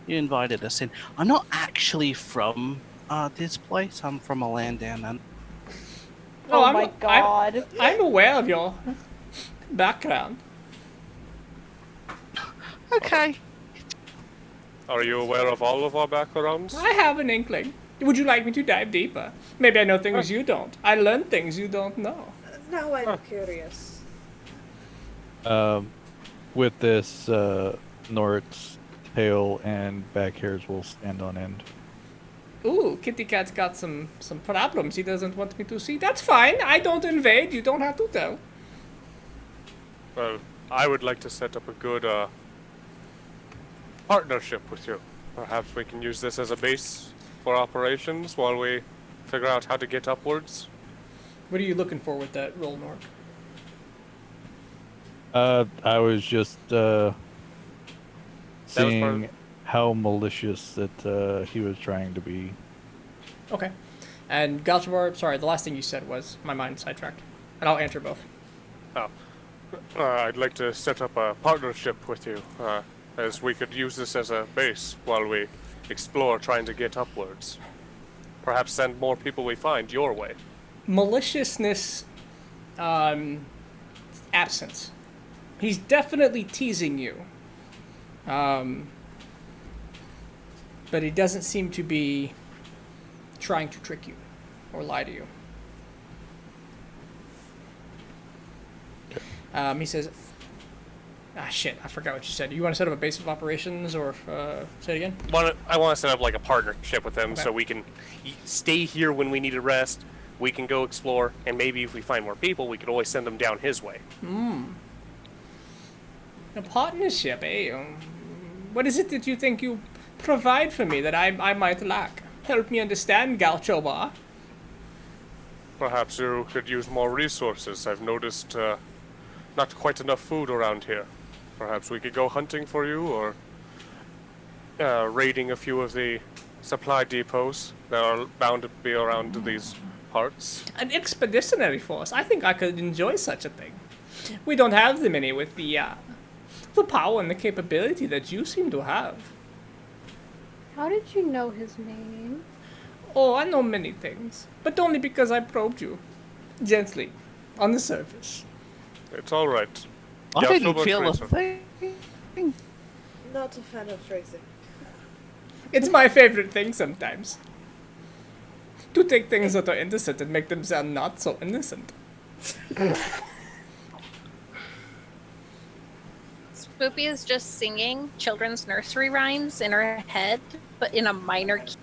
You invited us in. I'm not actually from this place. I'm from a land down under. Oh I'm- my god. I'm aware of your background. Okay. Are you aware of all of our backgrounds? I have an inkling. Would you like me to dive deeper? Maybe I know things you don't. I learn things you don't know. Now I'm curious. With this, Nort's tail and back hairs will stand on end. Ooh, Kitty Cat's got some problems he doesn't want me to see. That's fine. I don't invade. You don't have to tell. Well, I would like to set up a good partnership with you. Perhaps we can use this as a base for operations while we figure out how to get upwards. What are you looking for with that roll, Nork? I was just part seeing of- how malicious that he was trying to be. Okay. And Galchabar, sorry, the last thing you said was my mind sidetracked. And I'll answer both. I'd like to set up a partnership with you, as we could use this as a base while we explore trying to get upwards. Perhaps send more people we find your way. Maliciousness, absence. He's definitely teasing you. But he doesn't seem to be trying to trick you or lie to you. He says, shit, I forgot what you said. You want to set up a base of operations or, say it again? I want to set up like a partnership with them Okay. so we can stay here when we need a rest. We can go explore, and maybe if we find more people, we could always send them down his way. A partnership, eh? What is it that you think you provide for me that I might lack? Help me understand, Galchobar. Perhaps you could use more resources. I've noticed not quite enough food around here. Perhaps we could go hunting for you, or raiding a few of the supply depots that are bound to be around these parts. An expeditionary force. I think I could enjoy such a thing. We don't have the many with the power and the capability that you seem to have. How did you know his name? Oh, I know many things, but only because I probed you. Gently, on the surface. It's all right. I Yeah, didn't Silver feel a Tracer. thing. Not a fan of phrasing. It's my favorite thing sometimes. To take things that are innocent and make them sound not so innocent. Spoopy is just singing children's nursery rhymes in her head, but in a minor key.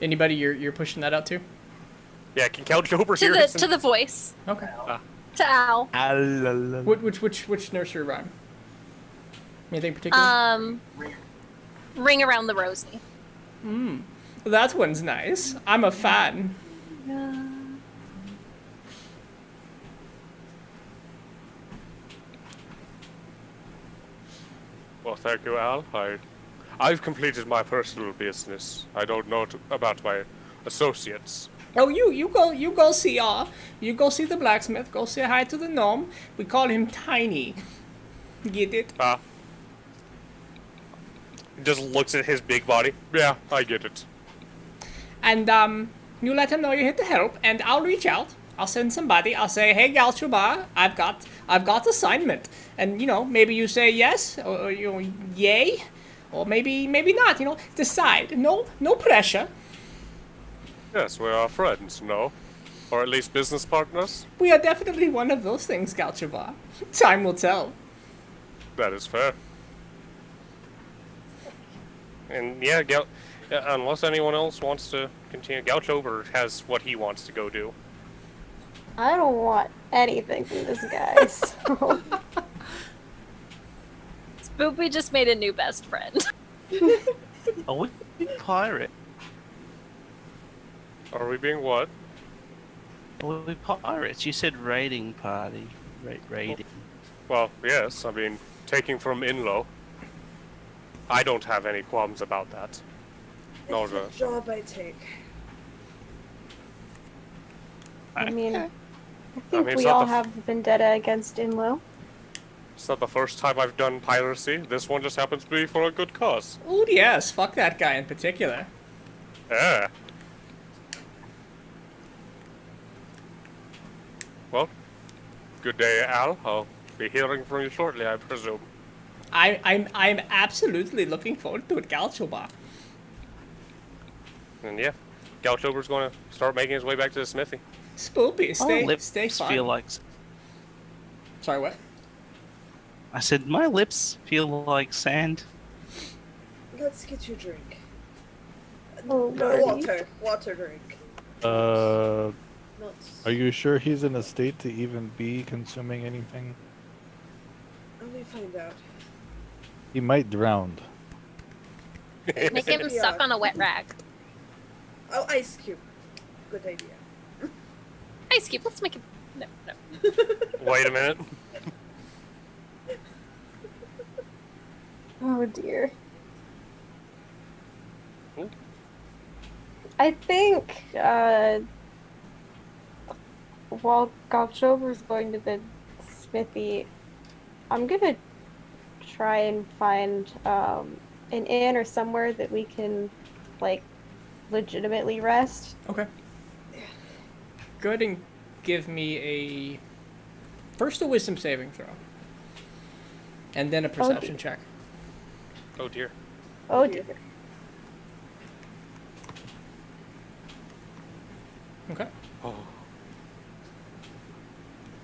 Anybody you're pushing that out to? Yeah, can Couch over To here? the voice. Okay. To Al. Which nursery rhyme? Anything particular? Ring Around the Rosie. That one's nice. I'm a fan. Well, thank you, Al. I've completed my personal business. I don't know about my associates. Oh, you go see the blacksmith. Go say hi to the gnome. We call him Tiny. Get it? Just looks at his big body. Yeah, I get it. And you let him know you're here to help, and I'll reach out. I'll send somebody. I'll say, hey, Galchuba, I've got assignment, and maybe you say yes or yay, or maybe not. Decide. No pressure. Yes, we are friends, no? Or at least business partners? We are definitely one of those things, Galchuba. Time will tell. That is fair. And yeah, unless anyone else wants to continue, Gouchover has what he wants to go do. I don't want anything from this guy. So. Spoopy just made a new best friend. Are we pirate? Are we being what? Are we pirates? You said raiding party. Raiding. Well, yes, I mean, taking from Inlo. I don't have any qualms about that. No, It's a job I take. I mean, I I think mean, it's we not all the have vendetta against Inlo. It's not the first time I've done piracy. This one just happens to be for a good cause. Oh yes, fuck that guy in particular. Yeah. Well, good day, Al. I'll be hearing from you shortly, I presume. I'm absolutely looking forward to it, Galchoba. And yeah, Gouchover's going to start making his way back to the smithy. Spoopy, My lips stay fun. feel like. Sorry, what? I said my lips feel like sand. Let's get you a drink. Oh, No, Lordy. water drink. Are Not. you sure he's in a state to even be consuming anything? Let me find out. He might drown. Make him Yeah. suck on a wet rag. Oh, ice cube. Good idea. Ice Cube, let's make him. No. Wait a minute. Oh dear. Ooh. I think while Galchover's going to the smithy, I'm gonna try and find an inn or somewhere that we can like legitimately rest. Okay. Go ahead and give me first a wisdom saving throw. And then a perception check. Oh dear. Oh dear. Okay. Oh.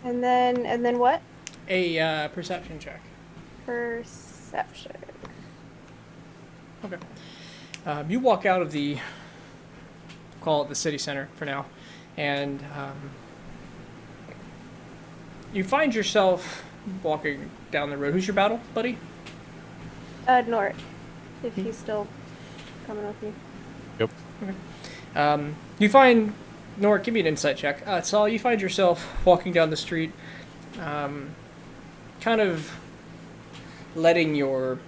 And then what? A perception check. Perception. Okay. You walk out of call it the city center for now, and you find yourself walking down the road. Who's your battle buddy? Nort. If he's still coming with you. Yep. You find Nort. Give me an insight check. Saul, you find yourself walking down the street, kind of letting your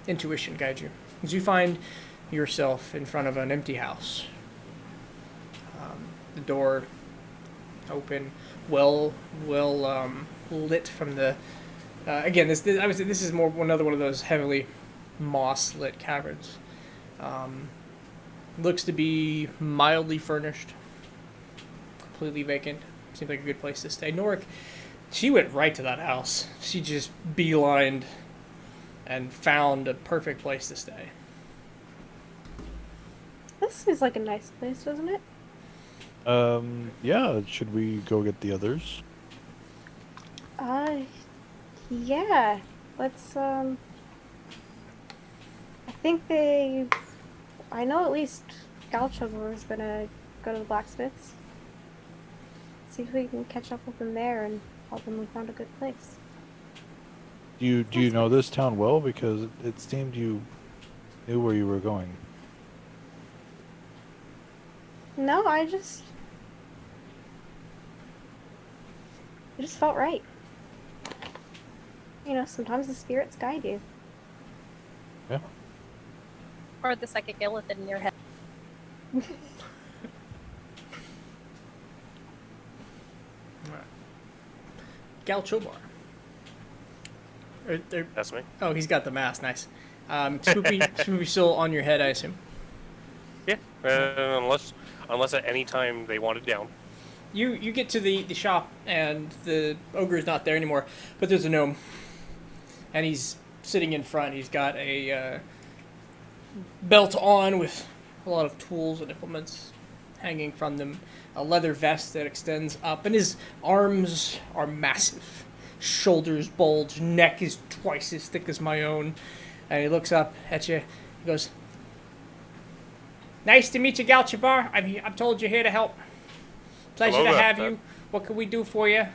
intuition guide you, as you find yourself in front of an empty house. The door open, well lit from the. Again, this is more another one of those heavily moss lit caverns. Looks to be mildly furnished, completely vacant. Seems like a good place to stay. Norik, She went right to that house. She just beelined and found a perfect place to stay. This seems like a nice place, doesn't it? Yeah, should we go get the others? Yeah. Let's, I think I know at least Galchover is gonna go to the blacksmith's. See if we can catch up with him there and help him we found a good place. Do you know this town well? Because it seemed you knew where you were going. No, it just felt right. You know, sometimes the spirits guide you. Yeah. Or the psychic illithid in your head. Gal Chobar. That's me. Oh, he's got the mask. Nice. Spoopy still on your head, I assume. Yeah, unless at any time they want it down. You get to the shop, and the ogre is not there anymore, but there's a gnome. And he's sitting in front. He's got a belt on with a lot of tools and implements hanging from them. A leather vest that extends up, and his arms are massive. Shoulders bulge, neck is twice as thick as my own. And he looks up at you. He goes, "Nice to meet you, Galchabar. I'm told you're here to help. Pleasure Hello to there, have sir. you. What can we do for you?"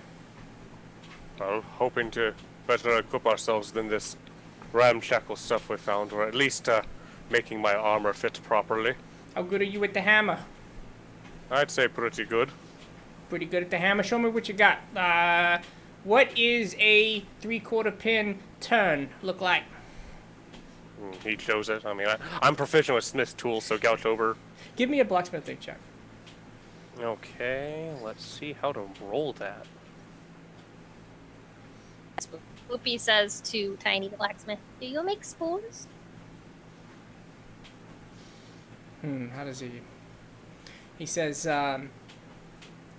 I'm hoping to better equip ourselves than this ramshackle stuff we found, or at least making my armor fit properly. How good are you with the hammer? I'd say pretty good. Pretty good at the hammer. Show me what you got. What is a 3/4 pin turn look like? He shows it. I mean, I'm proficient with Smith's tools, so gouch over. Give me a blacksmithing check. Okay, let's see how to roll that. Whoopi says to Tiny the blacksmith, "Do you make spoons?" How does he? He says, "I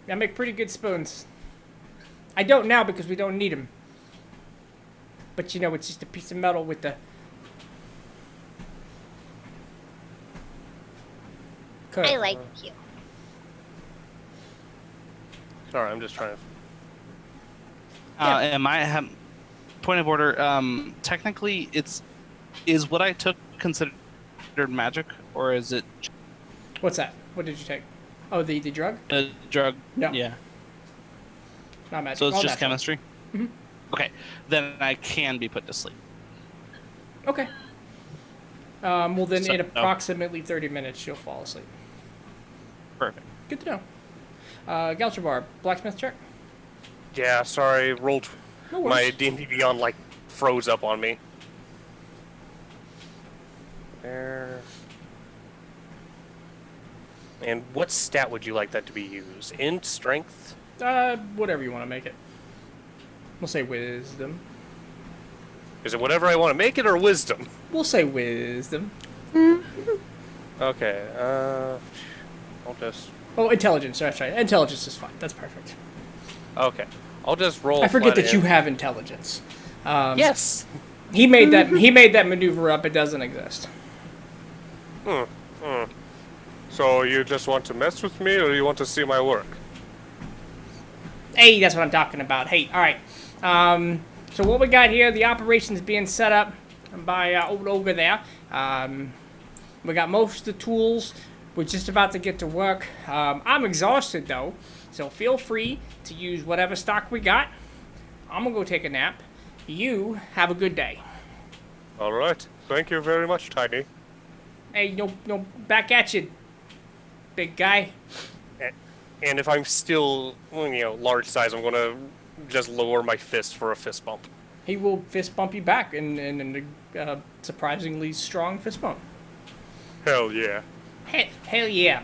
make pretty good spoons. I don't now because we don't need them. But you know, it's just a piece of metal with the cut." I like you. Sorry, I'm just trying to. Am I have point of order? Technically, is what I took considered magic, or is it What's that? What did you take? Oh, the drug? a drug? No. Yeah. Not magic. So it's All just natural. chemistry. Mhm. Okay, then I can be put to sleep. Okay. Well, then So- in approximately 30 minutes, you'll fall asleep. Perfect. Good to know. Galchabar, blacksmith check? Yeah, sorry, rolled. No My worries. D&D Beyond like froze up on me. There. And what stat would you like that to be used? Int, strength? Whatever you want to make it. We'll say wisdom. Is it whatever I want to make it, or wisdom? We'll say wisdom. Okay, I'll just... Oh, intelligence. That's right. Intelligence is fine. That's perfect. Okay. I'll just roll. I forget flat that you in. have intelligence. Yes! He made that. He made that maneuver up. It doesn't exist. So you just want to mess with me, or you want to see my work? Hey, that's what I'm talking about. Hey, all right. So what we got here? The operation's being set up by old ogre there. We got most of the tools. We're just about to get to work. I'm exhausted though, so feel free to use whatever stock we got. I'm gonna go take a nap. You have a good day. Alright. Thank you very much, Tiny. Hey, no, back at you, big guy. And if I'm still, large size, I'm gonna just lower my fist for a fist bump. He will fist bump you back in a surprisingly strong fist bump. Hell yeah. Hell yeah.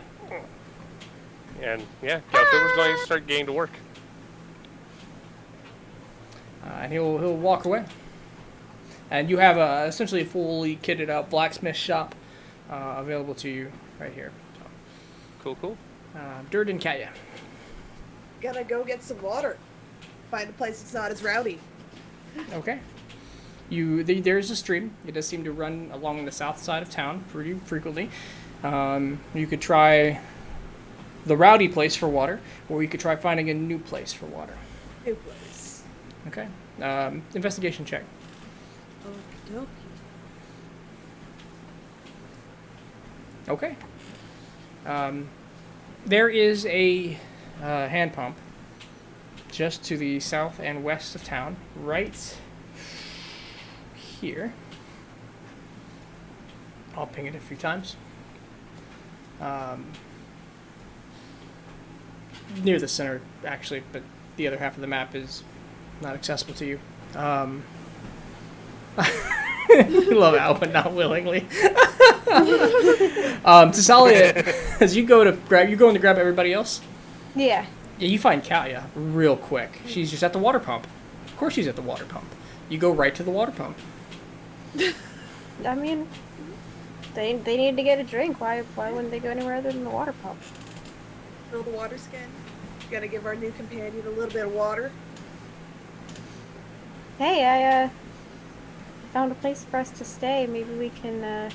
And yeah, Galchover's going to start getting to work. And he'll walk away. And you have essentially a fully kitted out blacksmith shop available to you right here. Cool. Dirt and Kaya. Gotta go get some water. find a place that's not as rowdy. Okay. There's a stream. It does seem to run along the south side of town pretty frequently. You could try the rowdy place for water, or you could try finding a new place for water. New place. Okay. Investigation check. Okey-dokey. Okay. There is a hand pump just to the south and west of town, right here. I'll ping it a few times. Near the center, actually, but the other half of the map is not accessible to you. Love Al, but not willingly. Tasalia, as you go to grab everybody else. Yeah. Yeah, you find Kalia real quick. She's just at the water pump. Of course, she's at the water pump. You go right to the water pump. I mean, they need to get a drink. Why wouldn't they go anywhere other than the water pump? Fill the water skin. Gotta give our new companion a little bit of water. Hey, I found a place for us to stay. Maybe we can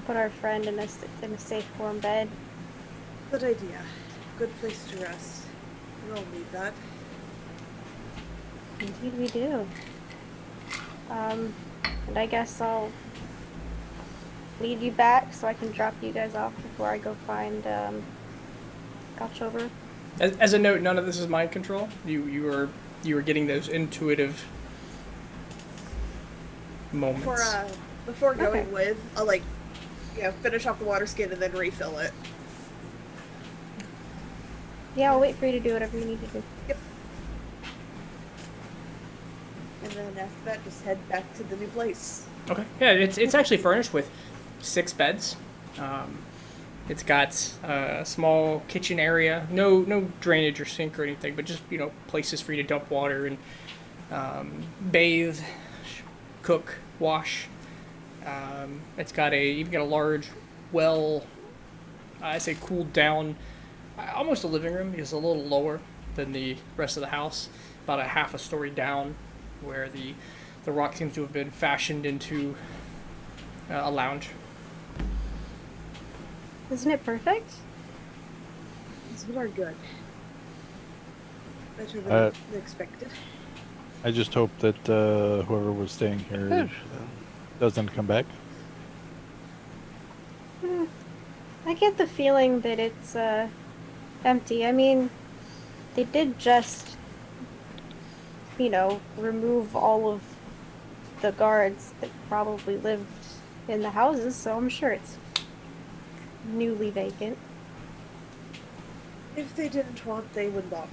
put our friend in a safe, warm bed. Good idea. Good place to rest. We all need that. Indeed, we do. And I guess I'll lead you back so I can drop you guys off before I go find Galchover. As a note, none of this is mind control. You were getting those intuitive moments. Before going Okay. with, I'll finish off the water skin and then refill it. Yeah, I'll wait for you to do whatever you need to do. And then after that, just head back to the new place. Okay. Yeah, it's actually furnished with 6 beds. It's got a small kitchen area, no drainage or sink or anything, but just places for you to dump water and bathe, cook, wash. It's got even got a large, I say cooled down, almost a living room. It's a little lower than the rest of the house, about a half a story down, where the rock seems to have been fashioned into a lounge. Isn't it perfect? You are good. Better than expected. I just hope that whoever was staying here doesn't come back. I get the feeling that it's empty. I mean, they did just, remove all of the guards that probably lived in the houses, so I'm sure it's newly vacant. If they didn't want, they would knock.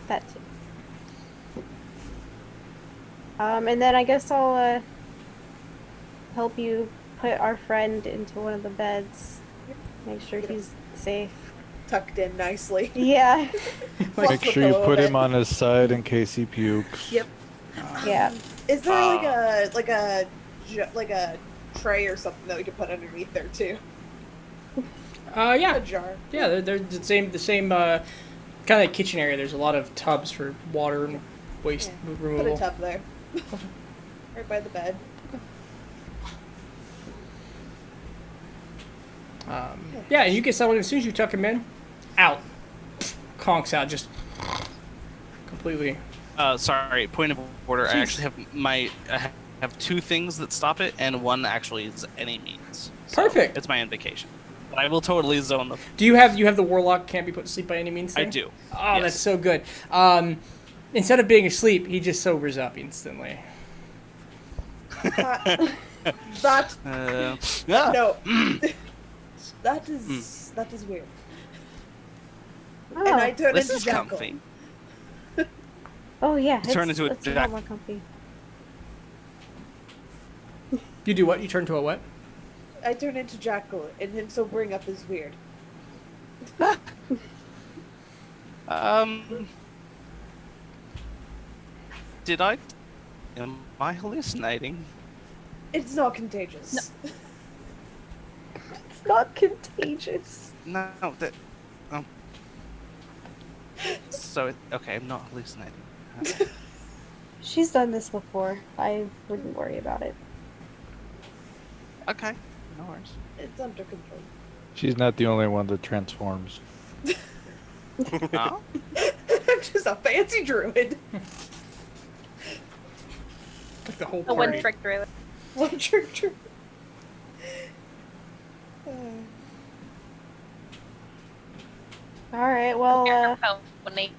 That too. And then I guess I'll help you put our friend into one of the beds. Make sure he's safe. Tucked in nicely. Yeah. Make sure you put him on his side in case he pukes. Yep. Yeah. Is there like a tray or something that we could put underneath there too? Yeah. A jar. Yeah, they're the same kind of like kitchen area. There's a lot of tubs for water and waste removal. Put a tub there. Right by the bed. Yeah, and you get settled in. As soon as you tuck him in, out. Conks out, just completely. Sorry, point of order. Jeez. I actually have 2 things that stop it, and one actually is any means. So Perfect. It's my invocation. But I will totally zone them. Do you have the warlock can't be put to sleep by any means thing? I do. Oh, Yes. that's so good. Instead of being asleep, he just sobers up instantly. That Yeah. no. That is weird. Oh, And I turn This into is Jackal. comfy. oh yeah. Turn into a it's a lot jack- more comfy. You do what? You turn to a what? I turn into Jackal, and him sobering up is weird. Am I hallucinating? It's not contagious. No. It's not contagious. No, that. So okay, I'm not hallucinating. She's done this before. I wouldn't worry about it. Okay, no worries. It's under control. She's not the only one that transforms. Oh, I'm just a fancy druid. Like the whole The one party. trick druid. One trick druid. All right. Well, Pony.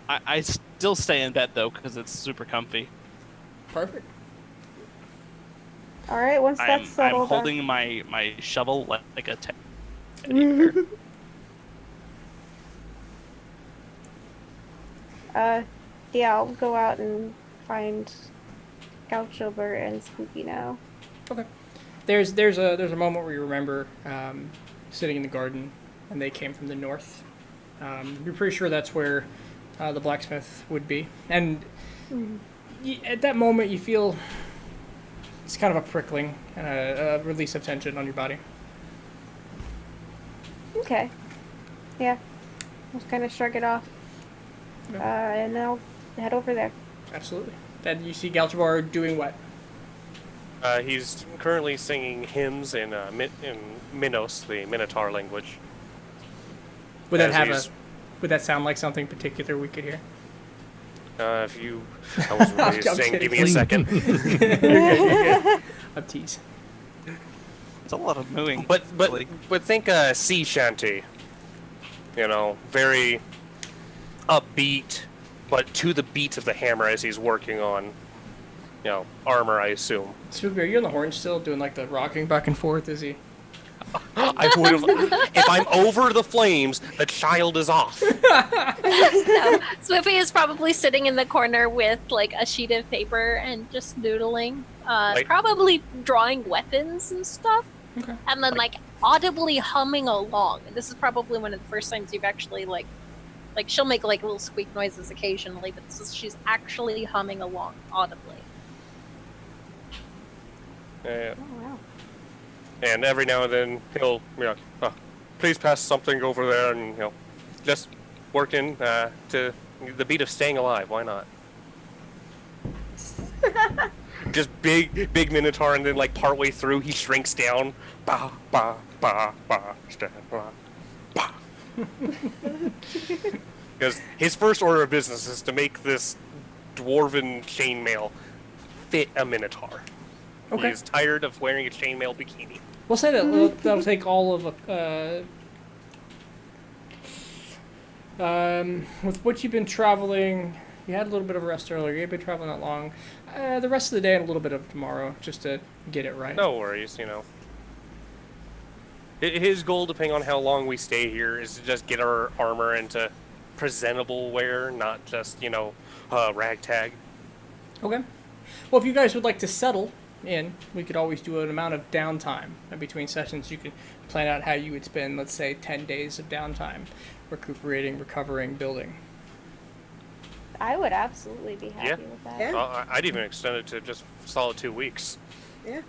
I still stay in bed though because it's super comfy. Perfect. all right. Once I'm that's settled, holding my shovel like a teddy bear. yeah, I'll go out and find Gauchober and Spooky now. Okay. There's a moment where you remember sitting in the garden, and they came from the north. You're pretty sure that's where the blacksmith would be, and at that moment you feel it's kind of a prickling and a release of tension on your body. Okay. Yeah. Just kind of shrug it off. Yeah. And I'll head over there. Absolutely. Then you see Galchabar doing what? He's currently singing hymns in Minos, the Minotaur language. Would that As have he's- would that sound like something particular we could hear? If you, I wasn't ready to I'm sing. kidding. Give me a second. A tease. It's a lot of mooing. But really. think sea shanty. You know, very upbeat, but to the beat of the hammer as he's working on, you know, armor. I assume. Spooky, are you on the horn still, doing like the rocking back and forth? Is he? I would have. If I'm over the flames, the child is off. No, Swippy is probably sitting in the corner with like a sheet of paper and just doodling, Like- probably drawing weapons and stuff, Okay. and then like audibly humming along. And this is probably one of the first times you've actually like she'll make like little squeak noises occasionally, but this is, she's actually humming along audibly. Yeah. Oh, wow. And every now and then he'll, you know, please pass something over there, and you know, just working to the beat of "Staying Alive." Why not? Just big Minotaur, and then like partway through he shrinks down. Ba ba ba ba. Stand alive. Ba. Because his first order of business is to make this dwarven chainmail fit a Minotaur. Okay. He is tired of wearing a chainmail bikini. We'll say that that'll take all of with what you've been traveling. You had a little bit of a rest earlier. You've been traveling that long. The rest of the day and a little bit of tomorrow, just to get it right. No worries, you know. His goal, depending on how long we stay here, is to just get our armor into presentable wear, not just, you know, ragtag. Okay. Well, if you guys would like to settle in, we could always do an amount of downtime in between sessions. You could plan out how you would spend, let's say, 10 days of downtime, recuperating, recovering, building. I would absolutely be happy Yeah. with that. Yeah. I'd even extend it to just solid 2 weeks. Yeah.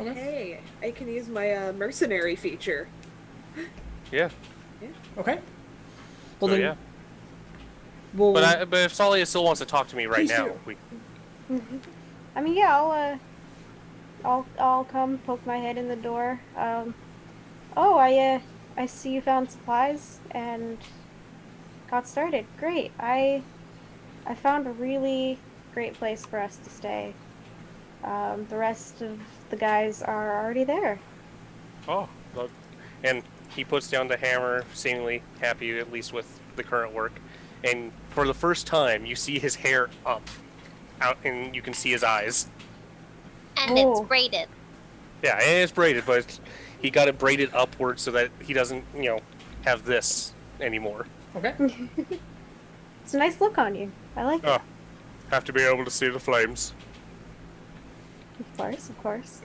Okay. Hey, I can use my mercenary feature. Yeah. Okay. Well, So, then, yeah. we'll... But if Salia still wants to talk to me right Please now, do. I mean, yeah, I'll come poke my head in the door. Oh, I see you found supplies and got started. Great. I found a really great place for us to stay. The rest of the guys are already there. Oh, look. And he puts down the hammer, seemingly happy at least with the current work. And for the first time, you see his hair up, out, and you can see his eyes. And Oh. it's braided. Yeah, and it's braided, but he got it braided upward so that he doesn't, you know, have this anymore. Okay. It's a nice look on you. I like it. Oh, have to be able to see the flames. Of course, of course.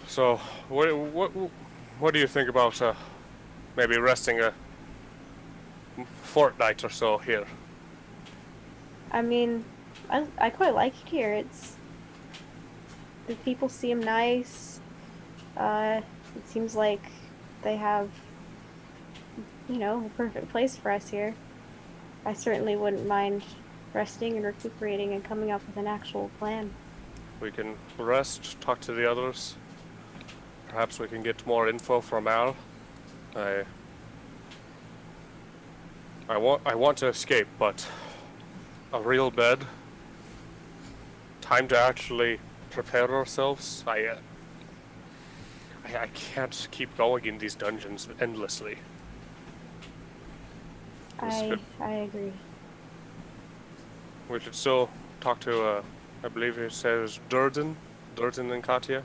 So, what do you think about maybe resting a fortnight or so here? I mean, I quite like it here. The people seem nice. It seems like they have you know, a perfect place for us here. I certainly wouldn't mind resting and recuperating and coming up with an actual plan. We can rest, talk to the others. Perhaps we can get more info from Al. I want to escape, but a real bed. Time to actually prepare ourselves. I can't keep going in these dungeons endlessly. I agree. We should still talk to, I believe it says Durden and Katya.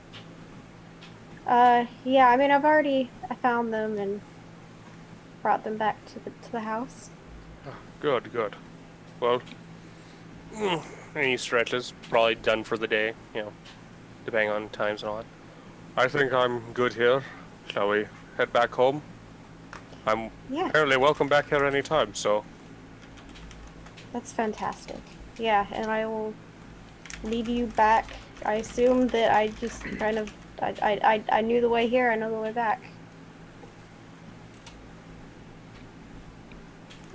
Yeah, I mean, I found them and brought them back to the house. Good. Well, any stretches, probably done for the day, depending on times and all that. I think I'm good here. Shall we head back home? I'm Yeah, apparently welcome back here anytime, so. that's fantastic. Yeah, and I will lead you back. I assume that I just kind of, I knew the way here, I know the way back.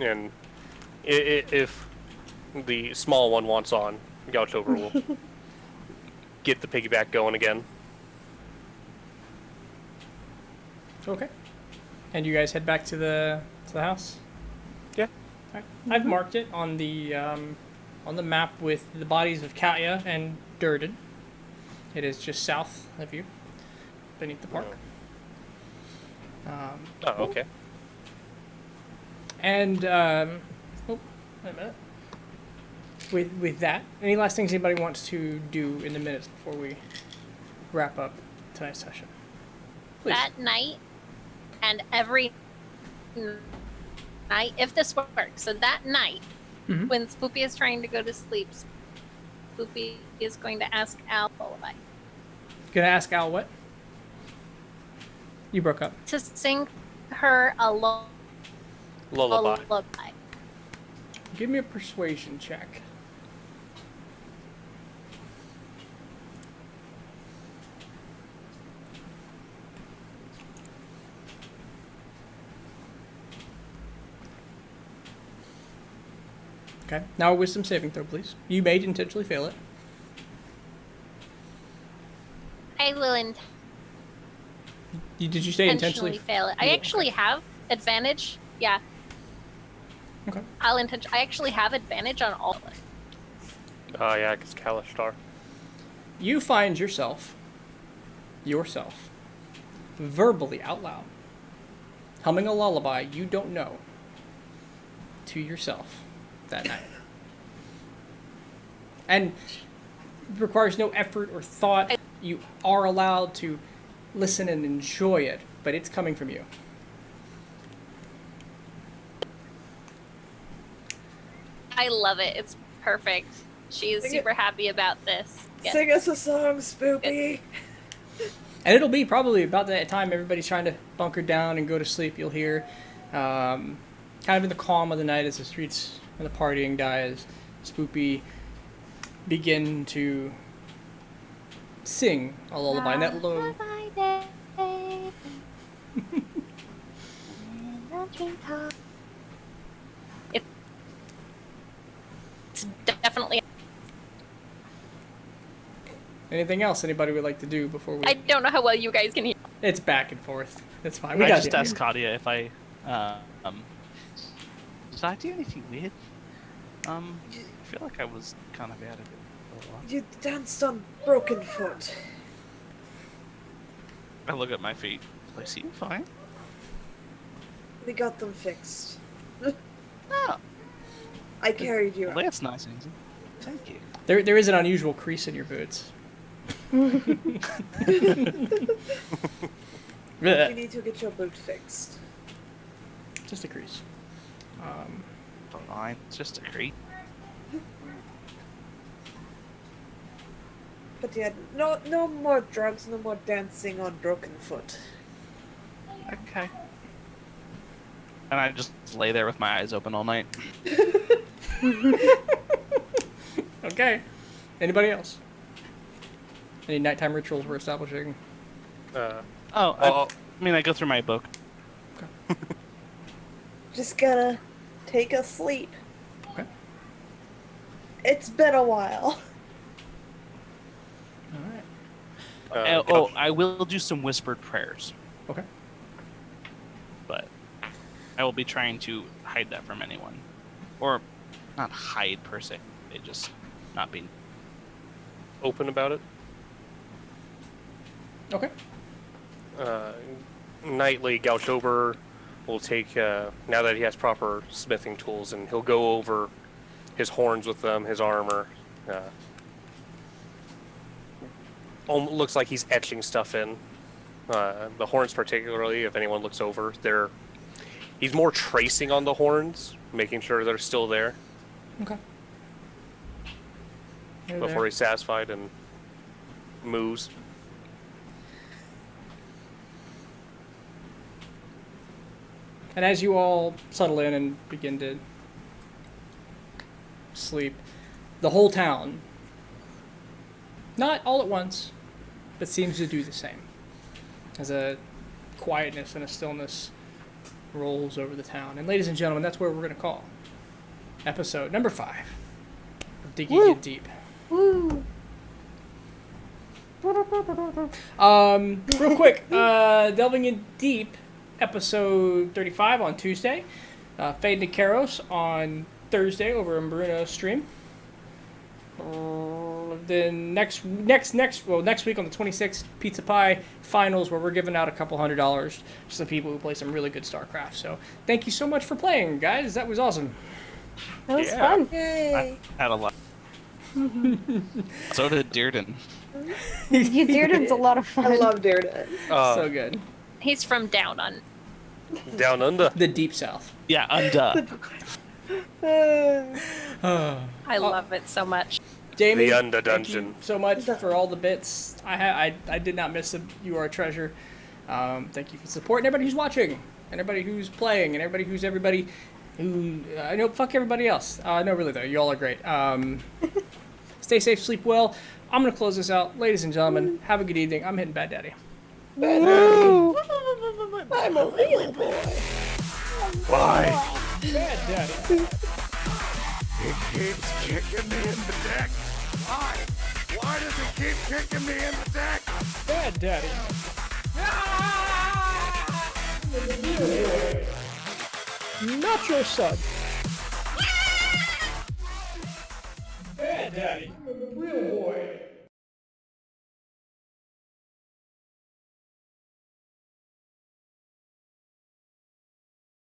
And if the small one wants on, Gaucho will get the piggyback going again. Okay. And you guys head back to the house? Yeah. Alright. I've marked it on the map with the bodies of Katya and Durden. It is just south of you, beneath the park. Oh, okay. And oh, wait a minute. With that, any last things anybody wants to do in the minutes before we wrap up tonight's session? Please. That night and every night, if this works, so that night, Mhm. when Spoopy is trying to go to sleep, Spoopy is going to ask Al lullaby Gonna ask Al what? You broke up. to sing her a Lullaby. lullaby. Give me a persuasion check. Okay. Now a wisdom saving throw, please. You may intentionally fail it. I will Did you say intentionally intentionally? fail it. I Yeah, actually have advantage. Yeah, Okay. I actually have advantage on all of it. Oh, yeah, because Kalishtar. You find yourself, verbally out loud, humming a lullaby you don't know to yourself that night. And it requires no effort or thought. You are allowed to listen and enjoy it, but it's coming from you. I love it. It's perfect. She is Sing it. super happy about this. Yeah. Sing us a song, Spoopy. And it'll be probably about that time everybody's trying to bunker down and go to sleep. You'll hear, kind of in the calm of the night as the streets and the partying dies, Spoopy begin to sing a lullaby. And that low, It's definitely. anything else anybody would like to do before we? I don't know how well you guys can hear. It's back and forth. It's fine. We I got just you. asked Katya if I, did I do anything weird? I feel like I was kind of out of it for a while. You danced on Broken Foot. I look at my feet. I seem fine. We got them fixed. Oh, I carried you well, out. that's nice, Ainsley. Thank you. There is an unusual crease in your boots. You Blech. need to get your boot fixed. Just a crease. Fine. It's just a creep. But yeah, no more drugs, no more dancing on Broken Foot. Okay. And I just lay there with my eyes open all night. Okay. Anybody else? Any nighttime rituals we're establishing? I go through my book. just gonna take a sleep. Okay. It's been a while. All right. I will do some whispered prayers, Okay. but I will be trying to hide that from anyone, or not hide per se. They just not being. Open about it. Okay. Nightly, Gauchober will take, now that he has proper smithing tools, and he'll go over his horns with them, his armor. Looks like he's etching stuff in. The horns particularly, if anyone looks over, he's more tracing on the horns, making sure they're still there Okay. before he's satisfied and moves. And as you all settle in and begin to sleep, the whole town, not all at once, but seems to do the same. As a quietness and a stillness rolls over the town. And ladies and gentlemen, that's where we're going to call episode number 5 of Digging In Deep. Woo! Real quick, Delving In Deep, episode 35 on Tuesday. Fade to Karos on Thursday over in Bruno's stream. Then next week on the 26th, Pizza Pie Finals, where we're giving out a couple $100 to some people who play some really good StarCraft. So thank you so much for playing, guys. That was awesome. That was Yeah. fun. Yay! I had a lot. So did Dearden. You Dearden's a lot of fun. I love Daredevil. So good. He's from down on. Down under. The Deep South. Yeah, undone. I love it so much. Jamie, The Under thank you Dungeon. so much for all the bits. I did not miss them. You are a treasure. Thank you for support, and everybody who's watching, and everybody who's playing, and everybody who I know. Fuck everybody else. No, really though, you all are great. Stay safe, sleep well. I'm gonna close this out, ladies and gentlemen. Have a good evening. I'm hitting Bad Daddy. I'm a real boy. Why? Bad Daddy. It keeps kicking me in the dick. Why? Why does it keep kicking me in the dick? Bad Daddy. Not your son. Bad Daddy.